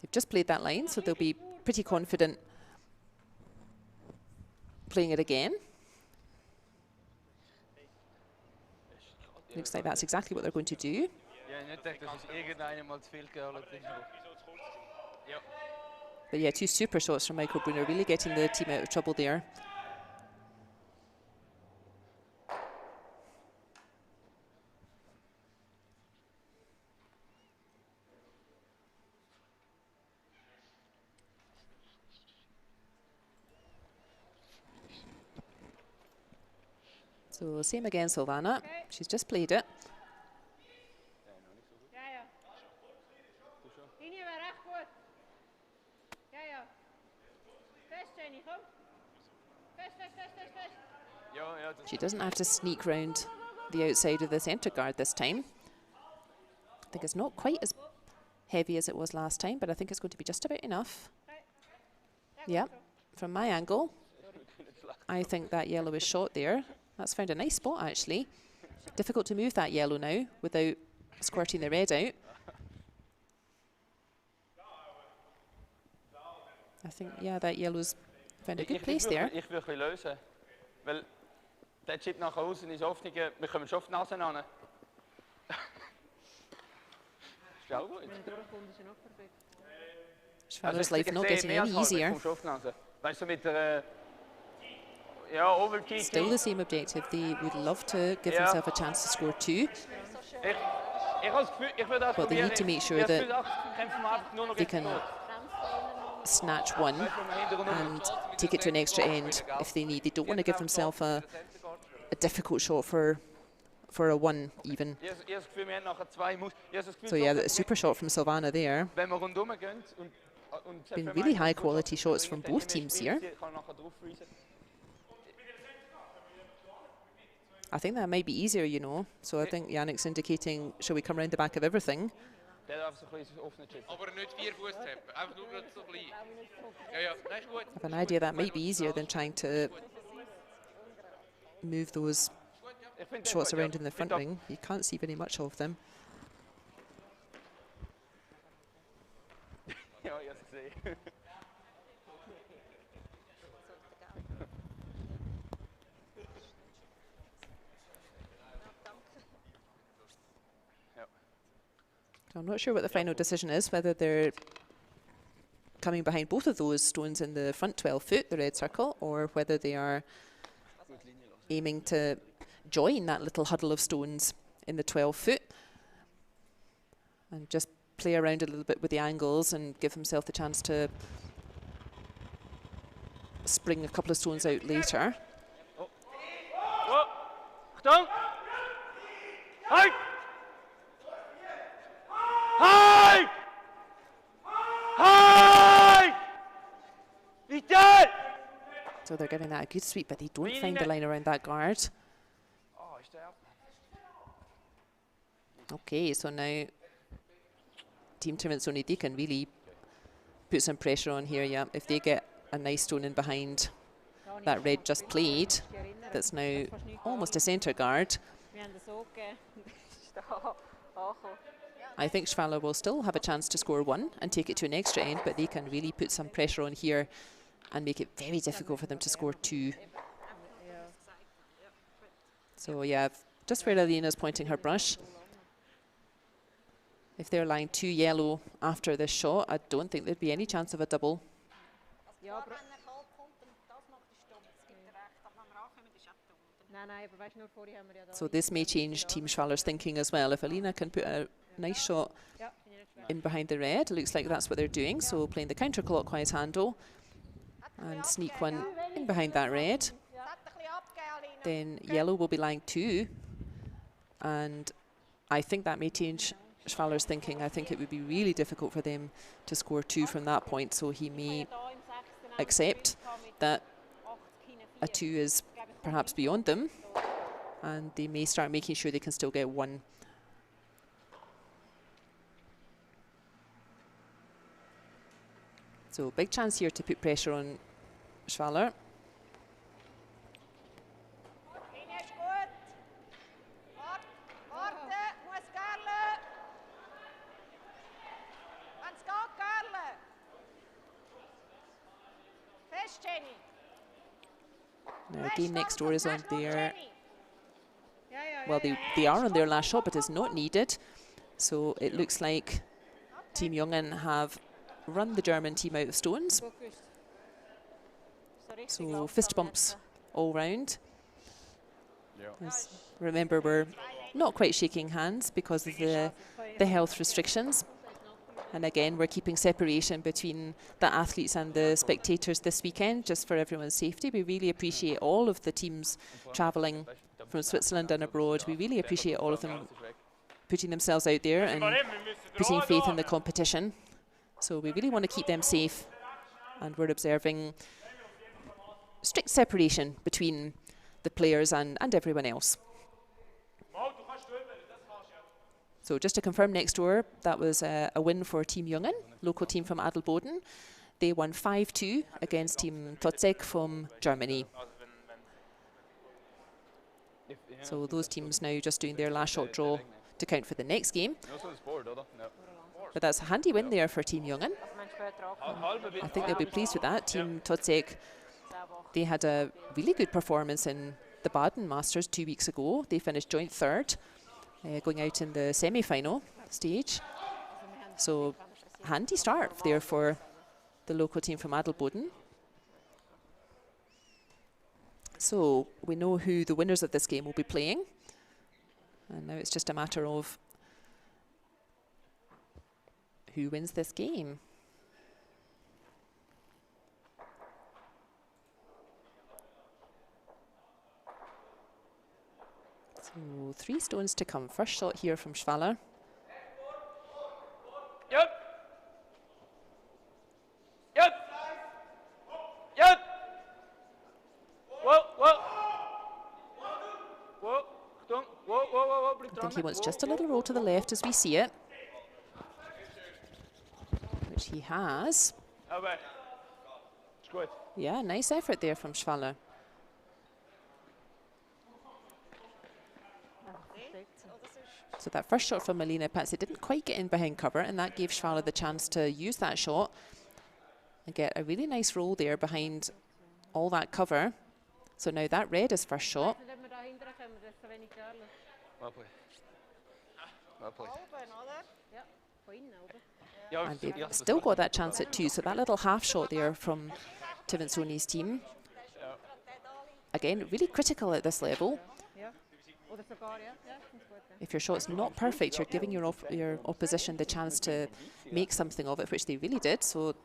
They've just played that line, so they'll be pretty confident playing it again. Looks like that's exactly what they're going to do. But yeah, 2 super shots from Michael Brunner, really getting the team out of trouble there. So same again, Silvana. She's just played it. She doesn't have to sneak round the outside of the centre guard this time. I think it's not quite as heavy as it was last time, but I think it's going to be just about enough. Yeah, from my angle, I think that yellow is shot there. That's found a nice spot, actually. Difficult to move that yellow now without squirting the red out. I think, yeah, that yellow's found a good place there. Ich will lösen, weil der Chip nach außen ist oft nicht, wir kommen schon auf die Nase an. Ist auch gut. Schwaller's life not getting any easier. Weißt du, mit der Still the same objective. They would love to give themselves a chance to score 2. But they need to make sure that they can snatch 1 and take it to an extra end if they need. They don't want to give themselves a difficult shot for for a 1 even. So yeah, the super shot from Silvana there. Been really high quality shots from both teams here. I think that might be easier, you know. So I think Yannick's indicating, shall we come round the back of everything? I have an idea that might be easier than trying to move those shots around in the front ring. You can't see very much of them. So I'm not sure what the final decision is, whether they're coming behind both of those stones in the front 12 foot, the red circle, or whether they are aiming to join that little huddle of stones in the 12 foot and just play around a little bit with the angles and give himself the chance to spring a couple of stones out later. So they're giving that a good sweep, but they don't find the line around that guard. Okay, so now Team Tirinzoni, they can really put some pressure on here, yeah. If they get a nice stone in behind that red just played, that's now almost a centre guard. I think Schwaller will still have a chance to score 1 and take it to an extra end, but they can really put some pressure on here and make it very difficult for them to score 2. So yeah, just where Alina's pointing her brush, if they're lying 2 yellow after this shot, I don't think there'd be any chance of a double. So this may change Team Schwaller's thinking as well. If Alina can put a nice shot in behind the red, it looks like that's what they're doing. So playing the counterclockwise handle and sneak one in behind that red. Then yellow will be lying 2. And I think that may change Schwaller's thinking. I think it would be really difficult for them to score 2 from that point. So he may accept that a 2 is perhaps beyond them, and they may start making sure they can still get 1. So big chance here to put pressure on Schwaller. Now again, next door is on their, well, they are on their last shot, but it's not needed. So it looks like Team Jungen have run the German team out of stones. So fist bumps all round. Remember, we're not quite shaking hands because of the health restrictions. And again, we're keeping separation between the athletes and the spectators this weekend, just for everyone's safety. We really appreciate all of the teams travelling from Switzerland and abroad. We really appreciate all of them putting themselves out there and putting faith in the competition. So we really want to keep them safe. And we're observing strict separation between the players and everyone else. So just to confirm next door, that was a win for Team Jungen, local team from Adelboden. They won 5-2 against Team Totzek from Germany. So those teams now just doing their last shot draw to count for the next game. But that's a handy win there for Team Jungen. I think they'll be pleased with that. Team Totzek, they had a really good performance in the Baden Masters 2 weeks ago. They finished joint 3rd. Going out in the semi-final stage. So handy start there for the local team from Adelboden. So we know who the winners of this game will be playing. And now it's just a matter of who wins this game. So 3 stones to come. First shot here from Schwaller. Yep. Yep. Yep. Whoa, whoa. Whoa, whoa, whoa, whoa, whoa. I think he wants just a little roll to the left as we see it, which he has. Aber. Ist gut. Yeah, nice effort there from Schwaller. So that first shot from Melina Patz, it didn't quite get in behind cover, and that gave Schwaller the chance to use that shot and get a really nice roll there behind all that cover. So now that red is first shot. Well played. Well played. And they've still got that chance at 2. So that little half shot there from Tirinzoni's team. Again, really critical at this level. If your shot's not perfect, you're giving your opposition the chance to make something of it, which they really did. So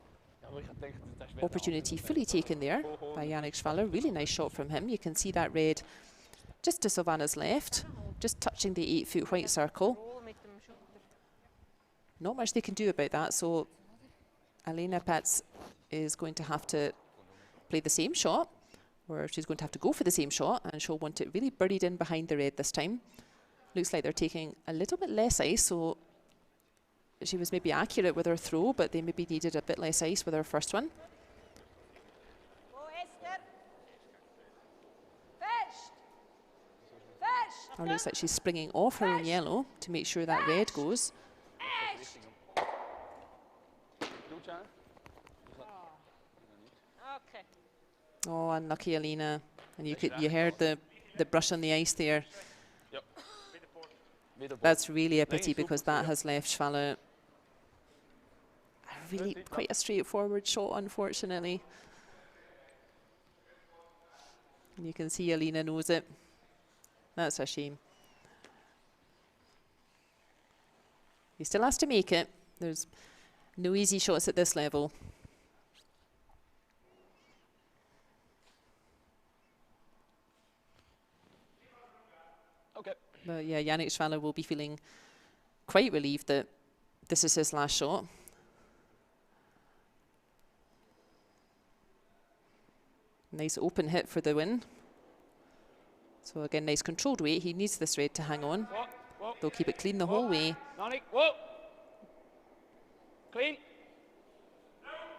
opportunity fully taken there by Yannick Schwaller. Really nice shot from him. You can see that red just to Silvana's left, just touching the 8-foot white circle. Not much they can do about that, so Elena Patz is going to have to play the same shot, or she's going to have to go for the same shot, and she'll want it really buried in behind the red this time. Looks like they're taking a little bit less ice, so she was maybe accurate with her throw, but they maybe needed a bit less ice with her first one. Oh, looks like she's springing off her own yellow to make sure that red goes. Oh, unlucky Alina. And you heard the brush on the ice there. That's really a pity, because that has left Schwaller really quite a straightforward shot, unfortunately. And you can see Alina knows it. That's a shame. He still has to make it. There's no easy shots at this level. Okay. But yeah, Yannick Schwaller will be feeling quite relieved that this is his last shot. Nice open hit for the win. So again, nice controlled weight. He needs this red to hang on. Whoa. They'll keep it clean the whole way. Nani, whoa. Clean.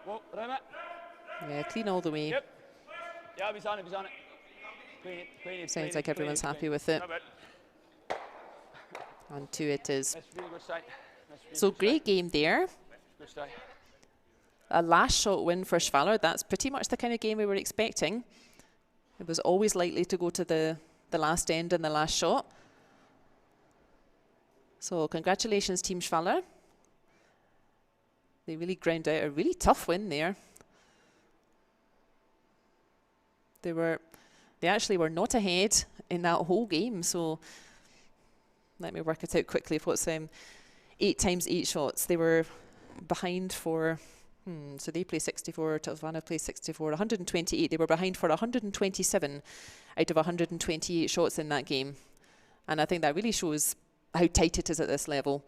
Whoa, around it. Yeah, clean all the way. Yep. Yeah, he's on it, Clean it, Sounds like everyone's happy with it. And 2 it is. That's really good sight. So great game there. Good sight. A last shot win for Schwaller. That's pretty much the kind of game we were expecting. It was always likely to go to the last end and the last shot. So congratulations, Team Schwaller. They really ground out a really tough win there. They actually were not ahead in that whole game. So let me work it out quickly. What's 8 times 8 shots? They were behind for. So they play 64, Silvana plays 64, 128. They were behind for 127 out of 128 shots in that game. And I think that really shows how tight it is at this level.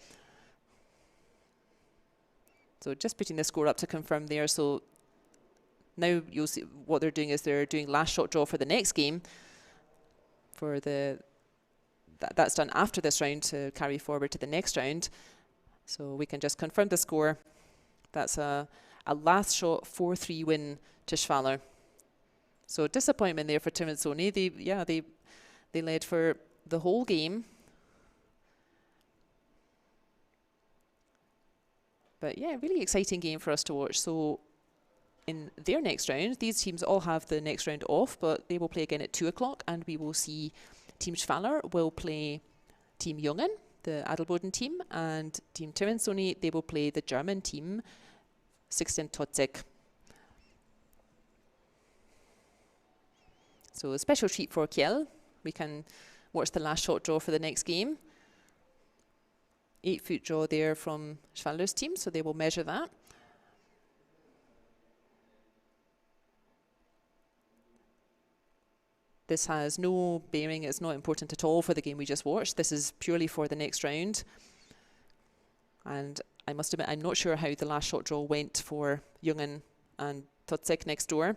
So just putting the score up to confirm there. So now you'll see what they're doing is they're doing last shot draw for the next game. For that's done after this round to carry forward to the next round. So we can just confirm the score. That's a last shot 4-3 win to Schwaller. So disappointment there for Tirinzoni. They led for the whole game. But yeah, really exciting game for us to watch. So in their next round, these teams all have the next round off, but they will play again at 2 o'clock, and we will see Team Schwaller will play Team Jungen, the Adelboden team, and Team Tirinzoni, they will play the German team, 16-Totzek. So a special treat for Kiel. We can watch the last shot draw for the next game. 8-foot draw there from Schwaller's team, so they will measure that. this has no bearing, it's not important at all for the game we just watched. This is purely for the next round. And I must admit, I'm not sure how the last shot draw went for Jungen and Totzek next door.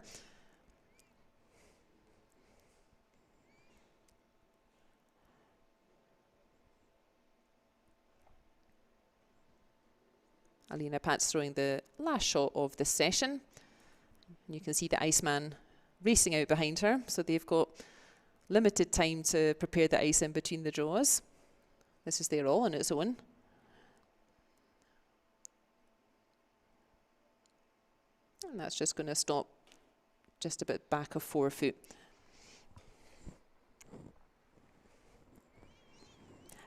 Alina Pat's throwing the last shot of the session. And you can see the Iceman racing out behind her. So they've got limited time to prepare the ice in between the draws. This is their all on its own. And that's just going to stop just a bit back of 4 foot.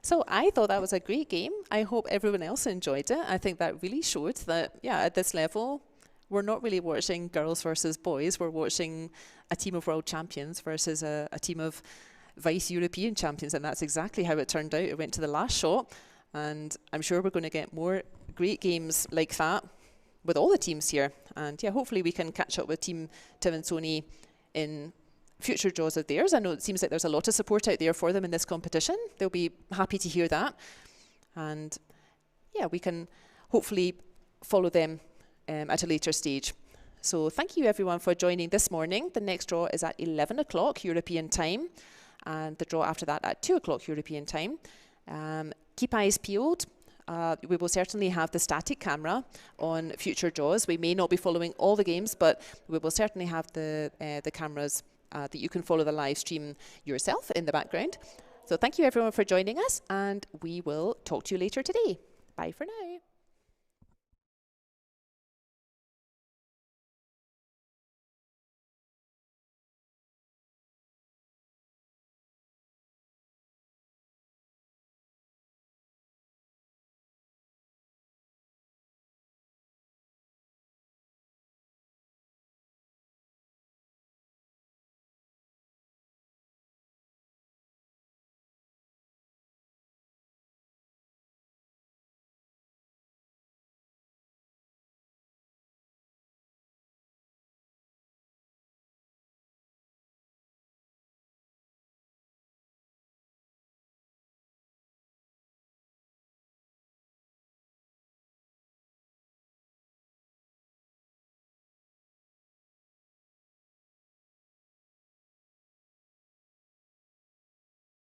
So I thought that was a great game. I hope everyone else enjoyed it. I think that really showed that, yeah, at this level, we're not really watching girls versus boys. We're watching a team of world champions versus a team of vice European champions. And that's exactly how it turned out. It went to the last shot. And I'm sure we're going to get more great games like that with all the teams here. And yeah, hopefully we can catch up with Team Tirinzoni in future draws of theirs. I know it seems like there's a lot of support out there for them in this competition. They'll be happy to hear that. And yeah, we can hopefully follow them at a later stage. So thank you everyone for joining this morning. The next draw is at 11 o'clock European time, and the draw after that at 2 o'clock European time. Keep eyes peeled. We will certainly have the static camera on future draws. We may not be following all the games, but we will certainly have the cameras that you can follow the live stream yourself in the background. So thank you everyone for joining us, and we will talk to you later today. Bye for now.